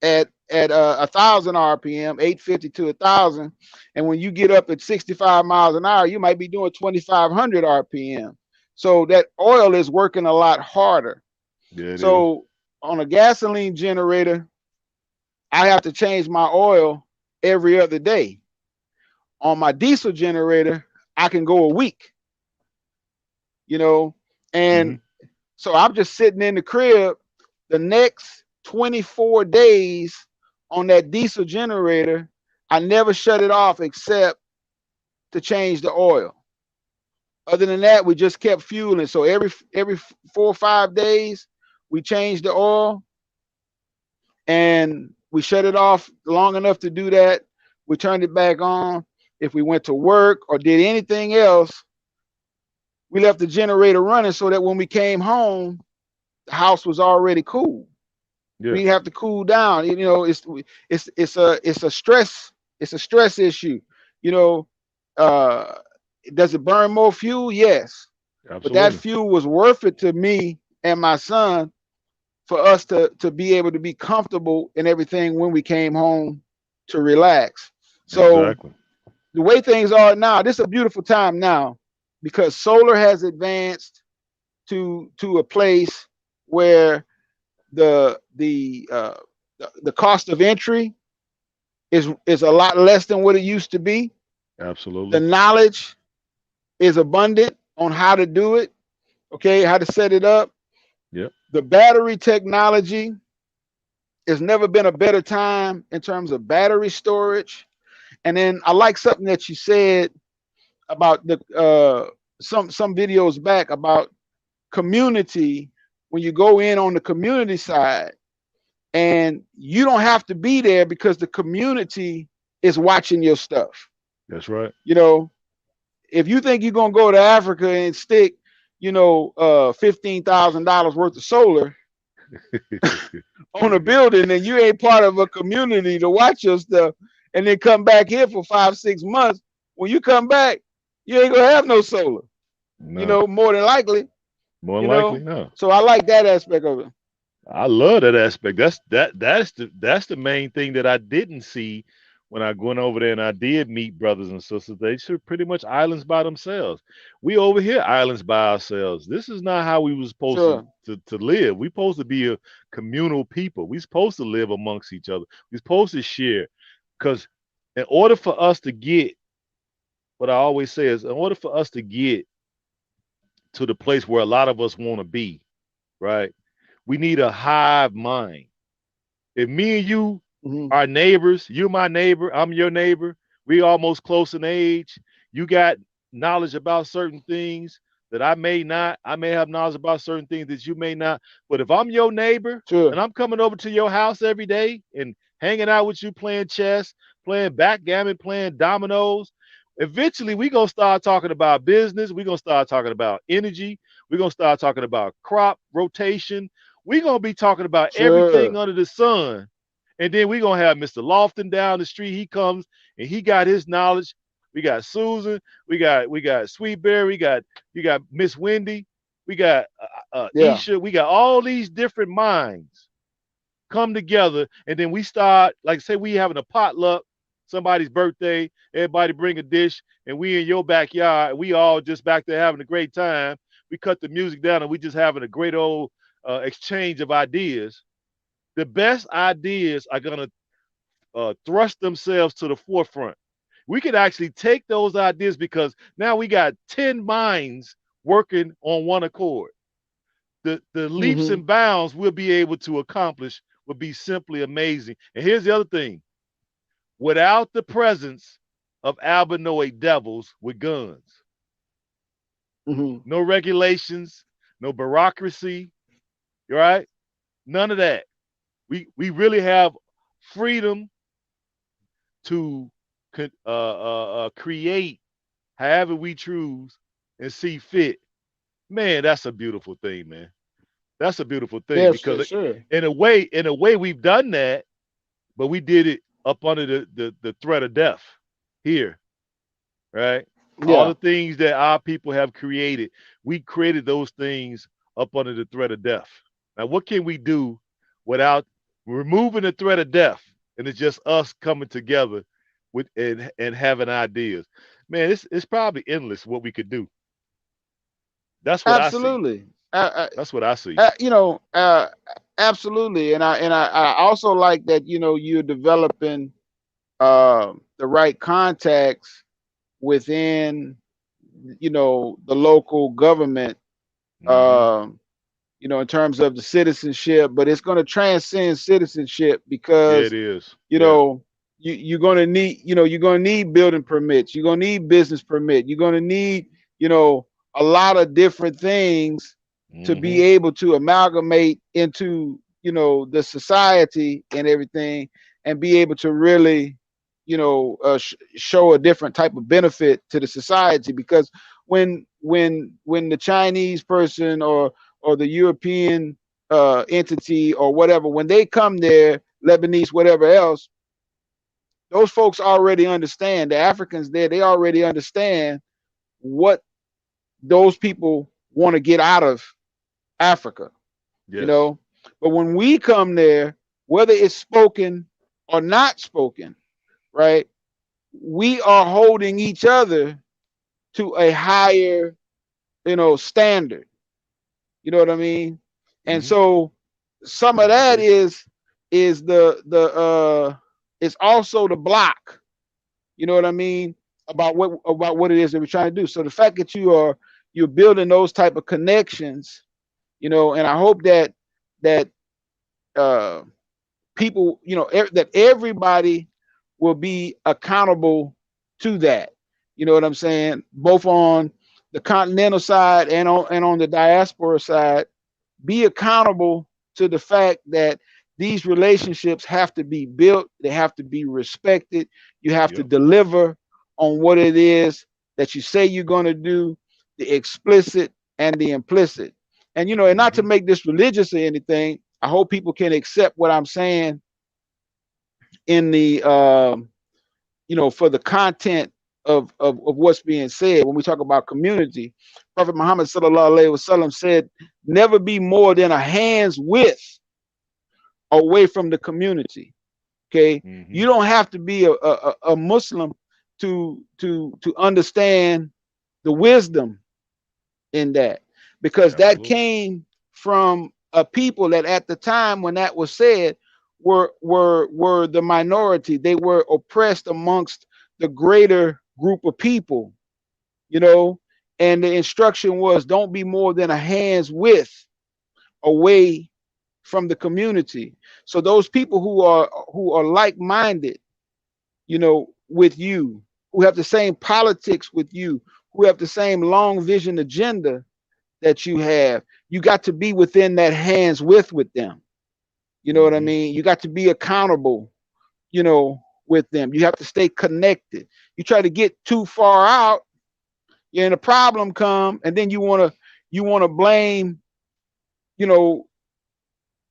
B: at 1,000 RPM, 850 to 1,000, and when you get up at 65 miles an hour, you might be doing 2,500 RPM. So that oil is working a lot harder.
A: Yeah, it is.
B: So on a gasoline generator, I have to change my oil every other day. On my diesel generator, I can go a week, you know,
A: Mm-hmm.
B: and so I'm just sitting in the crib the next 24 days on that diesel generator. I never shut it off except to change the oil. Other than that, we just kept fueling. So every 4 or 5 days, we changed the oil, and we shut it off long enough to do that. We turned it back on. If we went to work or did anything else, we left the generator running so that when we came home, the house was already cool. We
A: Yeah.
B: didn't have to cool down. It's a stress issue. You know, uh, does it burn more fuel? Yes, but that
A: Absolutely.
B: fuel was worth it to me and my son for us to be able to be comfortable and everything when we came home to relax. So
A: Exactly.
B: the way things are now, this is a beautiful time now because solar has advanced to a place where the cost of entry is a lot less than what it used to be. The
A: Absolutely.
B: knowledge is abundant on how to do it. Okay, how to set it up.
A: Yep.
B: The battery technology, has never been a better time in terms of battery storage. And then I like something that you said about the some videos back about community. When you go in on the community side, and you don't have to be there because the community is watching your stuff.
A: That's right.
B: You know, if you think you're gonna go to Africa and stick, $15,000 worth of solar on a building, and you ain't part of a community to watch your stuff, and then come back here for 5 6 months, when you come back, you ain't gonna have no solar.
A: No,
B: More than likely.
A: more
B: You
A: likely
B: know,
A: no.
B: so I like that aspect of it.
A: I love that aspect. That's the main thing that I didn't see when I went over there and I did meet brothers and sisters. They should pretty much islands by themselves. We over here islands by ourselves. This is not how we was supposed to
B: Sure,
A: to live. We supposed to be a communal people. We supposed to live amongst each other. We supposed to share. Because in order for us to get what I always say is in order for us to get to the place where a lot of us want to be, right? We need a hive mind. If me and you
B: hmm,
A: are neighbors, you're my neighbor, I'm your neighbor, we almost close in age, you got knowledge about certain things that I may not, I may have knowledge about certain things that you may not. But if I'm your neighbor
B: sure,
A: and I'm coming over to your house every day and hanging out with you playing chess, playing backgammon, playing dominoes, eventually we gonna start talking about business, we gonna start talking about energy, we're gonna start talking about crop rotation, we're gonna be talking about everything
B: sure,
A: under the sun. And then we're gonna have Mr. Lofton down the street. He comes and he got his knowledge. We got Susan, we got Sweetberry, you got Miss Wendy, we got
B: yeah,
A: Isha, we got all these different minds come together, and then we start, like say we having a potluck, somebody's birthday, everybody bring a dish, and we in your backyard, we all just back there having a great time. We cut the music down and we just having a great old exchange of ideas. The best ideas are gonna thrust themselves to the forefront. We could actually take those ideas because now we got 10 minds working on one accord. The leaps
B: hmm,
A: and bounds we'll be able to accomplish would be simply amazing. And here's the other thing: without the presence of albinoid devils with guns,
B: hmm,
A: no regulations, no bureaucracy, right? None of that. We really have freedom to create however we choose and see fit. Man, that's a beautiful thing, man. That's a beautiful thing
B: yes, for
A: because
B: sure,
A: in a way, we've done that, but we did it up under the threat of death here, right? All
B: yeah,
A: the things that our people have created, we created those things up under the threat of death. Now, what can we do without removing the threat of death? And it's just us coming together with and having ideas. Man, it's probably endless what we could do. That's what I see.
B: absolutely.
A: That's what I see.
B: Uh, you know, uh, Absolutely, and I also like that. You're developing the right contacts within the local government,
A: Hmm.
B: um, in terms of the citizenship, but it's going to transcend citizenship
A: Yeah, it
B: because
A: is.
B: you
A: Yeah.
B: know you're going to need you're going to need building permits, you're going to need business permit, you're going to need you know a lot of different things to be
A: Hmm.
B: able to amalgamate into the society and everything, and be able to really show a different type of benefit to the society. Because when the Chinese person or the European entity or whatever, when they come there, Lebanese, whatever else, those folks already understand. The Africans there, they already understand what those people want to get out of Africa, you
A: Yes.
B: know. But when we come there, whether it's spoken or not spoken, right, we are holding each other to a higher, standard. You know what I mean? And
A: Hmm.
B: so some of
A: Yeah, I
B: that
A: agree.
B: is the it's also the block. You know what I mean? About what it is that we're trying to do. So the fact that you are you're building those type of connections, and I hope that uh people, that everybody will be accountable to that. You know what I'm saying? Both on the continental side and on the diaspora side, be accountable to the fact that these relationships have to be built, they have to be respected, you have to
A: Yep.
B: deliver on what it is that you say you're going to do, the explicit and the implicit. And not to
A: Hmm.
B: make this religious or anything, I hope people can accept what I'm saying in the for the content of what's being said when we talk about community. Prophet Muhammad sallallahu alaihi wasallam said, "Never be more than a hand's width away from the community." Okay,
A: Hmm.
B: you don't have to be a Muslim to understand the wisdom in that, because that
A: Absolutely.
B: came from a people that at the time when that was said were the minority. They were oppressed amongst the greater group of people, you know, and the instruction was don't be more than a hand's width away from the community. So those people who are like-minded, with you, who have the same politics with you, who have the same long vision agenda that you have, you got to be within that hand's width with them. You know what I
A: Hmm.
B: mean? You got to be accountable, with them. You have to stay connected. You try to get too far out, and a problem come, and then you wanna blame, you know,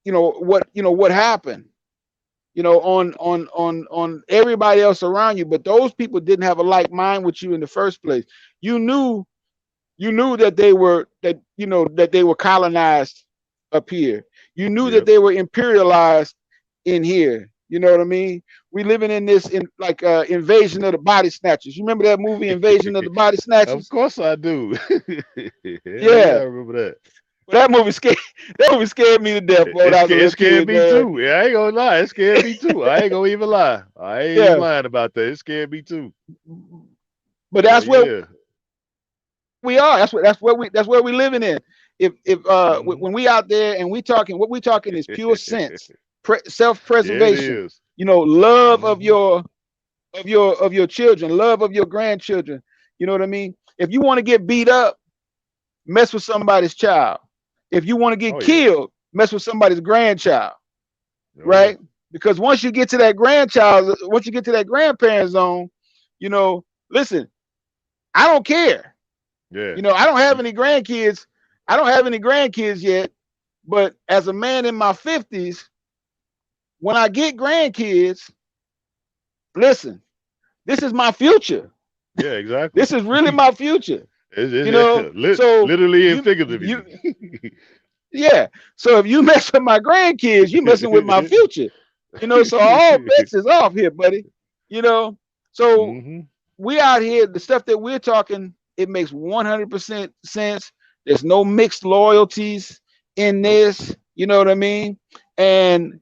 B: what happened, on everybody else around you. But those people didn't have a like mind with you in the first place. You knew that they were colonized up here. You knew that
A: Yep.
B: they were imperialized in here. You know what I mean? We living in this in like invasion of the body snatchers. You remember that movie, Invasion of the Body
A: Of
B: Snatchers?
A: course I do. Hell yeah, I
B: Yeah.
A: remember that.
B: Well, that movie scared that movie scared me to death, boy, when I was a
A: It
B: little
A: scared
B: kid,
A: me
B: man.
A: too. Yeah, I ain't gonna lie. It scared me too. I ain't gonna even lie. I ain't even
B: Yeah.
A: lying about that. It scared me too.
B: But
A: Hell
B: that's where
A: yeah.
B: we are. That's where we living in. If
A: Hmm.
B: when we out there and we talking, what we talking is pure sense,
A: Yeah, it
B: self-preservation.
A: is.
B: Love of
A: Hmm.
B: your children, love of your grandchildren. You know what I mean? If you want to get beat up, mess with somebody's child. If you want to get
A: Oh yeah.
B: killed, mess with somebody's grandchild,
A: Oh yeah.
B: right? Because once you get to that grandparent zone, you know, listen, I don't care.
A: Yeah.
B: I don't have
A: You-
B: any grandkids. I don't have any grandkids yet, but as a man in my 50s, when I get grandkids, listen, this is my future.
A: yeah, exactly.
B: This is really my future. So
A: Literally and
B: you
A: figuratively.
B: yeah. So if you mess with my grandkids, you messing with my future. So all bets is off here, buddy. You know. So
A: Hmm.
B: we out here, the stuff that we're talking, it makes 100% sense. There's no mixed loyalties in
A: Nope.
B: this. You know what I mean? And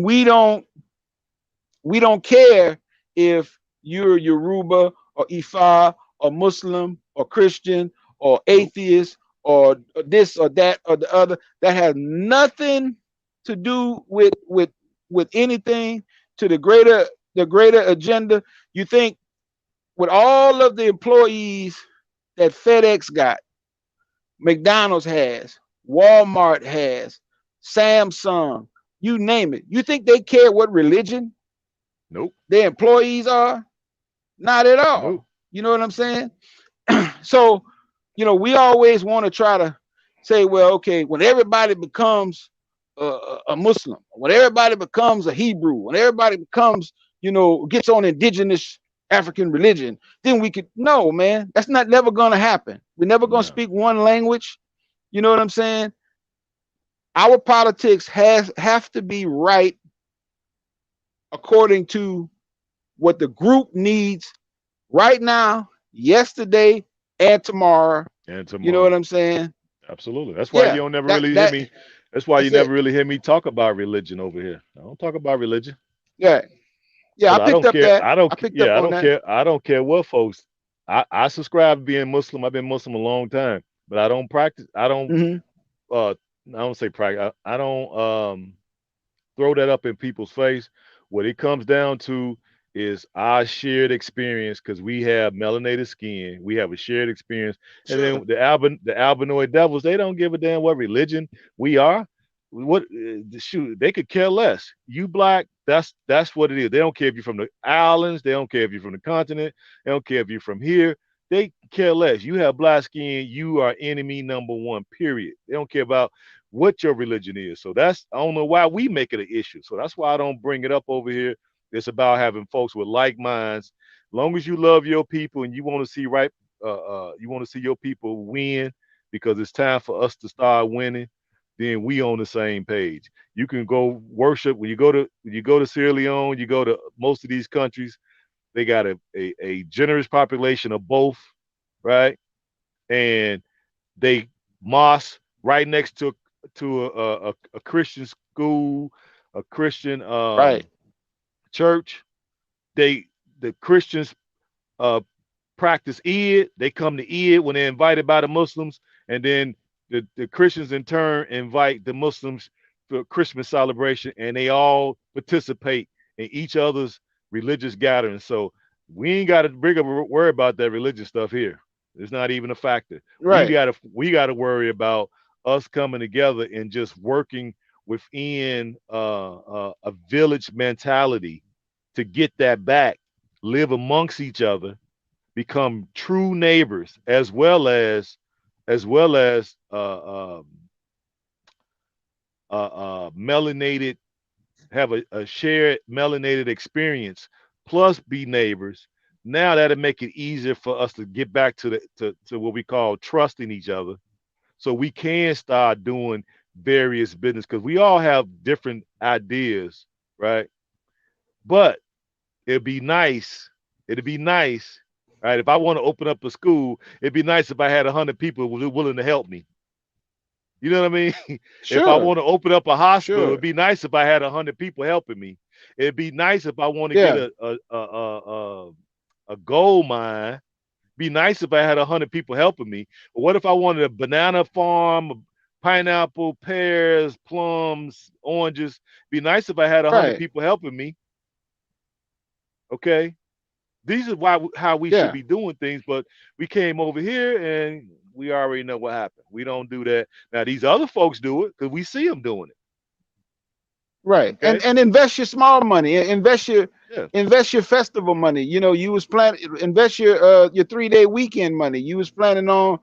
B: we don't care if you're Yoruba or Ifa or Muslim or Christian or
A: Nope.
B: atheist or this or that or the other. That has nothing to do with anything to the greater agenda. You think with all of the employees that FedEx got, McDonald's has, Walmart has, Samsung, you name it. You think they care what religion
A: Nope.
B: their employees are? Not at
A: Nope.
B: all. You know what I'm saying? So, we always want to try to say, well, okay, when everybody becomes a Muslim, when everybody becomes a Hebrew, when everybody becomes, gets on indigenous African religion, then we could, no, man, that's not never going to happen. We're never going to
A: No.
B: speak one language. You know what I'm saying? Our politics have to be right according to what the group needs right now, yesterday, and tomorrow.
A: And
B: You know
A: tomorrow.
B: what I'm saying?
A: Absolutely. That's why you
B: Yeah,
A: don't never
B: that
A: really hear
B: that
A: me. That's why you
B: that's it.
A: never really hear me talk about religion over here. I don't talk about religion
B: Yeah, yeah. I
A: because I
B: picked
A: don't
B: up
A: care.
B: that.
A: I don't.
B: I picked up
A: Yeah, I
B: on
A: don't
B: that.
A: care. I don't care what folks. I subscribe to being Muslim. I've been Muslim a long time, but I don't practice.
B: Hmm.
A: Uh, I don't say practice. I don't throw that up in people's face. What it comes down to is our shared experience because we have melanated skin. We have a shared experience. And
B: Sure.
A: then the albinoid devils, they don't give a damn what religion we are. What shoot, they could care less. You black, that's what it is. They don't care if you're from the islands, they don't care if you're from the continent, they don't care if you're from here. They care less. You have black skin, you are enemy number one, period. They don't care about what your religion is. So that's I don't know why we make it an issue. So that's why I don't bring it up over here. It's about having folks with like minds. Long as you love your people and you want to see you want to see your people win because it's time for us to start winning. Then we on the same page. You can go worship when you go to Sierra Leone, you go to most of these countries. They got a generous population of both, right? And they mosque right next to a Christian school, a Christian
B: Right.
A: church. They the Christians uh, practice Eid. They come to Eid when they're invited by the Muslims, and then the Christians in turn invite the Muslims for a Christmas celebration, and they all participate in each other's religious gatherings. So we ain't got to bring up worry about that religious stuff here. It's not even a factor.
B: Right.
A: We got to worry about us coming together and just working within a village mentality to get that back, live amongst each other, become true neighbors as well as melanated have a shared melanated experience plus be neighbors. Now that'll make it easier for us to get back to what we call trusting each other so we can start doing various business because we all have different ideas, right? But it'd be nice. It'd be nice, right? If I want to open up a school, it'd be nice if I had 100 people willing to help me. You know what I mean? If I
B: Sure.
A: want to open up a hospital,
B: Sure.
A: it'd be nice if I had 100 people helping me. It'd be nice if I want to get
B: Yeah.
A: a gold mine. Be nice if I had 100 people helping me. But what if I wanted a banana farm, pineapple, pears, plums, oranges? Be nice if I had 100
B: Right.
A: people helping me. Okay, these are why how we should
B: Yeah.
A: be doing things, but we came over here and we already know what happened. We don't do that. Now these other folks do it because we see them doing it.
B: Right.
A: Okay.
B: And invest your small money.
A: Yeah.
B: Invest your festival money. You know, you was planning invest your 3 day weekend money. You was planning on,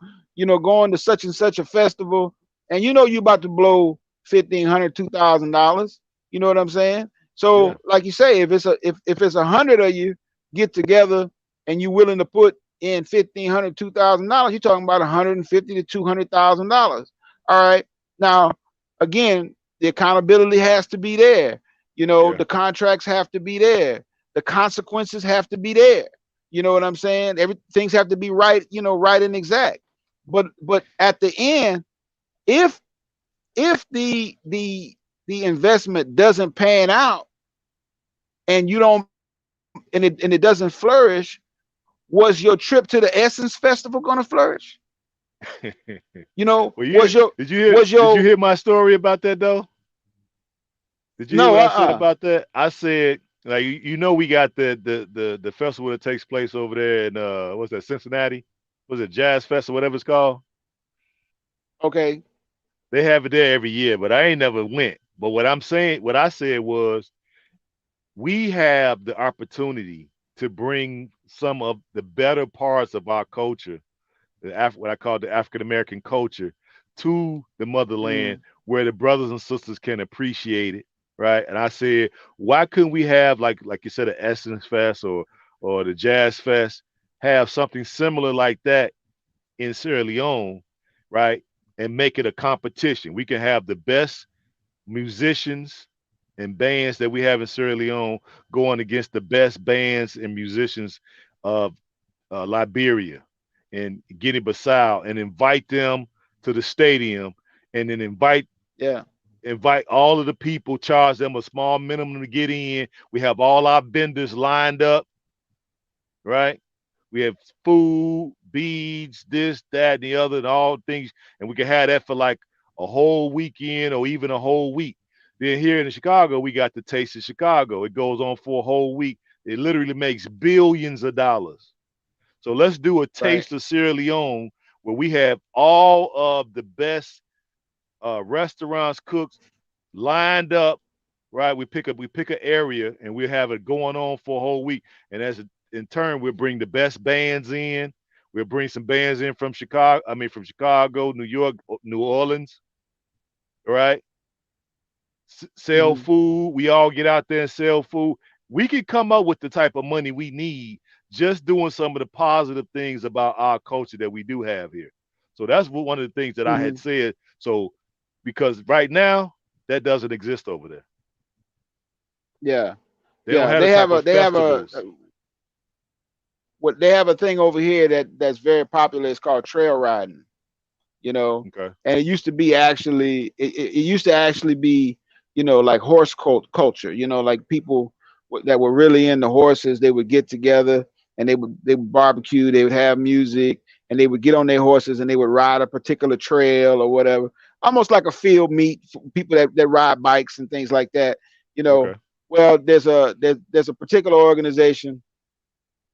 B: going to such and such a festival, and you about to blow $1,500, $2,000. You know what I'm saying?
A: Yeah.
B: So, like you say, if it's 100 of you get together and you're willing to put in $1,500, $2,000, you're talking about 150 to $200,000. All right. Now, again, the accountability has to be there.
A: Yeah.
B: The contracts have to be there. The consequences have to be there. You know what I'm saying? Things have to be right, right and exact. But at the end, if the investment doesn't pan out and you don't and it doesn't flourish, was your trip to the Essence Festival going to flourish?
A: Well,
B: Was your was
A: did you
B: your
A: hear my story about that though? Did you hear
B: no
A: what I said
B: uh-uh.
A: about that? I said like we got the festival that takes place over there in what's that, Cincinnati? Was it Jazz Fest or whatever it's called?
B: Okay.
A: They have it there every year, but I ain't never went. But what I said was we have the opportunity to bring some of the better parts of our culture, what I call the African American culture, to the motherland
B: Mm,
A: where the brothers and sisters can appreciate it, right? And I said, why couldn't we have like you said, an Essence Fest or the Jazz Fest, have something similar like that in Sierra Leone, right? And make it a competition. We can have the best musicians and bands that we have in Sierra Leone going against the best bands and musicians of Liberia and Guinea-Bissau, and invite them to the stadium, and then
B: yeah.
A: invite all of the people, charge them a small minimum to get in. We have all our vendors lined up, right? We have food, beads, this, that, and the other, and all things, and we can have that for like a whole weekend or even a whole week. Then here in Chicago, we got the Taste of Chicago. It goes on for a whole week. It literally makes billions of dollars. So let's do a
B: Right.
A: taste of Sierra Leone where we have all of the best restaurants, cooks lined up. Right, we pick an area and we have it going on for a whole week, and in turn we'll bring the best bands in. We'll bring some bands in from Chicago. I mean, from Chicago, New York, New Orleans. Right, sell
B: Hmm.
A: food. We all get out there and sell food. We can come up with the type of money we need just doing some of the positive things about our culture that we do have here. So that's one of the things that I
B: Hmm.
A: had said. So because right now that doesn't exist over there.
B: Yeah.
A: They don't
B: Yeah.
A: have the type of
B: They have
A: festivals.
B: what they have a thing over here that's very popular. It's called trail riding. You know,
A: Okay.
B: and it used to be actually it used to actually be, you know, like horse culture. You know, like people that were really into horses, they would get together and they would barbecue, they would have music, and they would get on their horses and they would ride a particular trail or whatever, almost like a field meet for people that ride bikes and things like that. You know,
A: Okay.
B: well, there's a particular organization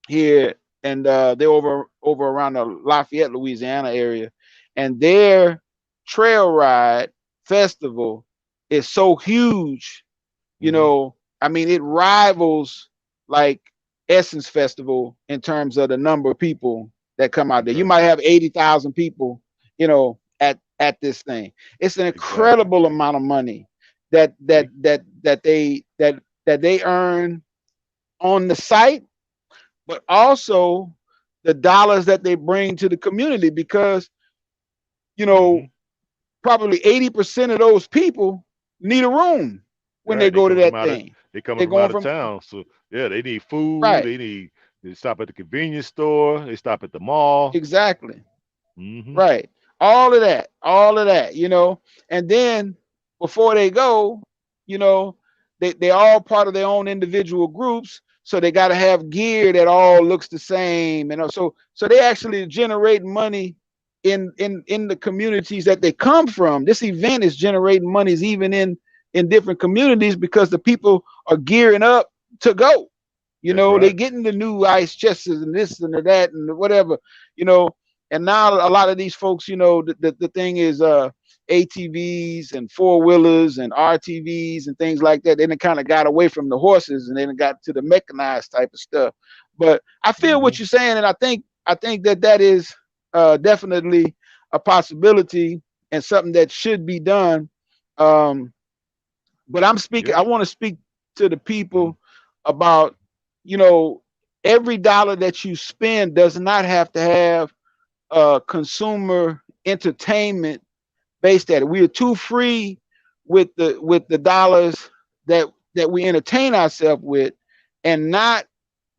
B: here, and they're over around the Lafayette, Louisiana area, and their trail ride festival is so huge. You
A: Hmm.
B: know, I mean, it rivals like Essence Festival in terms of the number of people that come out there. You
A: Okay.
B: might have 80,000 people, you know, at this thing. It's an
A: Exactly.
B: incredible
A: See.
B: amount of money that that
A: See.
B: that that they earn on the site, but also the dollars that they bring to the community, because you know
A: Hmm.
B: probably 80% of those people need a room when they
A: Right. They
B: go to
A: coming from
B: that
A: out of
B: thing.
A: they coming
B: They're
A: from
B: going
A: out of
B: from
A: town. So yeah, they need food.
B: right,
A: They stop at the convenience store. They stop at the mall.
B: exactly.
A: Hmm.
B: Right. All of that, you know. And then before they go, you know, they all part of their own individual groups. So they got to have gear that all looks the same. And so they actually generate money in the communities that they come from. This event is generating monies even in different communities because the people are gearing up to go. You
A: That's
B: know, they
A: right.
B: getting the new ice chests and this and that and whatever, you know. And now a lot of these folks, you know, the thing is ATVs and four wheelers and RTVs and things like that. They done kind of got away from the horses and then got to the mechanized type of stuff. But I feel what
A: Hmm.
B: you're saying, and I think that is definitely a possibility and something that should be done. Um, but I'm speaking.
A: Yeah.
B: I want to speak to the
A: Hmm.
B: people about, you know, every dollar that you spend does not have to have consumer entertainment based at it. We are too free with the dollars that we entertain ourselves with, and not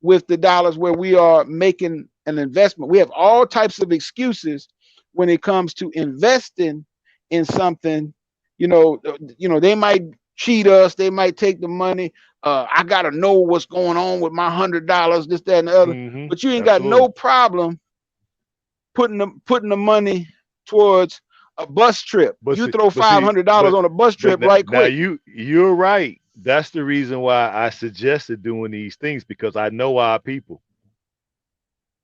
B: with the dollars where we are making an investment. We have all types of excuses when it comes to investing in something. They might cheat us. They might take the money. I gotta know what's going on with my $100, this, that, and the other.
A: Hmm.
B: But you ain't got no
A: Absolutely.
B: problem putting the money towards a bus trip.
A: But
B: You
A: see,
B: throw
A: but
B: five
A: see,
B: hundred dollars
A: but
B: on a bus
A: but
B: trip right
A: now
B: quick.
A: you're right. That's the reason why I suggested doing these things because I know our people.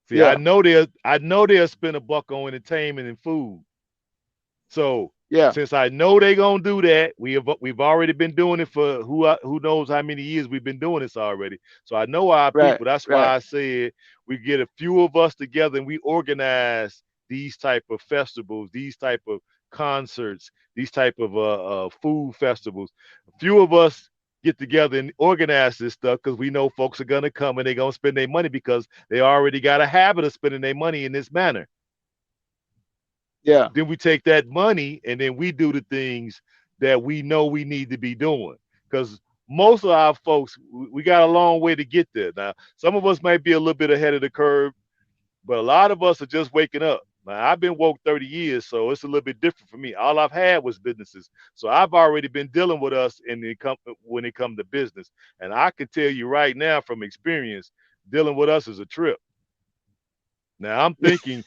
A: See,
B: Yeah,
A: I know they'll spend a buck on entertainment and food. So
B: yeah,
A: since I know they're gonna do that, we've already been doing it for who knows how many years we've been doing this already. So I know our
B: right,
A: people. That's
B: right.
A: why I said we get a few of us together and we organize these type of festivals, these type of concerts, these type of food festivals. A few of us get together and organize this stuff because we know folks are gonna come and they're gonna spend their money because they already got a habit of spending their money in this manner.
B: Yeah,
A: Then we take that money and then we do the things that we know we need to be doing. Because most of our folks, we got a long way to get there. Now, some of us might be a little bit ahead of the curve, but a lot of us are just waking up. Now, I've been woke 30 years, so it's a little bit different for me. All I've had was businesses. So I've already been dealing with us when it comes to business. And I can tell you right now from experience, dealing with us is a trip. Now I'm thinking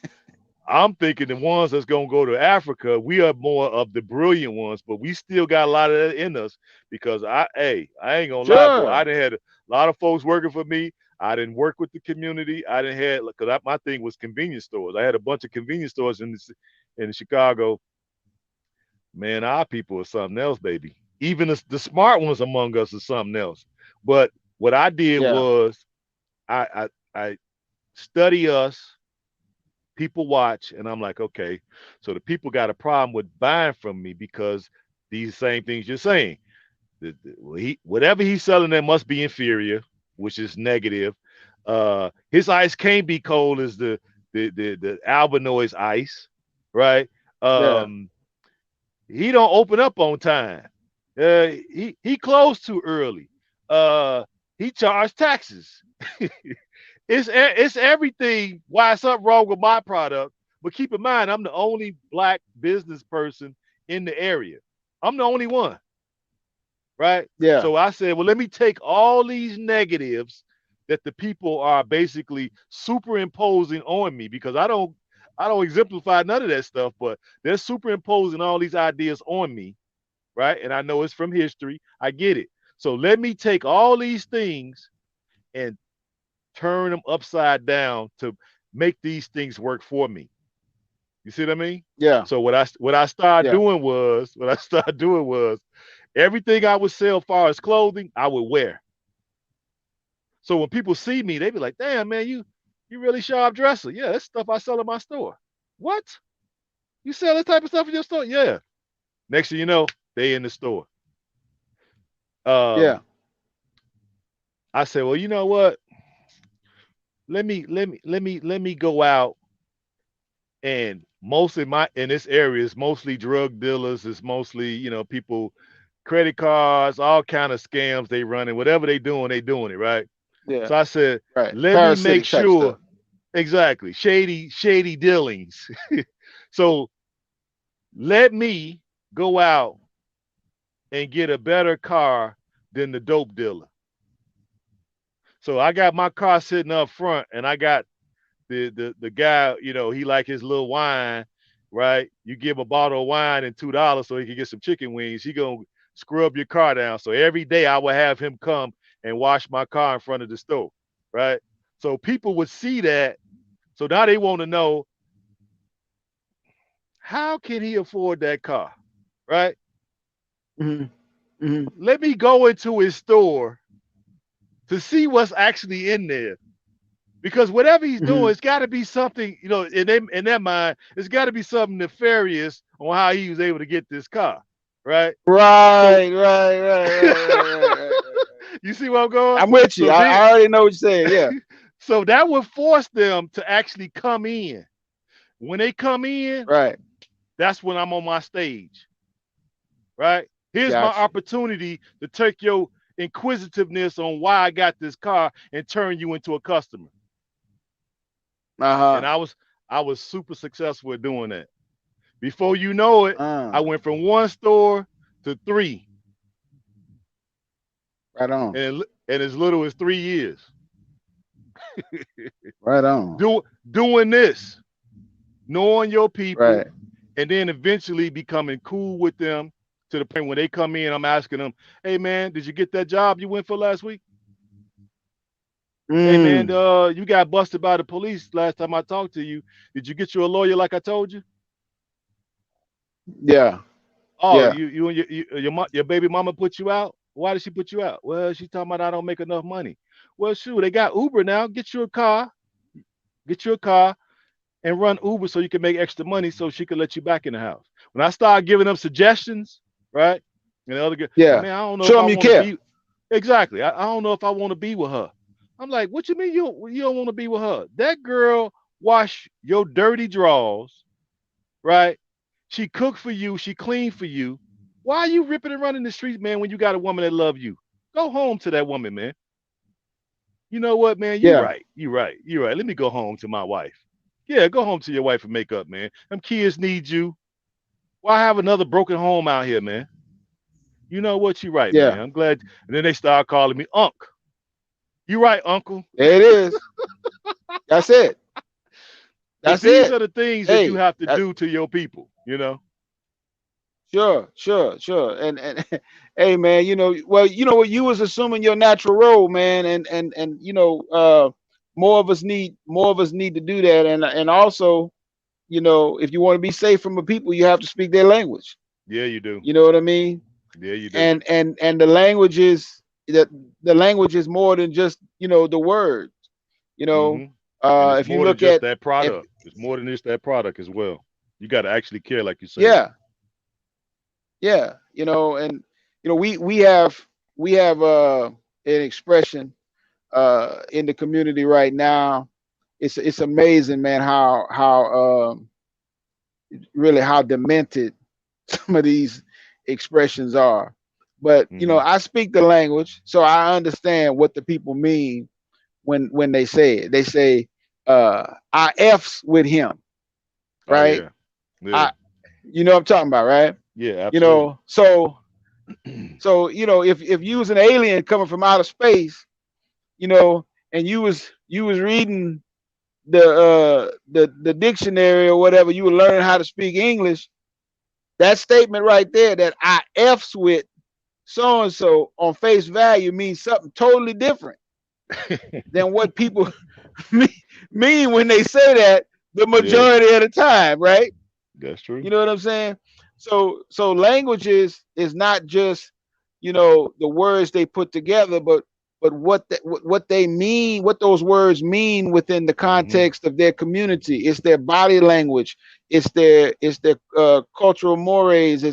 A: the ones that's gonna go to Africa, we are more of the brilliant ones, but we still got a lot of that in us because I ain't gonna lie, boy. I
B: Sure.
A: done had a lot of folks working for me. I didn't work with the community. I didn't had because my thing was convenience stores. I had a bunch of convenience stores in Chicago. Man, our people are something else, baby. Even the smart ones among us are something else. But what I did
B: Yeah.
A: was I study us, people watch, and I'm like, okay, so the people got a problem with buying from me because these same things you're saying. Whatever he's selling there must be inferior, which is negative. His ice can't be cold as the Albanois ice, right?
B: Yeah.
A: Um, he don't open up on time. He closed too early. Uh, he charged taxes. It's everything. Why something wrong with my product? But keep in mind, I'm the only black business person in the area. I'm the only one, right?
B: Yeah.
A: So I said, well, let me take all these negatives that the people are basically superimposing on me because I don't exemplify none of that stuff, but they're superimposing all these ideas on me, right? And I know it's from history. I get it. So let me take all these things and turn them upside down to make these things work for me. You see what I mean?
B: Yeah.
A: So what I started
B: Yeah.
A: doing was everything I would sell far as clothing, I would wear. So when people see me, they be like, "Damn, man, you really sharp dresser. Yeah, that's stuff I sell in my store." What? You sell that type of stuff in your store? Yeah. Next thing you know, they in the store.
B: Yeah.
A: Um, I said, well, you know what? Let me go out and most in my in this area is mostly drug dealers. It's mostly people, credit cards, all kind of scams they running. Whatever they doing it right.
B: Yeah.
A: So I said,
B: Right.
A: let me make
B: Parasitic type
A: sure
B: stuff.
A: exactly shady dealings. So let me go out and get a better car than the dope dealer. So I got my car sitting up front, and I got the guy, he like his little wine, right? You give him a bottle of wine and $2 so he can get some chicken wings. He gonna scrub your car down. So every day I would have him come and wash my car in front of the stove, right? So people would see that. So now they want to know how can he afford that car, right?
B: Hmm. Hmm.
A: Let me go into his store to see what's actually in there. Because whatever he's doing,
B: Hmm.
A: it's got to be something, in their mind, it's got to be something nefarious on how he was able to get this car, right? So,
B: Right. Right. Right. Right. Right. Right. Right. Right.
A: you see where I'm going?
B: I'm with you.
A: So then,
B: I already know what you're saying. Yeah.
A: so that would force them to actually come in. When they come in,
B: Right.
A: that's when I'm on my stage, right? Here's my
B: Gotcha.
A: opportunity to take your inquisitiveness on why I got this car and turn you into a customer.
B: Uh
A: And
B: huh.
A: I was super successful at doing that. Before you know it, I went from one store to three,
B: Right on.
A: and as little as 3 years.
B: Right on.
A: Doing this, knowing your people,
B: Right.
A: and then eventually becoming cool with them to the point when they come in, I'm asking them, "Hey man, did you get that job you went for last week? Hey man,
B: Mm.
A: you got busted by the police last time I talked to you. Did you get you a lawyer like I told you?
B: Yeah.
A: Oh,
B: Yeah.
A: you and your baby mama put you out. Why did she put you out? Well, she talking about I don't make enough money. Well, shoot, they got Uber now. Get you a car, and run Uber so you can make extra money so she can let you back in the house. When I start giving them suggestions, right? And the other girl, well,
B: Yeah.
A: man, I don't know if
B: Show
A: I
B: them you
A: want to
B: care.
A: be exactly. I don't know if I want to be with her. I'm like, what you mean you don't want to be with her? That girl wash your dirty drawers, right? She cook for you. She clean for you. Why are you ripping and running the streets, man, when you got a woman that love you? Go home to that woman, man. You know what, man? You
B: Yeah.
A: right. You right. You right. Let me go home to my wife. Yeah, go home to your wife and make up, man. Them kids need you. Why have another broken home out here, man? You know what? You right,
B: Yeah.
A: man. I'm glad. And then they start calling me Unc. You right, Uncle.
B: There it is. That's it.
A: But
B: That's
A: these
B: it.
A: are the things that you
B: Hey,
A: have to do to your people, you know?
B: sure, sure, sure. And hey, man, well, what you was assuming your natural role, man, and more of us need to do that, and also, if you want to be safe from the people, you have to speak their language.
A: Yeah, you do.
B: You know what I mean?
A: Yeah, you do.
B: And the language is more than just the word. You know,
A: Hmm. And it's
B: if you
A: more than
B: look
A: just
B: at
A: that
B: if
A: product. It's more than just that product as well. You got to actually care, like you say.
B: yeah, yeah, and we have an expression in the community right now. It's amazing, man, how really how demented some of these expressions are. But
A: Hmm.
B: I speak the language, so I understand what the people mean when they say it. They say, I F's with him,
A: Oh
B: right?
A: yeah, yeah,
B: I You know what I'm talking about, right?
A: yeah, absolutely.
B: So if you was an alien coming from outer space, and you was reading the dictionary or whatever, you were learning how to speak English. That statement right there, that I F's with so and so, on face value, means something totally different than what people mean when they say that the
A: Yeah,
B: majority of the time, right?
A: that's true.
B: You know what I'm saying? So languages is not just the words they put together, but what they mean, what those words mean within the
A: Hmm.
B: context of their community. It's their body language. It's their cultural mores.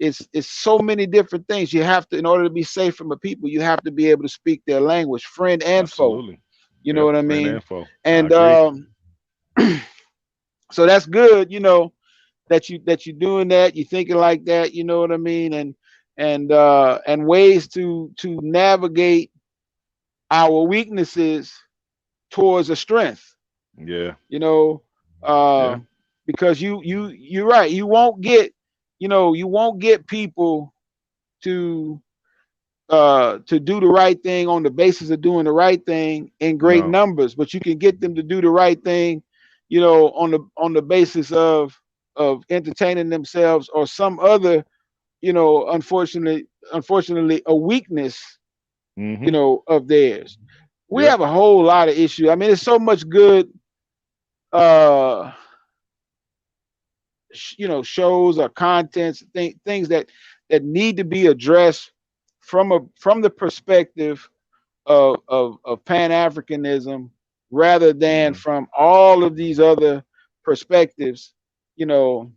B: It's so many different things. You have to, in order to be safe from the people, you have to be able to speak their language, friend and foe.
A: Absolutely.
B: You know
A: Yep,
B: what I
A: friend
B: mean?
A: and foe. I
B: And
A: agree.
B: so that's good. That you're doing that, you're thinking like that, you know what I mean, and ways to navigate our weaknesses towards a strength,
A: Yeah,
B: you know,
A: yeah.
B: because you're right. You won't get people to to do the right thing on the basis of doing the right thing in great
A: No.
B: numbers, but you can get them to do the right thing, on the basis of entertaining themselves or some other, unfortunately, a weakness,
A: Hmm.
B: of theirs. We
A: Yep.
B: have a whole lot of issues. I mean, there's so much good, uh, shows or contents, things that need to be addressed from the perspective of Pan Africanism, rather than
A: Hmm.
B: from all of these other perspectives, you know,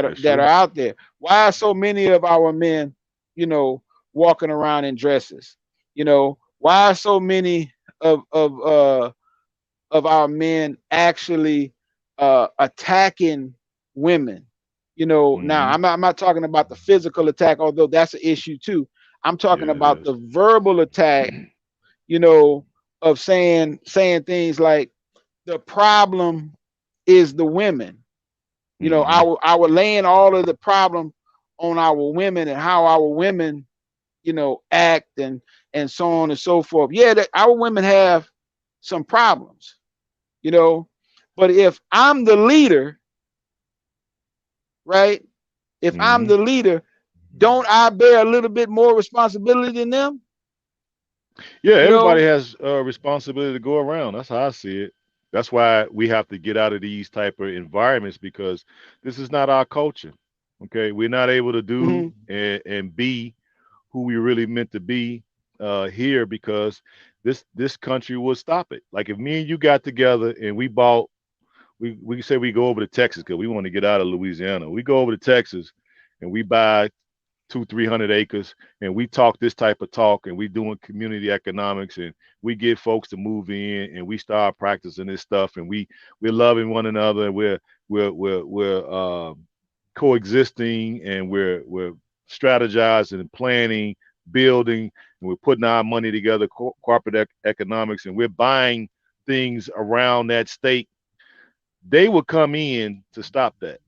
A: That's
B: that are
A: true.
B: out there. Why are so many of our men, you know, walking around in dresses? Why are so many of our men actually attacking women? Now
A: Hmm.
B: I'm not talking about the physical attack, although that's an issue too. I'm talking
A: Yeah, it
B: about
A: is.
B: the verbal attack, you know, of saying things like, the problem is the women.
A: Hmm.
B: Our laying all of the problem on our women, and how our women, act, and so on and so forth. Yeah, that our women have some problems, you know, but if I'm the leader, right? If I'm
A: Hmm.
B: the leader, don't I bear a little bit more responsibility than them?
A: Yeah,
B: You
A: everybody
B: know?
A: has a responsibility to go around. That's how I see it. That's why we have to get out of these type of environments, because this is not our culture. Okay, we're not able to do
B: Hmm.
A: and be who we really meant to be here, because this country will stop it. Like if me and you got together and we say we go over to Texas because we want to get out of Louisiana. We go over to Texas and we buy 200-300 acres, and we talk this type of talk, and we doing community economics, and we get folks to move in, and we start practicing this stuff, and we're loving one another, and we're coexisting, and we're strategizing and planning, building, and we're putting our money together, corporate economics, and we're buying things around that state. They will come in to stop that.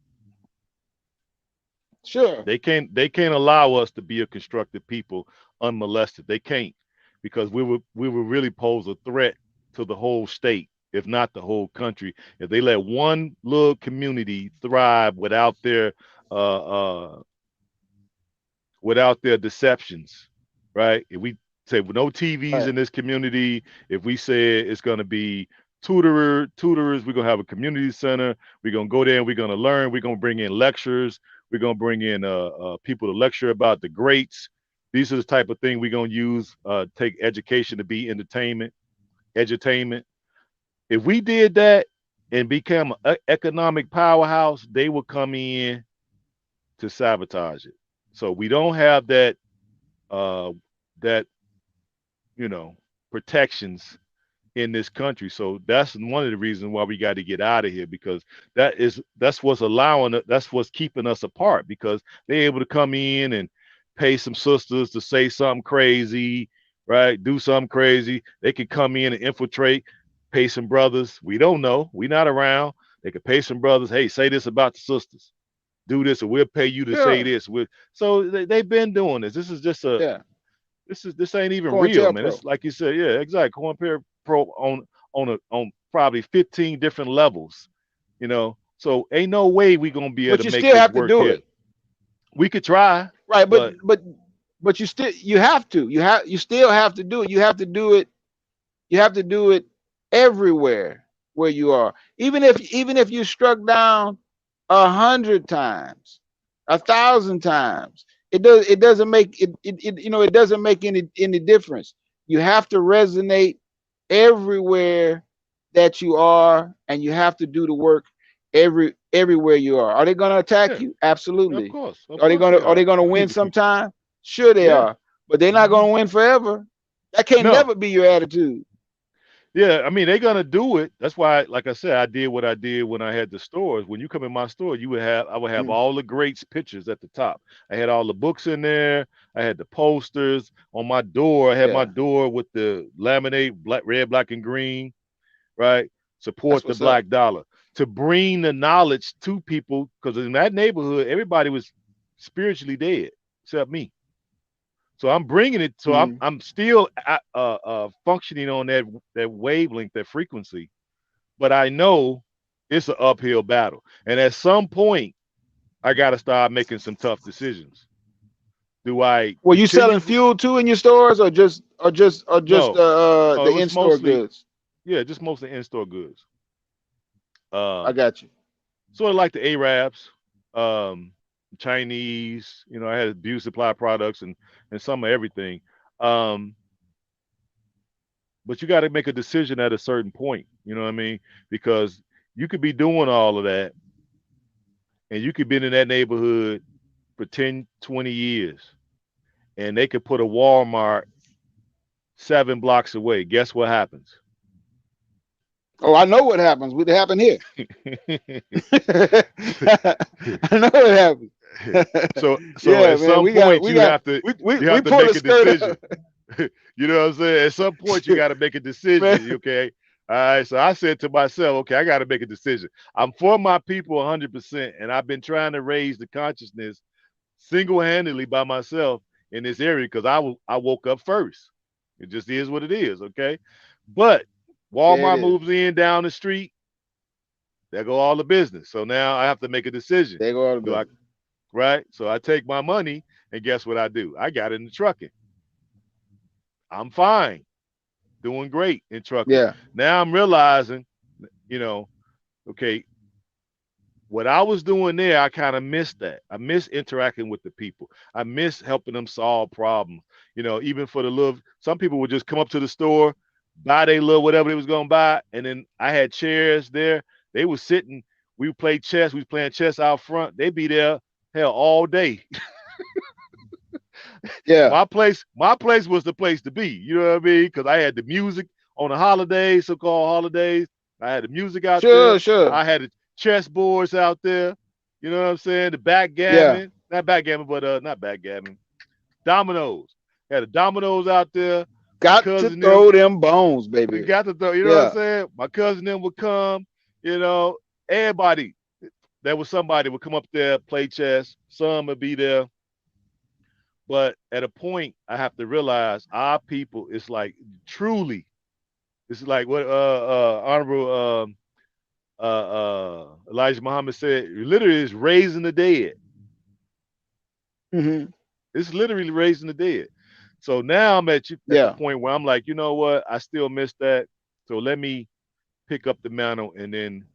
B: Sure.
A: They can't allow us to be a constructive people unmolested. They can't, because we would really pose a threat to the whole state. if not the whole country. If they let one little community thrive uh, uh, without their deceptions, right? If we say no TVs
B: Right.
A: in this community, if we say it's going to be tutors, we're going to have a community center. We're going to go there and we're going to learn. We're going to bring in lecturers. We're going to bring in people to lecture about the greats. These are the type of thing we're going to use. Take education to be entertainment, edutainment. If we did that and become an economic powerhouse, they will come in to sabotage it. So we don't have uh, that you know protections in this country. So that's one of the reasons why we got to get out of here, because that's what's that's what's keeping us apart, because they're able to come in and pay some sisters to say something crazy, right? Do something crazy. They could come in and infiltrate, pay some brothers. We don't know. We're not around. They could pay some brothers. Hey, say this about the sisters. Do this, or we'll pay you to say
B: Sure.
A: this. So they've been doing this. This is just a
B: Yeah.
A: this ain't even real, man.
B: COINTELPRO.
A: It's like you said, yeah, exactly. Compare pro on probably 15 different levels, you know. So ain't no way we gonna be able
B: But
A: to
B: you
A: make
B: still
A: this
B: have to
A: work
B: do
A: here.
B: it.
A: We could try,
B: Right. But
A: but
B: but but you have to. You still have to do it. You have to do it. You have to do it everywhere where you are. Even if you struck down 100 times, 1,000 times, it doesn't make it doesn't make any difference. You have to resonate everywhere that you are, and you have to do the work everywhere you are. Are they going to attack
A: yeah,
B: you?
A: of
B: Absolutely.
A: course, of
B: Are they
A: course
B: going
A: they
B: to are
A: are.
B: they going to win sometime? Sure they
A: Yeah.
B: are. But they're not
A: Hmm.
B: going to win forever. That can't
A: No.
B: never be your attitude.
A: Yeah, I mean they're gonna do it. That's why, like I said, I did what I did when I had the stores. When you come in my store, I would have
B: Mm,
A: all the greats pictures at the top. I had all the books in there. I had the posters on my door. I had my
B: yeah,
A: door with the laminate, black, red, black, and green, right?
B: that's
A: Support the
B: what's up.
A: black dollar, to bring the knowledge to people, because in that neighborhood, everybody was spiritually dead except me. So I'm bringing it. So I'm
B: Mm.
A: I'm still functioning on that wavelength, that frequency. But I know it's an uphill battle, and at some point, I got to start making some tough decisions. Do I
B: Were you selling
A: continue?
B: fuel too in your stores, or just
A: No, no. It
B: the
A: was
B: in store
A: mostly,
B: goods?
A: yeah, just mostly in-store goods.
B: I
A: Um,
B: got you.
A: Sort of like the Arabs, um, Chinese. I had beauty supply products and some of everything. Um, but you got to make a decision at a certain point. You know what I mean? Because you could be doing all of that, and you could be in that neighborhood for 10, 20 years, and they could put a Walmart 7 blocks away. Guess what happens?
B: Oh, I know what happens. What happened here? I know what happened.
A: so
B: Yeah,
A: at
B: man.
A: some
B: We got
A: point
B: we got
A: you
B: we
A: have to
B: pull a
A: make a
B: skirt
A: decision.
B: up,
A: You know what I'm saying? At some point you got to make a decision.
B: man.
A: Okay. All right. So I said to myself, okay, I got to make a decision. I'm for my people 100%, and I've been trying to raise the consciousness single-handedly by myself in this area, because I woke up first. It just is what it is. Okay. But
B: There it
A: Walmart
B: is.
A: moves in down the street. There go all the business. So now I have to make a decision.
B: There go all the
A: Do I
B: business.
A: right? So I take my money, and guess what I do? I got into trucking. I'm fine, doing great in trucking.
B: Yeah.
A: Now I'm realizing, you know, okay, what I was doing there, I kind of missed that. I miss interacting with the people. I miss helping them solve problems. Even for the little, some people would just come up to the store, buy their little whatever they was gonna buy, and then I had chairs there. They was sitting. We would play chess. We was playing chess out front. They'd be there, hell, all day.
B: Yeah.
A: My place was the place to be. You know what I mean? Because I had the music on the holidays, so-called holidays. I had the music out there.
B: Sure. Sure.
A: I had the chess boards out there. You know what I'm saying? The
B: Yeah.
A: backgammon, not backgammon, but not backgammon, dominoes. Had the dominoes out there. My
B: Got to
A: cousin them,
B: throw them bones,
A: we
B: baby.
A: got to throw. You know what I'm
B: Yeah.
A: saying? My cousin them would come. You know, everybody. There was somebody would come up there, play chess. Some would be there. But at a point, I have to realize our people is like truly. This is like what Honorable Elijah Muhammad said. Literally, is raising the dead.
B: Hmm.
A: It's literally raising the dead. So now I'm at the
B: Yeah.
A: point where I'm like, you know what? I still miss that. So let me pick up the mantle and then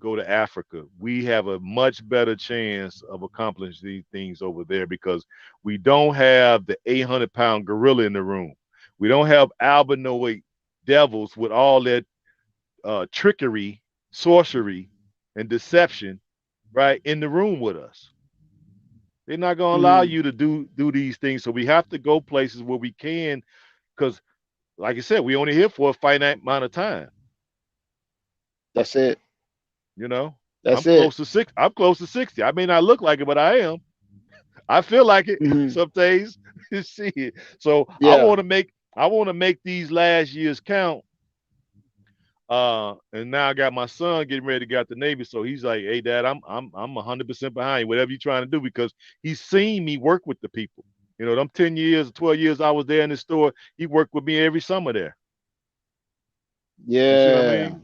A: go to Africa. We have a much better chance of accomplishing these things over there because we don't have the 800-pound gorilla in the room. We don't have albinoid devils with all that trickery, sorcery, and deception, right, in the room with us. They're not going to allow
B: Hmm.
A: you to do these things. So we have to go places where we can, because, like I said, we only here for a finite amount of time.
B: That's it.
A: You know, I'm
B: That's it.
A: close to six. I'm close to 60. I may not look like it, but I am. I feel like it
B: Hmm.
A: some days. See it. So I
B: Yeah.
A: want to make. I want to make these last years count. And now I got my son getting ready to get out the Navy. So he's like, "Hey, Dad, I'm 100% behind you. Whatever you're trying to do, because he's seen me work with the people. You know, them 10 years, 12 years I was there in the store. He worked with me every summer there. You see what I
B: Yeah.
A: mean?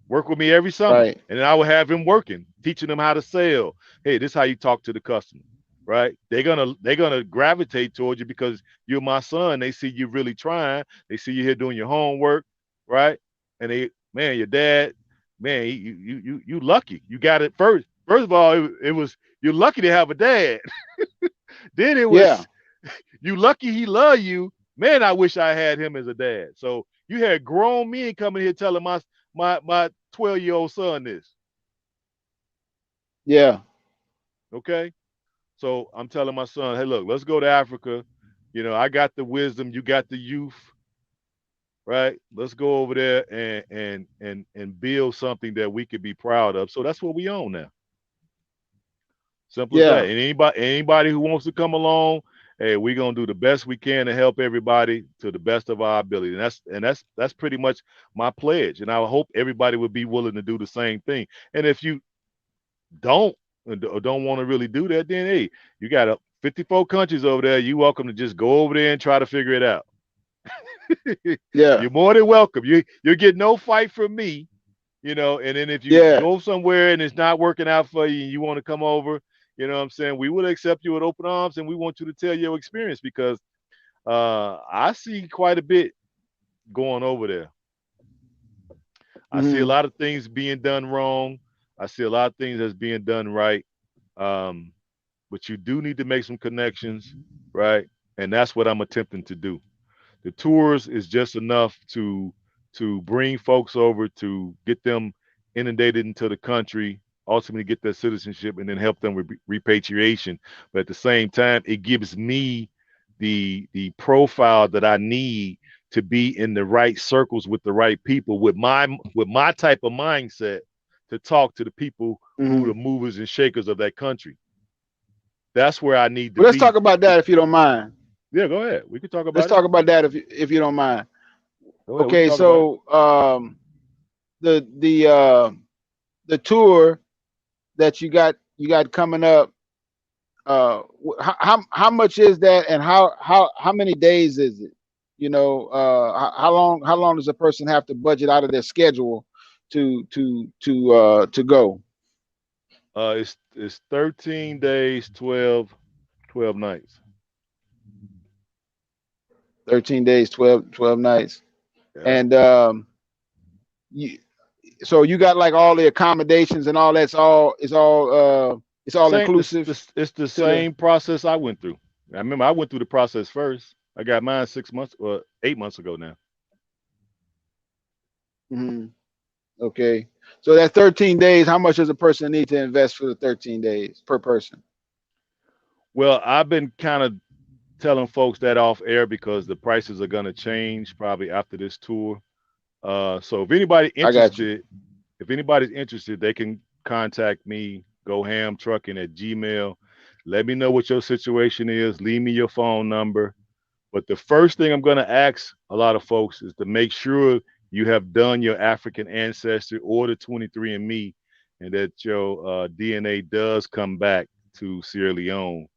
A: Work with me every summer.
B: Right.
A: And then I would have him working, teaching them how to sell. Hey, this is how you talk to the customer, right? They're gonna gravitate towards you because you're my son. They see you really trying. They see you here doing your homework, right? And they, man, your dad, man, you lucky. You got it first. First of all, it was you're lucky to have a dad. Then it
B: Yeah.
A: was you lucky he love you. Man, I wish I had him as a dad. So you had grown men coming here telling my 12-year-old son this.
B: Yeah.
A: Okay. So I'm telling my son, hey, look, let's go to Africa. You know, I got the wisdom, you got the youth, right? Let's go over there and build something that we could be proud of. So that's what we own now. Simple as that.
B: Yeah.
A: And anybody who wants to come along, hey, we're gonna do the best we can to help everybody to the best of our ability. And that's pretty much my pledge. And I hope everybody would be willing to do the same thing. And if you don't or don't want to really do that, then hey, you got 54 countries over there. You welcome to just go over there and try to figure it out.
B: Yeah.
A: You're more than welcome. You get no fight from me, you know. And then if you
B: Yeah.
A: go somewhere and it's not working out for you and you want to come over, you know what I'm saying, we will accept you with open arms and we want you to tell your experience because I see quite a bit going over there. I see a
B: Hmm.
A: lot of things being done wrong. I see a lot of things that's being done right. Um, but you do need to make some connections, right? And that's what I'm attempting to do. The tours is just enough to bring folks over to get them inundated into the country, ultimately get their citizenship, and then help them with repatriation. But at the same time, it gives me the profile that I need to be in the right circles with the right people with my type of mindset to talk to the people who
B: Hmm.
A: the movers and shakers of that country. That's where I need to
B: Well, let's
A: be.
B: talk about that if you don't mind.
A: Yeah, go ahead. We can talk
B: Let's
A: about it.
B: talk about that if you don't mind.
A: Go ahead. We can
B: Okay.
A: talk about it.
B: So the the tour that you got coming up. How much is that, and how many days is it? How long does a person have to budget out of their schedule to go?
A: It's 13 days, 12 nights.
B: 13 days, 12 nights.
A: Yeah.
B: And you, so you got like all the accommodations and all that's all it's all
A: Same.
B: inclusive
A: It's the
B: to the.
A: same process I went through. I remember I went through the process first. I got mine 6 months or 8 months ago now.
B: Mhm. Okay. So that 13 days, how much does a person need to invest for the 13 days per person?
A: Well, I've been kind of telling folks that off air because the prices are going to change probably after this tour. So
B: I got you.
A: if anybody's interested, they can contact me, gohamtrucking at Gmail. Let me know what your situation is. Leave me your phone number. But the first thing I'm going to ask a lot of folks is to make sure you have done your African ancestry or the 23andMe and that your DNA does come back to Sierra Leone.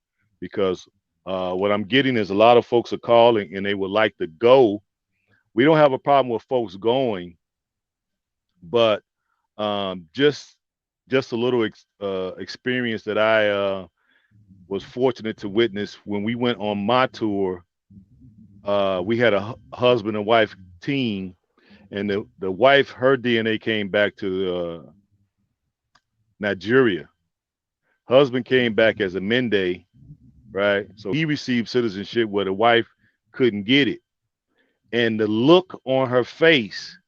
A: Because what I'm getting is a lot of folks are calling and they would like to go we don't have a problem with folks going, but just a little experience that I was fortunate to witness when we went on my tour. We had a husband and wife team, and the wife, her DNA came back to Nigeria. Husband came back as a Mende, right? So he received citizenship where the wife couldn't get it. And the look on her face,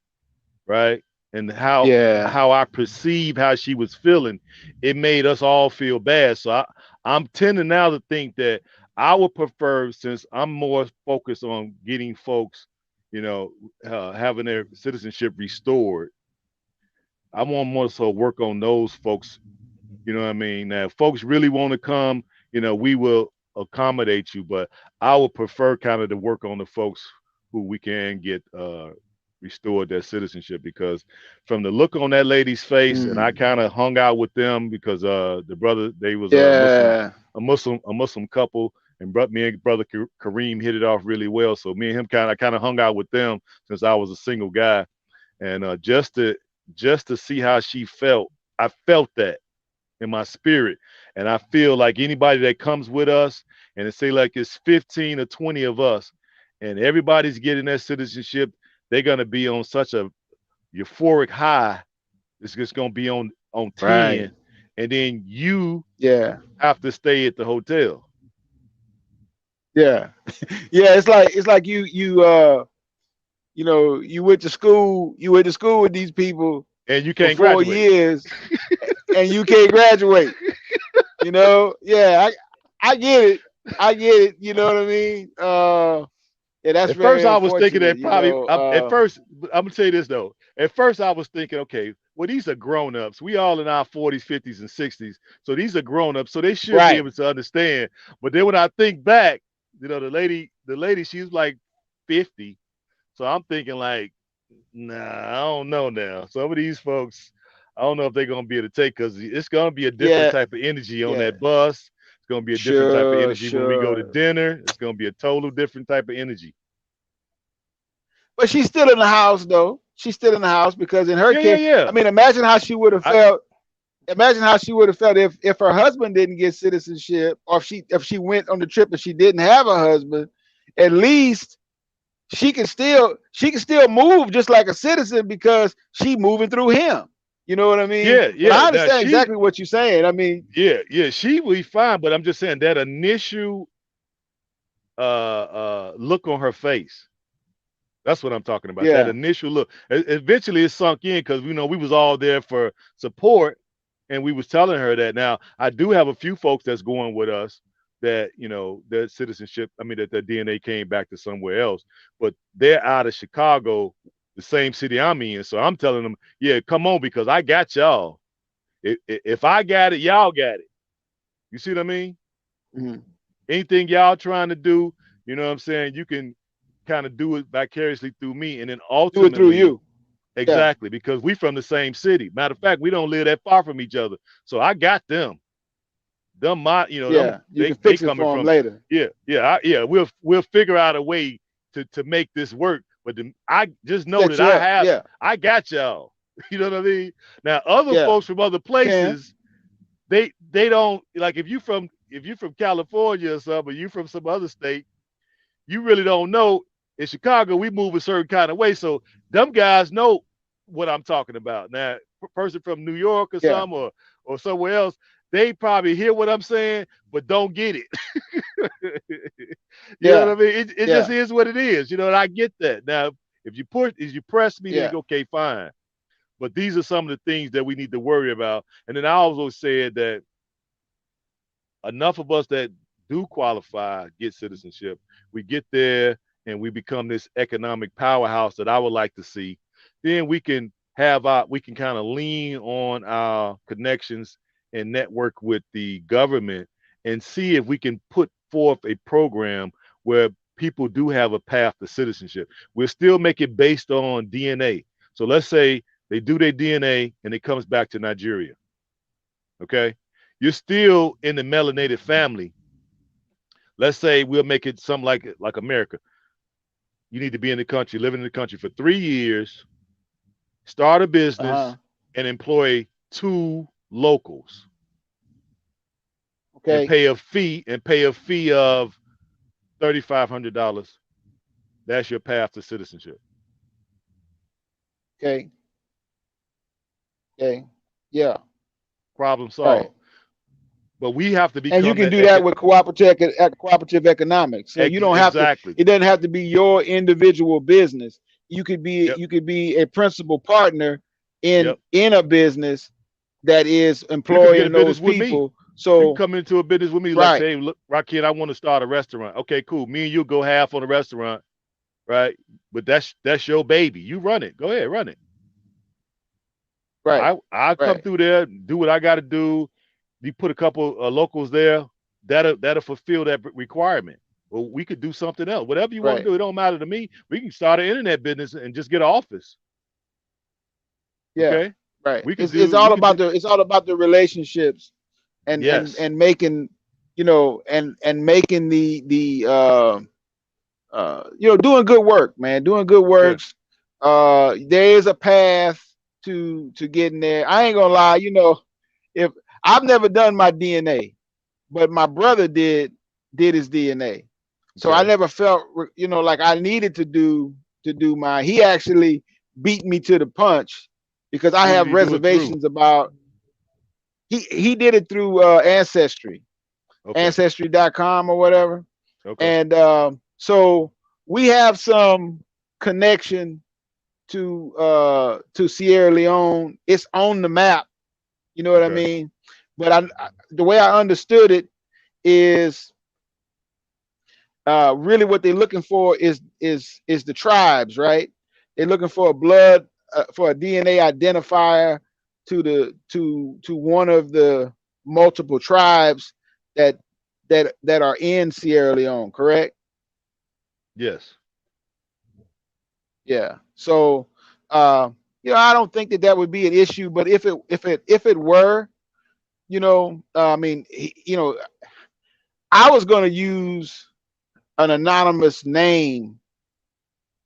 A: right? And
B: Yeah.
A: how I perceive how she was feeling, it made us all feel bad. So I'm tending now to think that I would prefer, since I'm more focused on getting folks, having their citizenship restored. I want more so work on those folks. You know what I mean? Now, if folks really want to come, we will accommodate you, but I would prefer kind of to work on the folks who we can get restored their citizenship, because from the look on that lady's face, and I
B: Mm.
A: kind of hung out with them because the brother, they was
B: Yeah.
A: a Muslim couple, and me and brother Kareem hit it off really well. So me and him kind of hung out with them since I was a single guy, and just to see how she felt, I felt that in my spirit. And I feel like anybody that comes with us, and it say like it's 15 or 20 of us, and everybody's getting that citizenship, they're gonna be on such a euphoric high. It's just gonna be on
B: Right.
A: 10, and then you
B: Yeah.
A: have to stay at the hotel.
B: Yeah. Yeah. It's like you went to school with these people
A: And you
B: for
A: can't
B: four
A: graduate.
B: years and you can't graduate. Yeah, I get it. I get it. You know what I mean? Yeah, that's
A: At first,
B: very
A: I was thinking
B: unfortunate.
A: that probably. At first, I'm gonna tell you this though. At first, I was thinking, okay, well, these are grown-ups. We all in our 40s, 50s, and 60s, so these are grown-ups, so they should be
B: Right.
A: able to understand. But then when I think back, the lady, she's like 50, so I'm thinking like, nah, I don't know now. Some of these folks, I don't know if they're gonna be able to take, because it's gonna be a different
B: Yeah.
A: type of energy on
B: Yeah.
A: that bus. It's gonna be a different type of
B: Sure.
A: energy when we go to
B: Sure.
A: dinner. It's gonna be a total different type of energy.
B: But she's still in the house, though. She's still in the house because in her
A: Yeah, yeah,
B: case,
A: yeah.
B: I mean, imagine how she would have
A: I,
B: felt. Imagine how she would have felt if her husband didn't get citizenship, or if she went on the trip and she didn't have a husband. At least she can still move just like a citizen because she moving through him. You know what I mean?
A: yeah,
B: But
A: yeah.
B: I
A: Now
B: understand exactly what you're saying. I mean,
A: yeah, she will be fine. But I'm just saying that initial look on her face. That's what I'm talking about. That
B: yeah,
A: initial look. Eventually, it sunk in because we was all there for support, and we was telling her that. Now, I do have a few folks that's going with us that their citizenship. I mean, that their DNA came back to somewhere else, but they're out of Chicago, the same city I'm in. So I'm telling them, yeah, come on, because I got y'all. If I got it, y'all got it. You see what I mean?
B: mhm.
A: Anything y'all trying to do, you know what I'm saying? You can kind of do it vicariously through me. And then
B: Do it through
A: ultimately,
B: you. Yeah,
A: exactly, because we from the same city. Matter of fact, we don't live that far from each other. So I got them. Them my, them
B: yeah. You can
A: they
B: fix it
A: coming
B: for them
A: from,
B: later.
A: yeah. We'll figure out a way to make this work. But I just know
B: Set
A: that
B: you up. Yeah,
A: I got y'all. You know what I mean? Now other
B: yeah.
A: folks from other
B: Can
A: places, they don't like, if you from California or something, or you from some other state, you really don't know. In Chicago, we move a certain kind of way, so them guys know what I'm talking about. Now, a person from New York or
B: yeah,
A: some, or somewhere else, they probably hear what I'm saying, but don't get it. You know what
B: yeah,
A: I mean? It just
B: yeah,
A: is what it is. And I get that. Now, if you press me, then
B: yeah.
A: okay, fine. But these are some of the things that we need to worry about. And then I also said that enough of us that do qualify get citizenship, we get there and we become this economic powerhouse that I would like to see. Then we can kind of lean on our connections and network with the government and see if we can put forth a program where people do have a path to citizenship. We'll still make it based on DNA. So let's say they do their DNA and it comes back to Nigeria. Okay. You're still in the melanated family. Let's say we'll make it something like America. you need to be in the country, living in the country for 3 years, start a business,
B: Uh-huh.
A: and employ two locals, and
B: Okay.
A: pay a fee of $3,500. That's your path to citizenship.
B: Okay. Okay. Yeah.
A: Problem
B: Right.
A: solved. But we have to
B: And you
A: become
B: can
A: that.
B: do that with cooperative economics. So you don't have to.
A: Exactly.
B: It doesn't have to be your individual business.
A: Yep.
B: You could be a principal partner
A: Yep.
B: in a business that is
A: You could get a
B: employing those
A: business with me.
B: people.
A: You can
B: So
A: come into a business with me, like
B: right,
A: say, look, Rakim, I want to start a restaurant. Okay, cool. Me and you go half on the restaurant, right? But that's your baby. You run it. Go ahead, run it.
B: right,
A: I come
B: right,
A: through there, do what I got to do. You put a couple locals there. That'll fulfill that requirement. Well, we could do something else. Whatever you want to
B: right.
A: do, it don't matter to me. We can start an internet business and just get an office.
B: Yeah,
A: Okay,
B: right.
A: we could
B: It's
A: do. We
B: all
A: could
B: about
A: do.
B: the relationships
A: Yes.
B: and making, and making doing good work, man, doing good
A: Yeah.
B: works. There is a path to getting there. I ain't gonna lie, if I've never done my DNA, but my brother did his DNA. So I
A: Okay.
B: never felt, like I needed to do my. He actually beat me to the punch because I
A: Who did
B: have
A: he do it through?
B: reservations about. He did it through Ancestry,
A: Okay.
B: ancestry.com or whatever,
A: Okay.
B: and so we have some connection to Sierra Leone. It's on the map, you know what I
A: Okay.
B: mean? But the way I understood it is really what they're looking for is the tribes, right? They're looking for a blood for a DNA identifier to one of the multiple tribes that that are in Sierra Leone, correct?
A: Yes.
B: Yeah. So I don't think that would be an issue, but if it were, I mean, I was going to use an anonymous name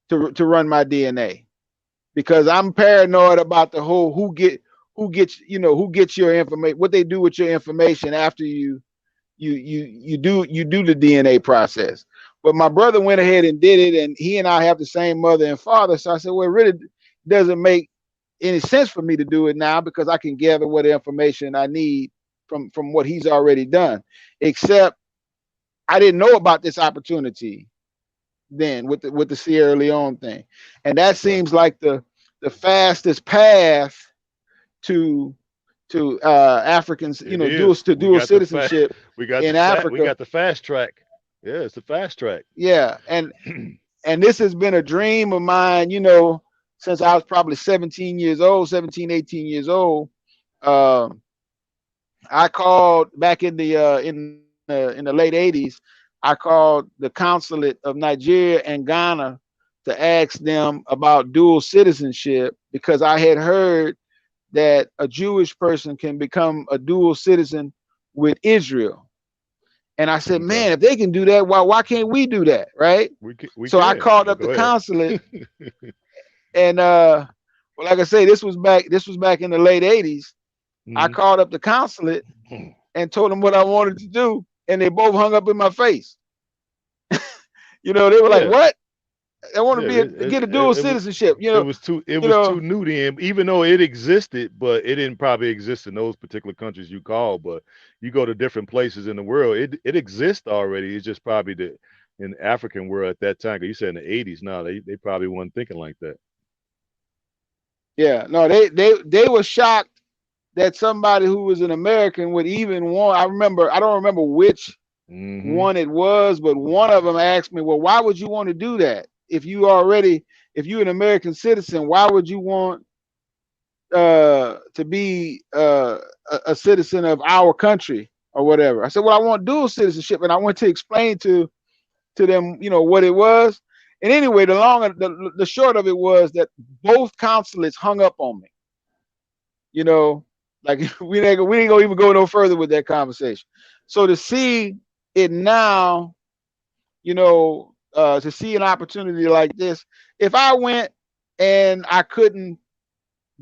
B: to run my DNA because I'm paranoid about the whole who gets your information, what they do with your information after you do the DNA process. But my brother went ahead and did it, and he and I have the same mother and father. So I said, well, it really doesn't make any sense for me to do it now because I can gather what information I need from what he's already done. Except I didn't know about this opportunity then with the Sierra Leone thing, and that
A: Right.
B: seems like the fastest path to Africans,
A: It is. We
B: dual
A: got the fast.
B: citizenship
A: We got the
B: in
A: fat. We
B: Africa.
A: got the fast track. Yeah, it's the fast track.
B: Yeah, and this has been a dream of mine, since I was probably 17 years old, 17, 18 years old. Um, I called back in the late 80s. I called the consulate of Nigeria and Ghana to ask them about dual citizenship because I had heard that a Jewish person can become a dual citizen with Israel. And I said,
A: Okay.
B: man, if they can do that, why can't we do that? Right.
A: We
B: So I
A: can.
B: called
A: But
B: up
A: go
B: the
A: ahead.
B: consulate and well, like I say, this was back in the late 80s. I
A: Mhm.
B: called up the consulate and told them what I wanted to do, and they both hung up in my face. They were like,
A: Yeah.
B: "What? I want to
A: Yeah.
B: get a dual citizenship."
A: It
B: You
A: was
B: know,
A: too new to him, even though it existed, but it didn't probably exist in those particular countries you call. But you go to different places in the world, it exists already. It's just probably the in the African world at that time. 'Cause you said in the 80s, now they probably weren't thinking like that.
B: yeah. No, they were shocked that somebody who was an American would even want. I don't remember which
A: Hmm.
B: one it was, but one of them asked me, "Well, why would you want to do that if you're an American citizen? Why would you want to be a citizen of our country or whatever?" I said, "Well, I want dual citizenship," and I went to explain to them, what it was. And anyway, the short of it was that both consulates hung up on me. You know, like we ain't gonna even go no further with that conversation. So to see it now, to see an opportunity like this. If I went and I couldn't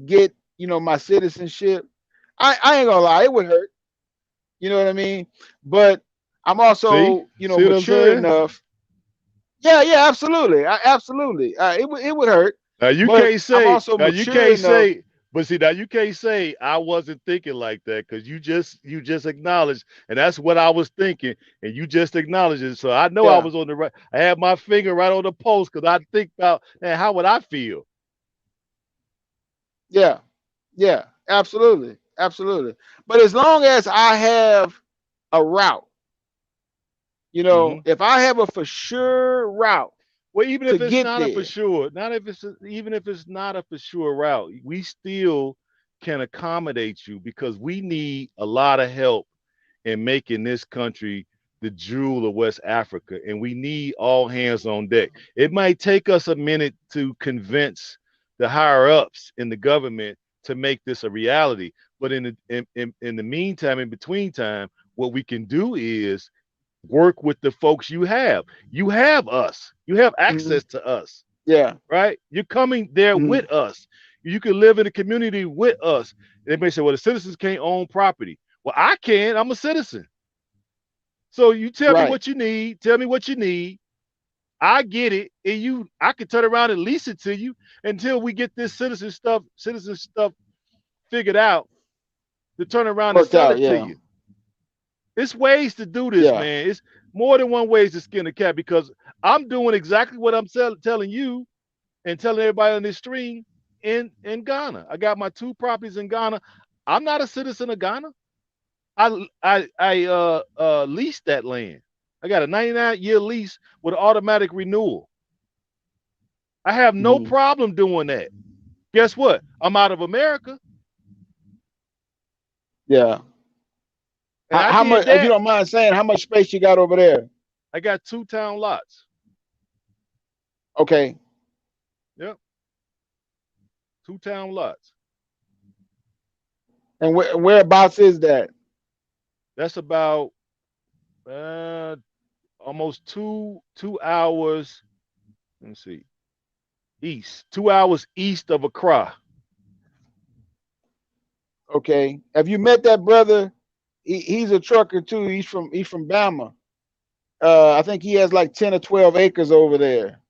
B: get, my citizenship, I ain't gonna lie, it would hurt. You know what I mean? But I'm
A: See,
B: also,
A: see what I'm
B: mature
A: saying?
B: enough. Yeah, yeah, absolutely, absolutely. It would hurt,
A: Now you
B: but
A: can't
B: I'm
A: say,
B: also
A: now you
B: mature
A: can't
B: enough.
A: say, but see, now you can't say I wasn't thinking like that because you just acknowledged, and that's what I was thinking, and you just acknowledged it. So I know I
B: Yeah,
A: was on the right. I had my finger right on the pulse because I think about, man, how would I feel?
B: yeah, yeah, absolutely, absolutely. But as long as I have a route,
A: Hmm.
B: if I have a for sure route
A: Well, even
B: to
A: if it's
B: get
A: not a for
B: there.
A: sure, not if it's even if it's not a for sure route, we still can accommodate you because we need a lot of help in making this country the jewel of West Africa, and we need all hands on deck. It might take us a minute to convince the higher ups in the government to make this a reality, but in the meantime, in between time, what we can do is work with the folks you have. You have us. You have
B: Mhm.
A: access to us,
B: Yeah.
A: right? You're coming there
B: Mhm.
A: with us. You can live in the community with us. They may say, well, the citizens can't own property. Well, I can. I'm a citizen. So you tell me
B: Right.
A: what you need. Tell me what you need. I get it, and I can turn around and lease it to you until we get this citizen stuff figured out to turn around and
B: Worked
A: sell
B: out.
A: it to
B: Yeah.
A: you. It's ways to do this,
B: Yeah.
A: man. It's more than one ways to skin a cat because I'm doing exactly what I'm telling you and telling everybody on this stream in Ghana. I got my 2 properties in Ghana. I'm not a citizen of Ghana. I leased that land. I got a 99-year lease with an automatic renewal. I have no
B: Mhm.
A: problem doing that. Guess what? I'm out of America,
B: Yeah.
A: and I
B: How
A: did
B: much, if you
A: that.
B: don't mind saying, how much space you got over there?
A: I got 2 town lots.
B: Okay.
A: Yep, 2 town lots.
B: And whereabouts is that?
A: That's about uh, almost two hours. Let me see, east. 2 hours east of Accra.
B: Okay. Have you met that brother? He's a trucker too. He's from Bama. I think he has like 10 or 12 acres over there.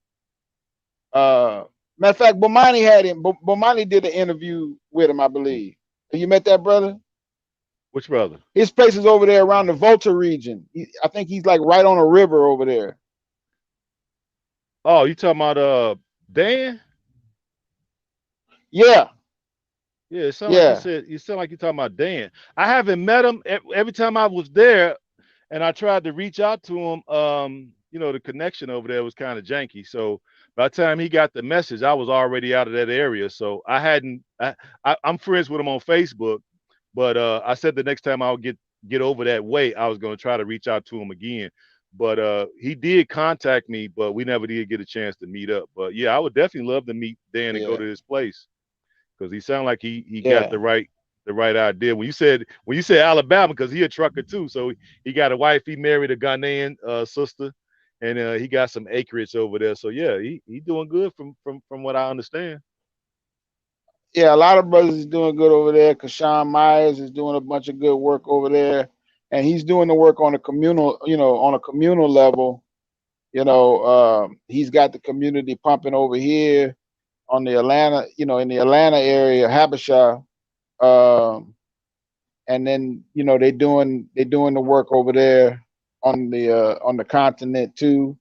B: Uh, Matter of fact, Bomani had him. Bomani did an interview with him, I believe. Have you met that brother?
A: Which brother?
B: His place is over there around the Volta region. I think he's like right on a river over there.
A: Oh, you talking about Dan?
B: Yeah,
A: Yeah, it sounded like you
B: yeah,
A: said you sound like you're talking about Dan. I haven't met him. Every time I was there and I tried to reach out to him, the connection over there was kind of janky. So by the time he got the message, I was already out of that area. So I hadn't. I'm friends with him on Facebook, but I said the next time I'll get over that way, I was going to try to reach out to him again. But he did contact me, but we never did get a chance to meet up. But yeah, I would definitely love to meet Dan and go
B: yeah,
A: to his place because he sounded like he got
B: yeah,
A: the right idea. When you said Alabama, because he a trucker too, so he got a wife. He married a Ghanaian sister, and he got some acreage over there. So yeah, he doing good from what I understand.
B: yeah. A lot of brothers is doing good over there. Kashawn Myers is doing a bunch of good work over there, and he's doing the work on a communal, on a communal level. He's got the community pumping over here on the Atlanta, in the Atlanta area, Habesha. Um, and then they doing the work over there on the continent too.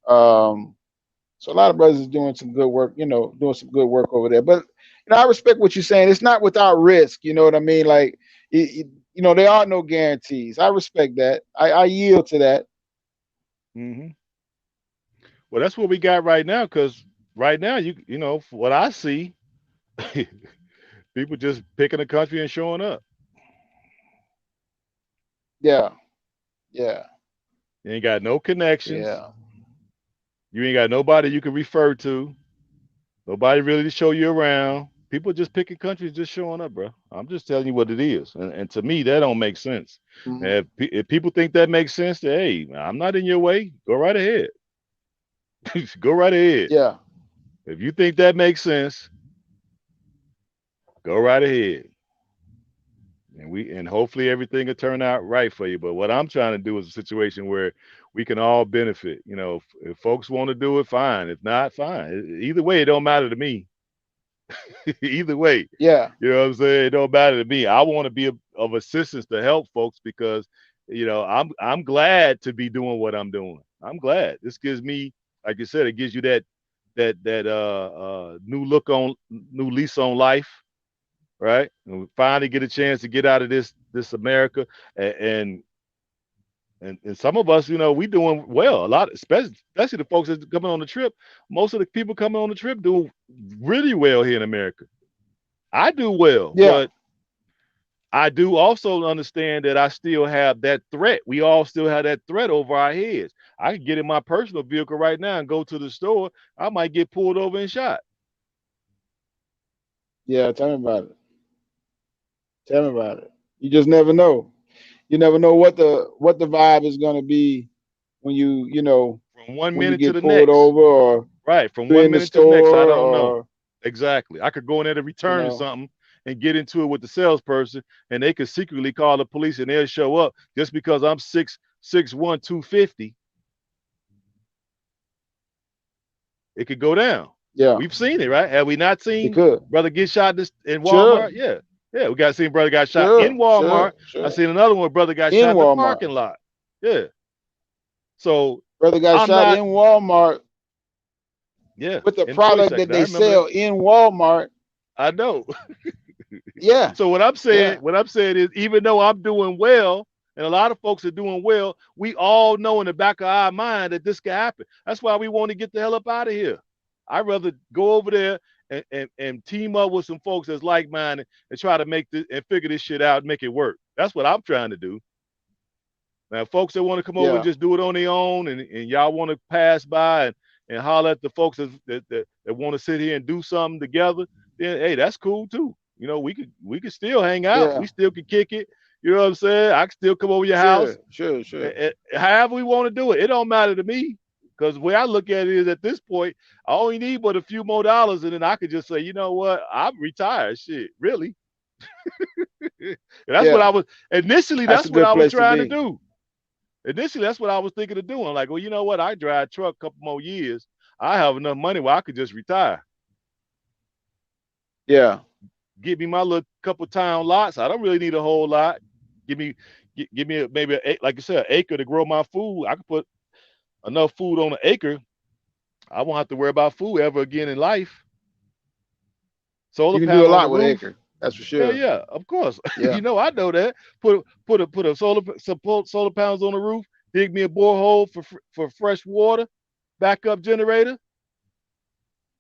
B: Um, so a lot of brothers is doing some good work, doing some good work over there. But I respect what you're saying. It's not without risk. You know what I mean? Like, there are no guarantees. I respect that. I yield to that.
A: Hmm. Well, that's what we got right now. Because right now, for what I see, people just picking the country and showing up.
B: Yeah, yeah,
A: You ain't got no connections.
B: yeah.
A: You ain't got nobody you can refer to. Nobody really to show you around. People just picking countries, just showing up, bro. I'm just telling you what it is, and to me, that don't make sense.
B: Mhm.
A: And if people think that makes sense, then hey, I'm not in your way. Go right ahead. Go right ahead.
B: Yeah.
A: If you think that makes sense, go right ahead. And hopefully everything will turn out right for you. But what I'm trying to do is a situation where we can all benefit. You know, if folks want to do it, fine. If not, fine. Either way, it don't matter to me. Either way,
B: Yeah.
A: you know what I'm saying? It don't matter to me. I want to be of assistance to help folks because, I'm glad to be doing what I'm doing. I'm glad. This gives me, like you said, it gives you that new lease on life, right? And we finally get a chance to get out of this America, and and some of us, we doing well. A lot, especially the folks that coming on the trip. Most of the people coming on the trip do really well here in America. I do well,
B: Yeah.
A: but I do also understand that I still have that threat. We all still have that threat over our heads. I can get in my personal vehicle right now and go to the store. I might get pulled over and shot.
B: Yeah. Tell me about it. Tell me about it. You just never know. You never know what the vibe is gonna be when
A: From one
B: when you
A: minute to
B: get
A: the
B: pulled
A: next.
B: over, or
A: Right. From
B: you're
A: one
B: in the
A: minute to the next. I
B: store,
A: don't know.
B: or
A: Exactly. I could go in there to
B: you
A: return
B: know.
A: something and get into it with the salesperson, and they could secretly call the police and they'll show up just because I'm 6'1", 250. It could go down.
B: Yeah.
A: We've seen it, right? Have we not
B: It
A: seen
B: could.
A: brother get shot in
B: Sure.
A: Walmart? Yeah. Yeah, we got seen brother got shot in
B: Sure.
A: Walmart.
B: Sure.
A: I
B: Sure.
A: seen another one brother got
B: In
A: shot in the
B: Walmart.
A: parking lot. Yeah. So
B: Brother got
A: I'm
B: shot
A: not,
B: in Walmart
A: yeah,
B: with the
A: in the police
B: product that
A: sector. I
B: they
A: remember
B: sell
A: that.
B: in Walmart.
A: I know.
B: Yeah.
A: So what I'm
B: Yeah.
A: saying, is even though I'm doing well, and a lot of folks are doing well, we all know in the back of our mind that this can happen. That's why we want to get the hell up out of here. I'd rather go over there and team up with some folks that's like minded and try to make this and figure this shit out and make it work. That's what I'm trying to do. Now, folks that want to come over and
B: Yeah.
A: just do it on their own, and y'all want to pass by and holler at the folks that want to sit here and do something together, then hey, that's cool too. We could still hang out.
B: Yeah.
A: We still could kick it. You know what I'm saying? I can still come over your house.
B: Sure. Sure. Sure.
A: However we want to do it. It don't matter to me. Because the way I look at it is at this point, I only need but a few more dollars, and then I could just say, you know what, I'm retired. Shit, really. And that's what
B: Yeah.
A: I was initially.
B: That's
A: That's
B: a
A: what
B: good
A: I was
B: place to
A: trying to
B: be.
A: do. Initially, that's what I was thinking of doing. I'm like, well, you know what? I drive a truck a couple more years. I have enough money where I could just retire.
B: Yeah.
A: Give me my little couple town lots. I don't really need a whole lot. Give me, give me maybe like you said, an acre to grow my food. I could put enough food on an acre. I won't have to worry about food ever again in life. Solar
B: You can do a
A: panel on the
B: lot with
A: roof.
B: acre. That's for
A: Hell
B: sure.
A: yeah, of course.
B: Yeah.
A: I know that. Put a solar panels on the roof. Dig me a borehole for fresh water, backup generator,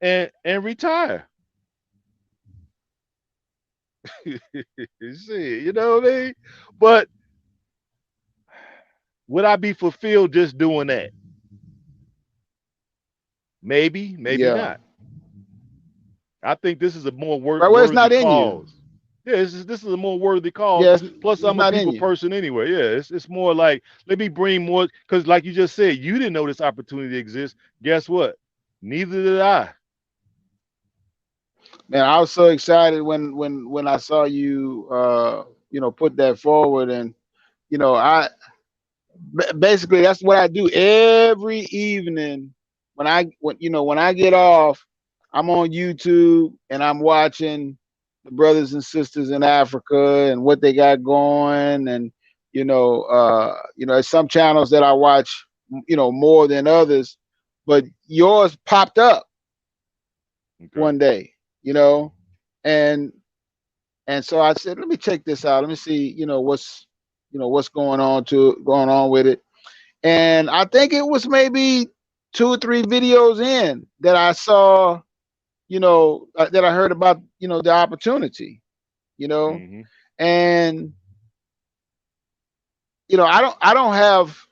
A: and retire. See, you know what I mean? But would I be fulfilled just doing that? Maybe, maybe
B: Yeah.
A: not. I think this is a more
B: Right. Well, it's
A: worthy
B: not in you.
A: cause. Yeah, this is a more worthy cause.
B: Yeah.
A: Plus,
B: It's
A: I'm a
B: not in
A: people
B: you.
A: person anyway. Yeah, it's more like let me bring more because, like you just said, you didn't know this opportunity exists. Guess what? Neither did I.
B: Man, I was so excited when I saw you put that forward. And I basically that's what I do every evening when I get off. I'm on YouTube and I'm watching the brothers and sisters in Africa and what they got going. And there's some channels that I watch more than others, but yours popped up
A: Okay.
B: one day, you know, and so I said, let me check this out. Let me see, what's going on with it. And I think it was maybe 2 or 3 videos in that I saw, that I heard about, the opportunity, you know,
A: Mm-hmm.
B: and I don't have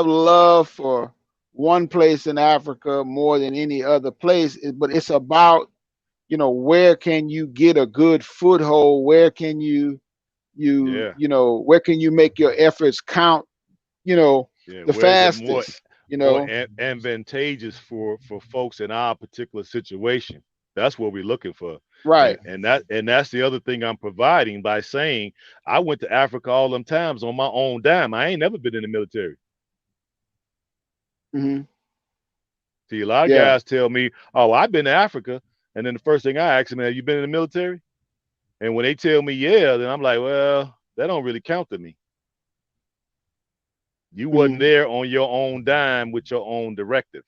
B: love for one place in Africa more than any other place, but it's about where can you get a good foothold, where can
A: Yeah.
B: where can you make your efforts count,
A: Yeah.
B: the
A: Where is it more?
B: fastest. You
A: or
B: know,
A: advantageous for folks in our particular situation. That's what we're looking for.
B: right.
A: And that's the other thing I'm providing by saying I went to Africa all them times on my own dime. I ain't never been in the military.
B: Hmm.
A: See, a lot of
B: Yeah.
A: guys tell me, "Oh, I've been to Africa," and then the first thing I ask them, "Have you been in the military?" And when they tell me, "Yeah," then I'm like, "Well, that don't really count to me. You wasn't
B: Hmm.
A: there on your own dime with your own directive.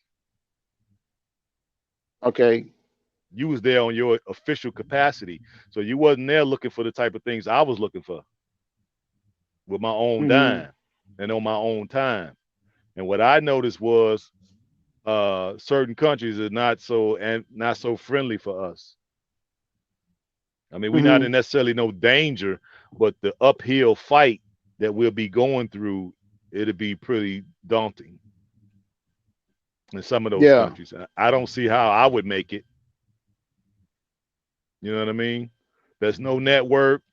B: Okay.
A: You was there on your official capacity. So you wasn't there looking for the type of things I was looking for with my own
B: Hmm.
A: dime and on my own time." And what I noticed was certain countries are not so friendly for us. I mean, we're not
B: Hmm.
A: in necessarily no danger, but the uphill fight that we'll be going through, it'll be pretty daunting in some of those
B: Yeah.
A: countries. I don't see how I would make it. You know what I mean? There's no network.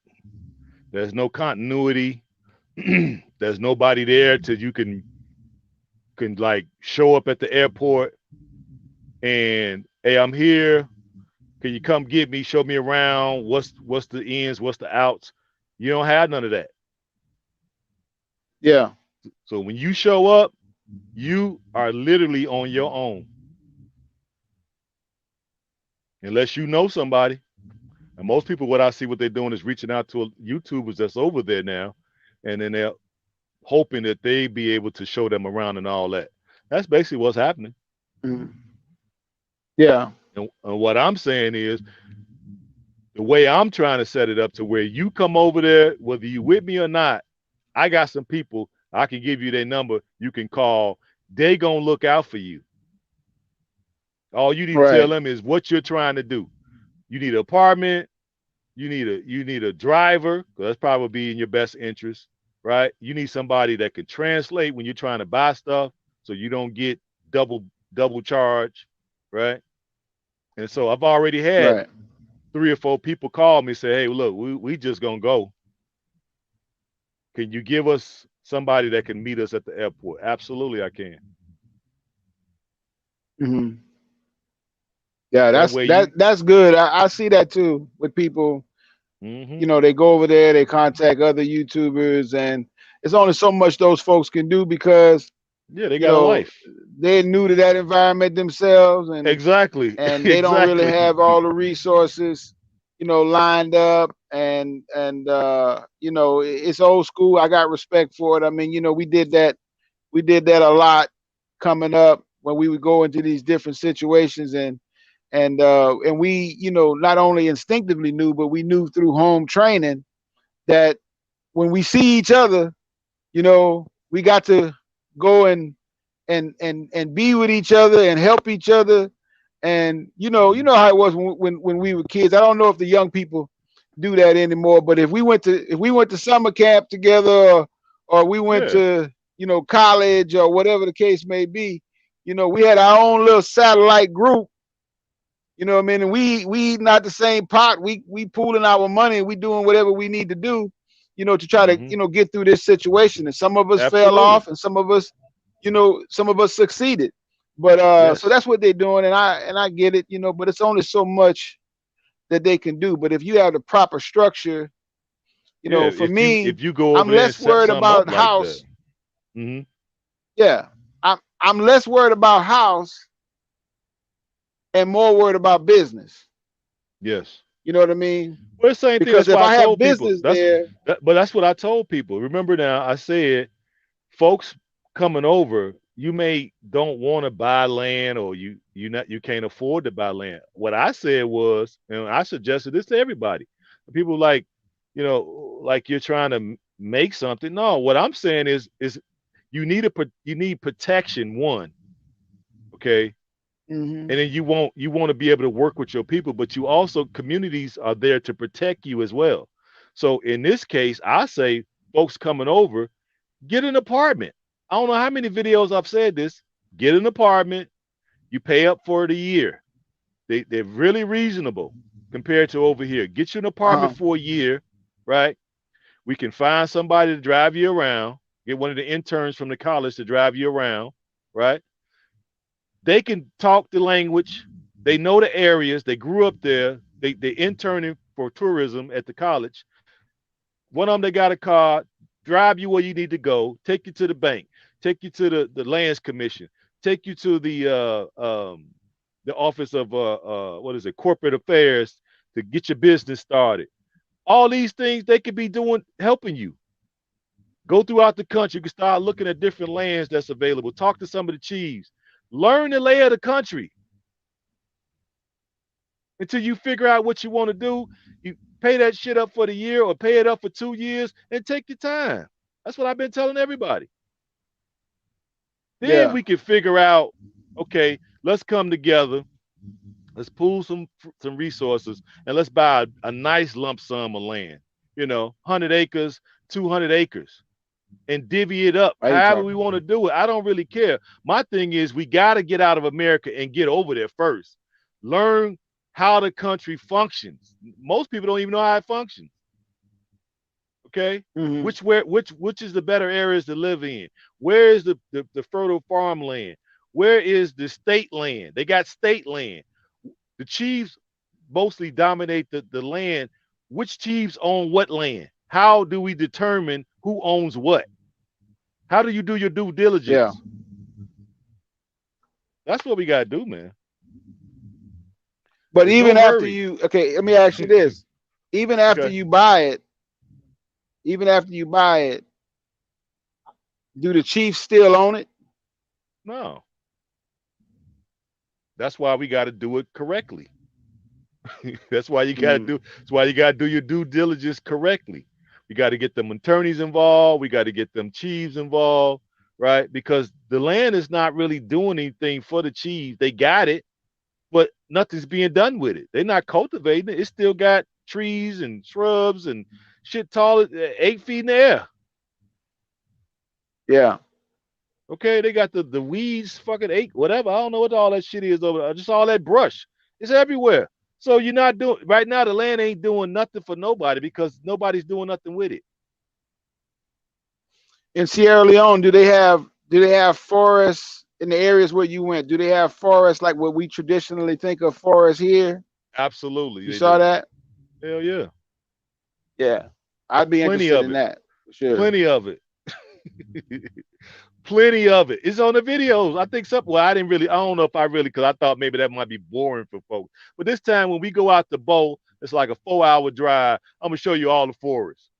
A: There's no continuity. There's nobody there till you can like show up at the airport and, hey, I'm here. Can you come get me? Show me around. What's the ins? What's the outs? You don't have none of that.
B: Yeah.
A: So when you show up, you are literally on your own, unless you know somebody. And most people, what I see, what they're doing is reaching out to YouTubers that's over there now, and then they're hoping that they be able to show them around and all that. That's basically what's happening.
B: Hmm. Yeah.
A: And what I'm saying is the way I'm trying to set it up to where you come over there, whether you with me or not, I got some people, I can give you their number, you can call. They gonna look out for you. All you need to tell
B: Right.
A: them is what you're trying to do. You need an apartment, you need a driver, because that's probably in your best interest, right? You need somebody that can translate when you're trying to buy stuff so you don't get double double charge, right? And so I've already had
B: Right.
A: 3 or 4 people call me and say, "Hey, look, we just gonna go. Can you give us somebody that can meet us at the airport?" Absolutely, I can.
B: Hmm. Yeah.
A: That
B: That's
A: way
B: that.
A: you.
B: That's good. I see that too with people.
A: Hmm.
B: You know, they go over there, they contact other YouTubers, and it's only so much those folks can do because
A: Yeah, they
B: you
A: got a
B: know
A: life.
B: they're new to that environment themselves,
A: Exactly.
B: and they don't really
A: Exactly.
B: have all the resources, lined up, and it's old school. I got respect for it. I mean, we did that a lot coming up when we would go into these different situations, and we, not only instinctively knew, but we knew through home training that when we see each other, we got to go and be with each other and help each other. And you know how it was when we were kids. I don't know if the young people do that anymore, but if we went to summer camp together, or we went
A: Yeah.
B: to college or whatever the case may be, we had our own little satellite group. You know what I mean? And we eating out the same pot. We pooling our money, and we doing whatever we need to do, to try to
A: Hmm.
B: get through this situation. And some of us fell
A: Absolutely.
B: off, and some of us succeeded. But so
A: Yes.
B: that's what they're doing, and I get it, but it's only so much that they can do. But if you have the proper structure,
A: Yeah.
B: for
A: If you
B: me,
A: if you go
B: I'm
A: over there and
B: less
A: set
B: worried
A: something up
B: about
A: like that.
B: house.
A: Hmm.
B: Yeah, I'm less worried about house and more worried about business.
A: Yes.
B: You know what I mean?
A: Well, the same thing.
B: Because
A: That's
B: if
A: why I
B: I have
A: told people.
B: business there,
A: But that's what I told people. Remember now, I said, folks coming over, you may don't want to buy land, or you can't afford to buy land. What I said was, and I suggested this to everybody. People like, like you're trying to make something. No, what I'm saying is you need protection. One, okay,
B: hmm
A: and then you want to be able to work with your people, but you also, communities are there to protect you as well. So in this case, I say, folks coming over, get an apartment. I don't know how many videos I've said this. Get an apartment. You pay up for it a year. They're really reasonable compared to over here. Get you an apartment
B: uh-huh.
A: for a year, right? We can find somebody to drive you around. Get one of the interns from the college to drive you around, right? They can talk the language. They know the areas. They grew up there. They interning for tourism at the college. One of them, they got a car, drive you where you need to go, take you to the bank, take you to the lands commission, take you to the office of what is it, corporate affairs, to get your business started. All these things they could be doing, helping you. Go throughout the country. You can start looking at different lands that's available. Talk to some of the chiefs. Learn the lay of the country until you figure out what you want to do. You pay that shit up for the year or pay it up for 2 years and take your time. That's what I've been telling everybody. Then
B: Yeah.
A: we can figure out, okay, let's come together. Let's pool some resources and let's buy a nice lump sum of land. 100 acres, 200 acres, and divvy it up
B: Why you
A: however we
B: talking?
A: want to do it. I don't really care. My thing is we got to get out of America and get over there first. Learn how the country functions. Most people don't even know how it functions. Okay,
B: Mm-hmm.
A: which is the better areas to live in? Where is the fertile farmland? Where is the state land? They got state land. The chiefs mostly dominate the land. Which chiefs own what land? How do we determine who owns what? How do you do your due
B: Yeah.
A: diligence? That's what we gotta do, man.
B: But
A: There's
B: even
A: no
B: after
A: hurry.
B: you, okay, let me ask you this. Even after
A: Okay.
B: you buy it, even after you buy it, do the Chiefs still own it?
A: No. That's why we gotta do it correctly. That's why you gotta
B: Mm,
A: do that's why you gotta do your due diligence correctly. You gotta get them attorneys involved, we gotta get them chiefs involved, right? Because the land is not really doing anything for the chiefs. They got it, but nothing's being done with it. They're not cultivating it. It's still got trees and shrubs and shit tall 8 feet in the air.
B: yeah.
A: Okay, they got the weeds, fucking eight, whatever. I don't know what all that shit is over there. Just all that brush. It's everywhere. So you're not doing right now. The land ain't doing nothing for nobody because nobody's doing nothing with it.
B: In Sierra Leone, do they have forests in the areas where you went? Do they have forests like what we traditionally think of forests here?
A: Absolutely,
B: You
A: they
B: saw
A: do.
B: that?
A: Hell yeah,
B: Yeah. I'd be
A: plenty
B: interested
A: of
B: in
A: it.
B: that for sure.
A: Plenty of it. Plenty of it. It's on the videos. I think some. Well, I didn't really. I don't know if I really, because I thought maybe that might be boring for folks. But this time when we go out to bowl, it's like a 4 hour drive. I'm gonna show you all the forest.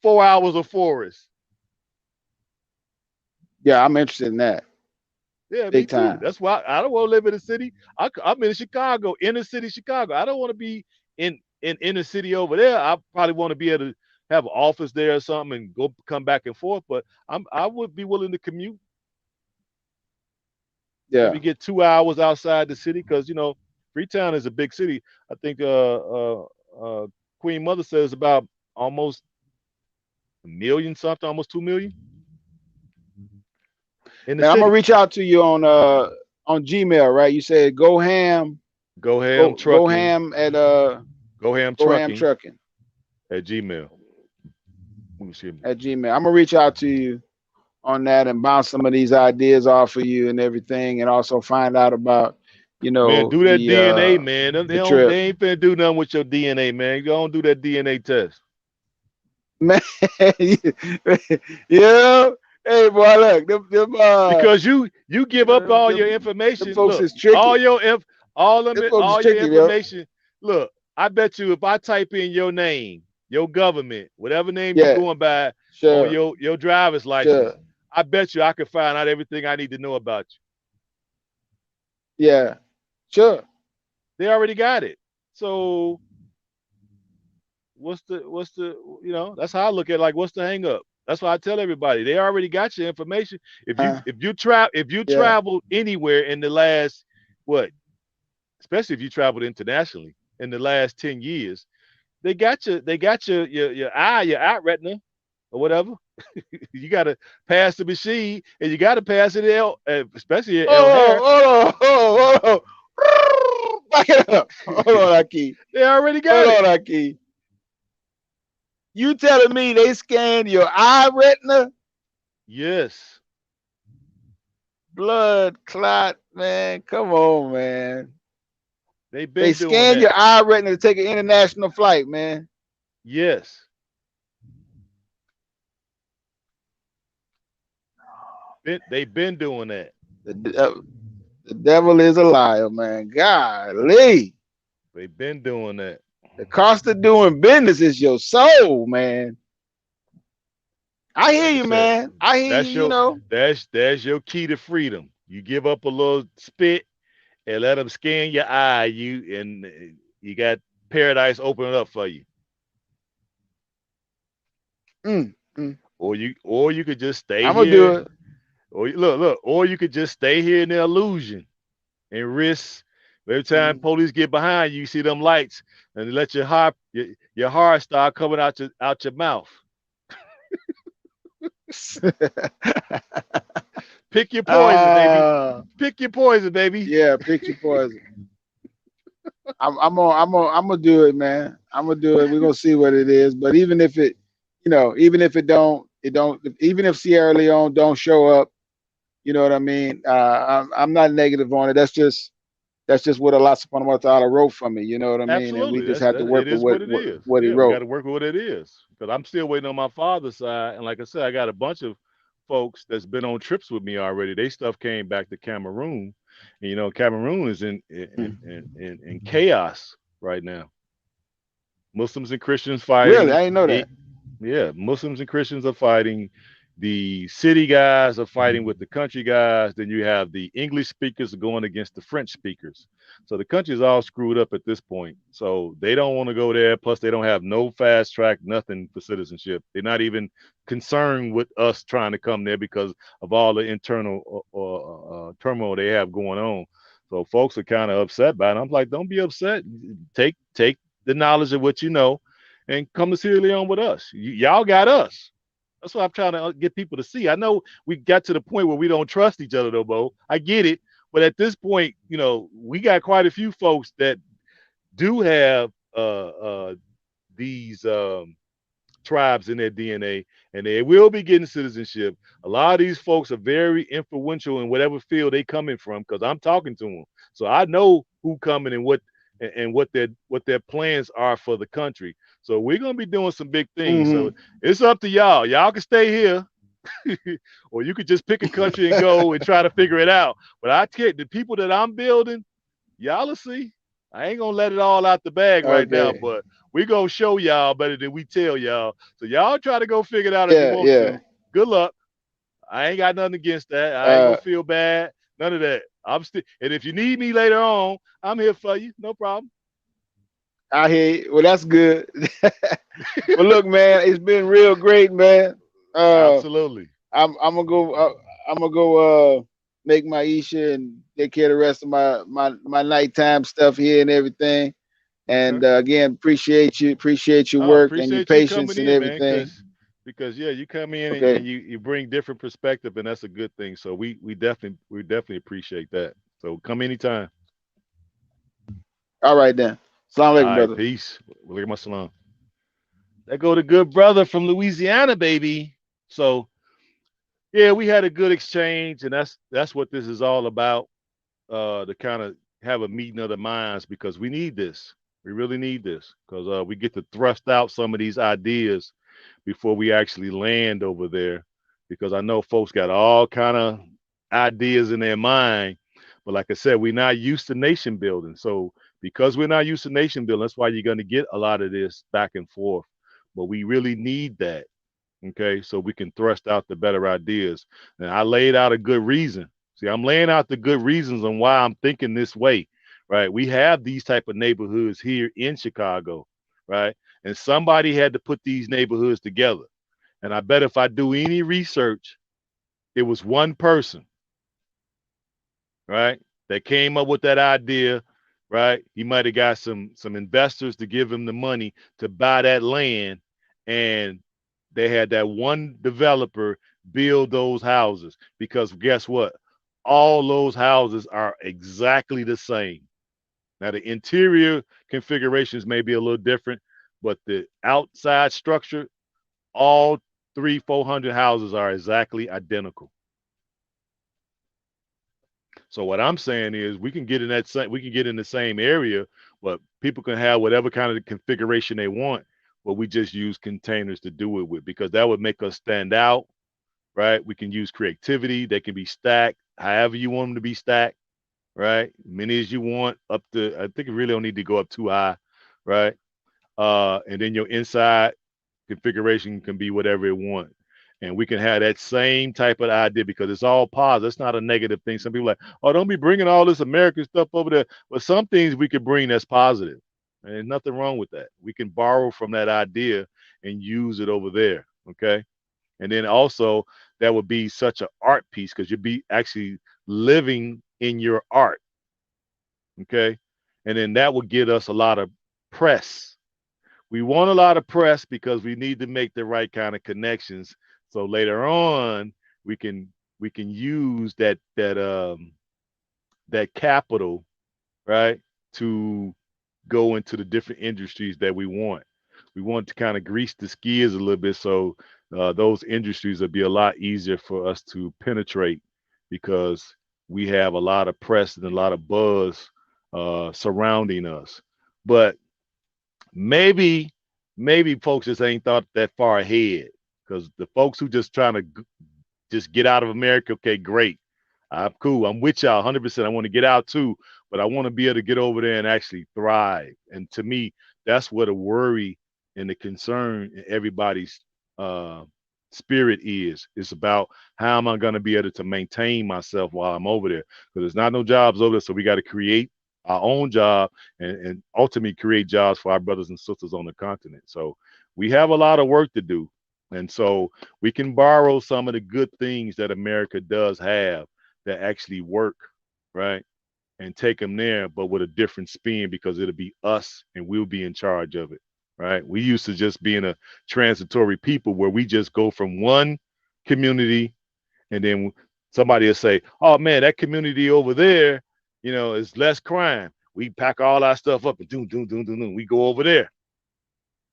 A: 4 hours of forest.
B: Yeah, I'm interested in that.
A: Yeah, me
B: Big
A: too.
B: time.
A: That's why I don't want to live in the city. I'm in Chicago, inner city Chicago. I don't want to be in inner city over there. I probably want to be able to have an office there or something and go come back and forth. But I would be willing to commute.
B: Yeah.
A: Maybe get 2 hours outside the city because Freetown is a big city. I think uh, Queen Mother says about almost a million something, almost 2 million in the
B: Man, I'm gonna
A: city.
B: reach out to you on Gmail, right? You said go ham,
A: Go ham
B: go
A: trucking.
B: ham at
A: Go ham
B: go ham
A: trucking
B: trucking
A: at Gmail. Let me see.
B: at Gmail. I'm gonna reach out to you on that and bounce some of these ideas off of you and everything, and also find out about,
A: Man, do that
B: the
A: DNA, man. They
B: the
A: don't.
B: trip.
A: They ain't finna do nothing with your DNA, man. You don't do that DNA test
B: Man, yeah. Hey, boy, look,
A: because you give up all your
B: them
A: information.
B: folks
A: Look,
B: is tricky.
A: all your inf,
B: Them folks is
A: all your
B: tricky, yo.
A: information. Look, I bet you if I type in your name, your government, whatever name you
B: Yeah,
A: going by on
B: sure,
A: your driver's
B: sure,
A: license, I bet you I can find out everything I need to know about you.
B: yeah, sure.
A: They already got it. So what's the that's how I look at it, like what's the hang up? That's why I tell everybody they already got your information. If you
B: Yeah,
A: traveled anywhere in the last what, especially if you traveled internationally in the last 10 years, they got your eye retina or whatever. You got to pass the machine and you got to pass it especially at O'Hare.
B: hold on. Back it up. Hold on, Aki.
A: They already
B: Hold
A: got it.
B: on, Aki. You telling me they scanned your eye retina?
A: Yes.
B: blood clot, man. Come on, man.
A: They've
B: They
A: been doing
B: scan your
A: that.
B: eye retina to take an international flight, man.
A: Yes. They've been doing that.
B: The, the devil is a liar, man. Golly.
A: They've been doing that.
B: The cost of doing business is your soul, man. I hear
A: Like I
B: you,
A: said,
B: man. I hear you,
A: that's
B: you
A: your
B: know.
A: that's your key to freedom. You give up a little spit and let them scan your eye, you got paradise opening up for you.
B: Mm, mm.
A: Or you could just stay
B: I'm gonna do
A: here.
B: it.
A: Or you could just stay here in the illusion and risk every time
B: Mm.
A: police get behind you, you see them lights and let your heart start coming out your mouth. Pick your poison, baby.
B: uh,
A: Pick your poison, baby.
B: yeah, picture poison. I'm gonna do it, man. I'm gonna do it. We're gonna see what it is. But even if it, even if it don't, even if Sierra Leone don't show up, you know what I mean. I'm not negative on it. That's just what Allah Subhanahu wa Taala wrote for me. You know what I mean. And we
A: Absolutely.
B: just have to
A: It
B: work with
A: is what it is.
B: what He
A: Yeah, we got
B: wrote.
A: to work with what it is. Because I'm still waiting on my father's side. And like I said, I got a bunch of folks that's been on trips with me already. They stuff came back to Cameroon. And Cameroon is in chaos right now. Muslims and Christians
B: Really,
A: fighting.
B: I didn't know that.
A: Yeah, Muslims and Christians are fighting. The city guys are fighting with the country guys. Then you have the English speakers going against the French speakers. So the country's all screwed up at this point. So they don't want to go there. Plus, they don't have no fast track, nothing for citizenship. They're not even concerned with us trying to come there because of all the internal turmoil they have going on. So folks are kind of upset by it. I'm like, don't be upset. Take the knowledge of what you know and come to Sierra Leone with us. Y'all got us. That's what I'm trying to get people to see. I know we got to the point where we don't trust each other no more. I get it. But at this point, we got quite a few folks that do have these tribes in their DNA, and they will be getting citizenship. A lot of these folks are very influential in whatever field they coming from because I'm talking to them, so I know who coming and what their plans are for the country. So we're gonna be doing some big things. So
B: Hmm.
A: it's up to y'all. Y'all can stay here, or you could just pick a country and go and try to figure it out. But I tell you, the people that I'm building, y'all will see. I ain't gonna let it all out the bag right now,
B: Okay.
A: but we gonna show y'all better than we tell y'all. So y'all try to go figure it out if you
B: Yeah,
A: want
B: yeah.
A: to. Good luck. I ain't got nothing against that. I ain't gonna
B: Uh,
A: feel bad. None of that. I'm still, and if you need me later on, I'm here for you. No problem.
B: I hear you. Well, that's good. Well, look, man, it's been real great, man. Uh,
A: Absolutely.
B: I'm gonna go. I'm gonna go. Make my Isha and take care of the rest of my nighttime stuff here and everything.
A: Okay.
B: And again, appreciate your
A: Oh,
B: work and your
A: appreciate you coming
B: patience and
A: in, man,
B: everything.
A: because yeah, you come in and
B: Okay.
A: you bring different perspective, and that's a good thing. So we definitely appreciate that. So come anytime.
B: All right then. Assalamu
A: All
B: alaikum,
A: right,
B: brother.
A: peace. Look at my salon. That go to good brother from Louisiana, baby. So yeah, we had a good exchange, and that's what this is all about. To kind of have a meeting of the minds because we need this. We really need this because we get to thrust out some of these ideas before we actually land over there. Because I know folks got all kind of ideas in their mind, but like I said, we're not used to nation building. So because we're not used to nation building, that's why you're going to get a lot of this back and forth. But we really need that. Okay, so we can thrust out the better ideas. And I laid out a good reason. See, I'm laying out the good reasons on why I'm thinking this way, right? We have these type of neighborhoods here in Chicago, right? And somebody had to put these neighborhoods together. And I bet if I do any research, it was one person, right, that came up with that idea, right? He might have got some investors to give him the money to buy that land, and they had that one developer build those houses because guess what? All those houses are exactly the same. Now the interior configurations may be a little different, but the outside structure, all 300-400 houses are exactly identical. So what I'm saying is we can get in we can get in the same area, but people can have whatever kind of configuration they want, but we just use containers to do it with because that would make us stand out, right? We can use creativity. They can be stacked however you want them to be stacked, right? Many as you want up to, I think it really don't need to go up too high, right? And then your inside configuration can be whatever it want. And we can have that same type of idea because it's all positive. It's not a negative thing. Some people are like, oh, don't be bringing all this American stuff over there. But some things we could bring that's positive. And there's nothing wrong with that. We can borrow from that idea and use it over there. Okay. And then also that would be such an art piece because you'd be actually living in your art. Okay. And then that would get us a lot of press. We want a lot of press because we need to make the right kind of connections. So later on, we can use that capital, right, to go into the different industries that we want. We want to kind of grease the skiers a little bit so those industries will be a lot easier for us to penetrate because we have a lot of press and a lot of buzz surrounding us. But maybe folks just ain't thought that far ahead because the folks who just trying to just get out of America, okay, great. I'm cool. I'm with y'all 100%. I want to get out too, but I want to be able to get over there and actually thrive. And to me, that's what a worry and the concern in everybody's uh, spirit is. It's about how am I going to be able to maintain myself while I'm over there? Because there's not no jobs over there, so we got to create our own job and ultimately create jobs for our brothers and sisters on the continent. So we have a lot of work to do. And so we can borrow some of the good things that America does have that actually work, right? And take them there, but with a different spin because it'll be us and we'll be in charge of it, right? We used to just being a transitory people where we just go from one community and then somebody will say, oh man, that community over there, is less crime. We pack all our stuff up and doom. We go over there.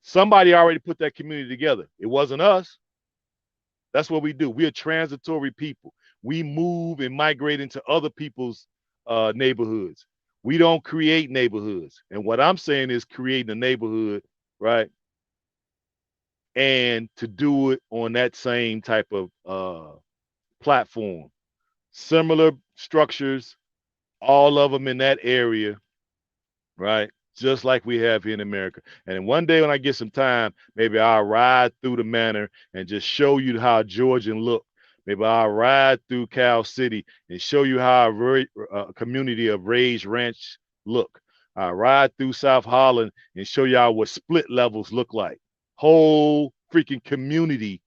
A: Somebody already put that community together. It wasn't us. That's what we do. We are transitory people. We move and migrate into other people's neighborhoods. We don't create neighborhoods. And what I'm saying is creating a neighborhood, right? And to do it on that same type of platform. Similar structures, all of them in that area, right? Just like we have here in America. And one day when I get some time, maybe I'll ride through the manor and just show you how Georgian look. Maybe I'll ride through Cal City and show you how a community of raised ranch look. I'll ride through South Holland and show y'all what split levels look like. Whole freaking community,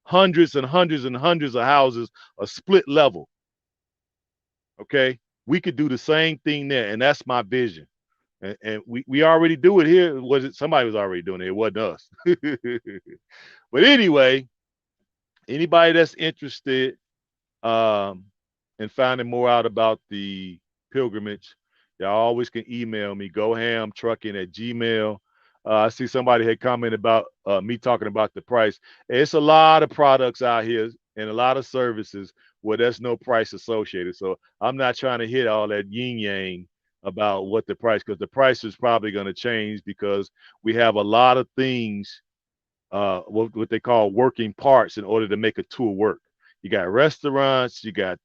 A: hundreds and hundreds and hundreds of houses, a split level. Okay, we could do the same thing there, and that's my vision. And we already do it here. Was it somebody was already doing it? It wasn't us. But anyway, anybody that's interested in finding more out about the pilgrimage, y'all always can email me, gohamtrucking@gmail. I see somebody had commented about me talking about the price. It's a lot of products out here and a lot of services where there's no price associated. So I'm not trying to hit all that yin yang about what the price, because the price is probably going to change because we have a lot of things, what they call working parts in order to make a tour work. You got restaurants, you got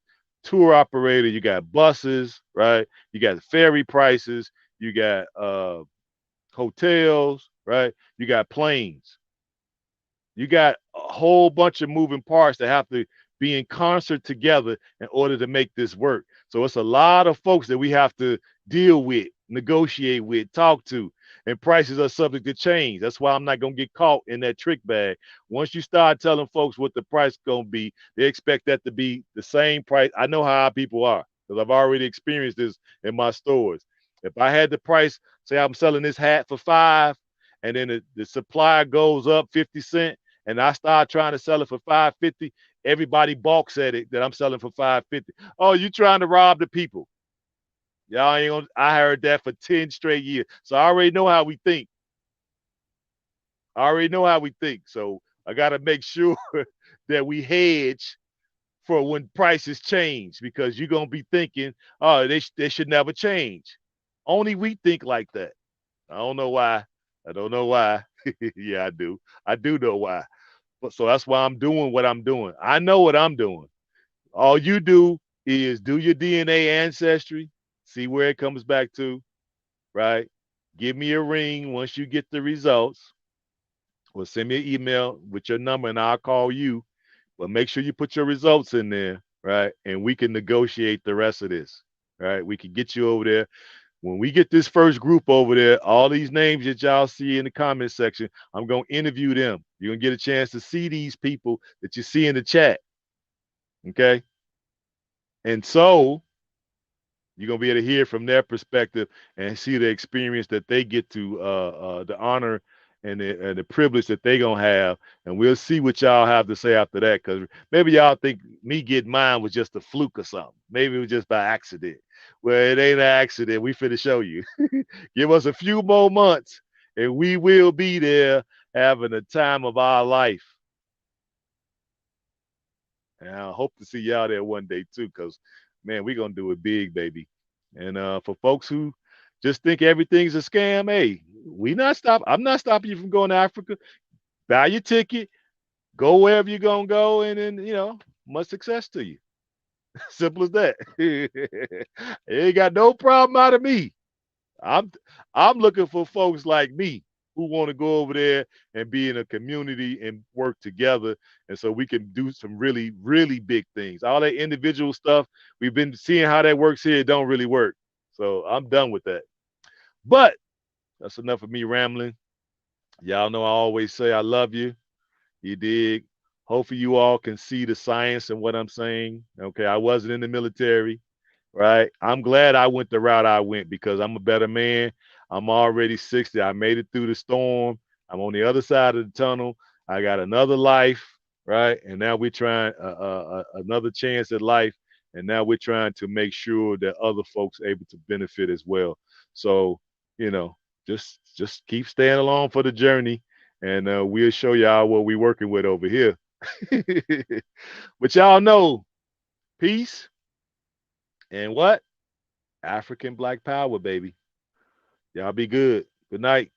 A: tour operator, you got buses, right? You got ferry prices, you got hotels, right? You got planes. You got a whole bunch of moving parts that have to be in concert together in order to make this work. So it's a lot of folks that we have to deal with, negotiate with, talk to, and prices are subject to change. That's why I'm not going to get caught in that trick bag. Once you start telling folks what the price is going to be, they expect that to be the same price. I know how our people are because I've already experienced this in my stores. If I had the price, say I'm selling this hat for $5, and then the supply goes up 50 cents, and I start trying to sell it for $5.50, everybody balks at it that I'm selling for $5.50. Oh, you trying to rob the people. Y'all ain't gonna, I heard that for 10 straight years. So I already know how we think. I already know how we think. So I gotta make sure that we hedge for when prices change because you're gonna be thinking, oh, they should never change. Only we think like that. I don't know why. I don't know why. Yeah, I do. I do know why. But so that's why I'm doing what I'm doing. I know what I'm doing. All you do is do your DNA ancestry, see where it comes back to, right? Give me a ring once you get the results, or send me an email with your number and I'll call you. But make sure you put your results in there, right? And we can negotiate the rest of this, right? We can get you over there. When we get this first group over there, all these names that y'all see in the comment section, I'm going to interview them. You're going to get a chance to see these people that you see in the chat, okay? And so you're gonna be able to hear from their perspective and see the experience that they get to, the honor and the privilege that they gonna have, and we'll see what y'all have to say after that. Because maybe y'all think me getting mine was just a fluke or something. Maybe it was just by accident. Well, it ain't an accident. We finna show you. Give us a few more months, and we will be there having the time of our life. And I hope to see y'all there one day too, because man, we're gonna do it big, baby. And for folks who just think everything's a scam, hey, I'm not stopping you from going to Africa. Buy your ticket, go wherever you're gonna go, and then much success to you. Simple as that. Ain't got no problem out of me. I'm I'm looking for folks like me who want to go over there and be in a community and work together, and so we can do some really, really big things. All that individual stuff, we've been seeing how that works here. It don't really work. So I'm done with that. But that's enough of me rambling. Y'all know I always say I love you. You dig? Hopefully you all can see the science in what I'm saying. Okay, I wasn't in the military, right? I'm glad I went the route I went because I'm a better man. I'm already 60. I made it through the storm. I'm on the other side of the tunnel. I got another life, right? And now we're trying another chance at life. And now we're trying to make sure that other folks are able to benefit as well. So, you know, just keep staying along for the journey, and we'll show y'all what we're working with over here. But y'all know, peace and what? African Black Power, baby. Y'all be good. Good night.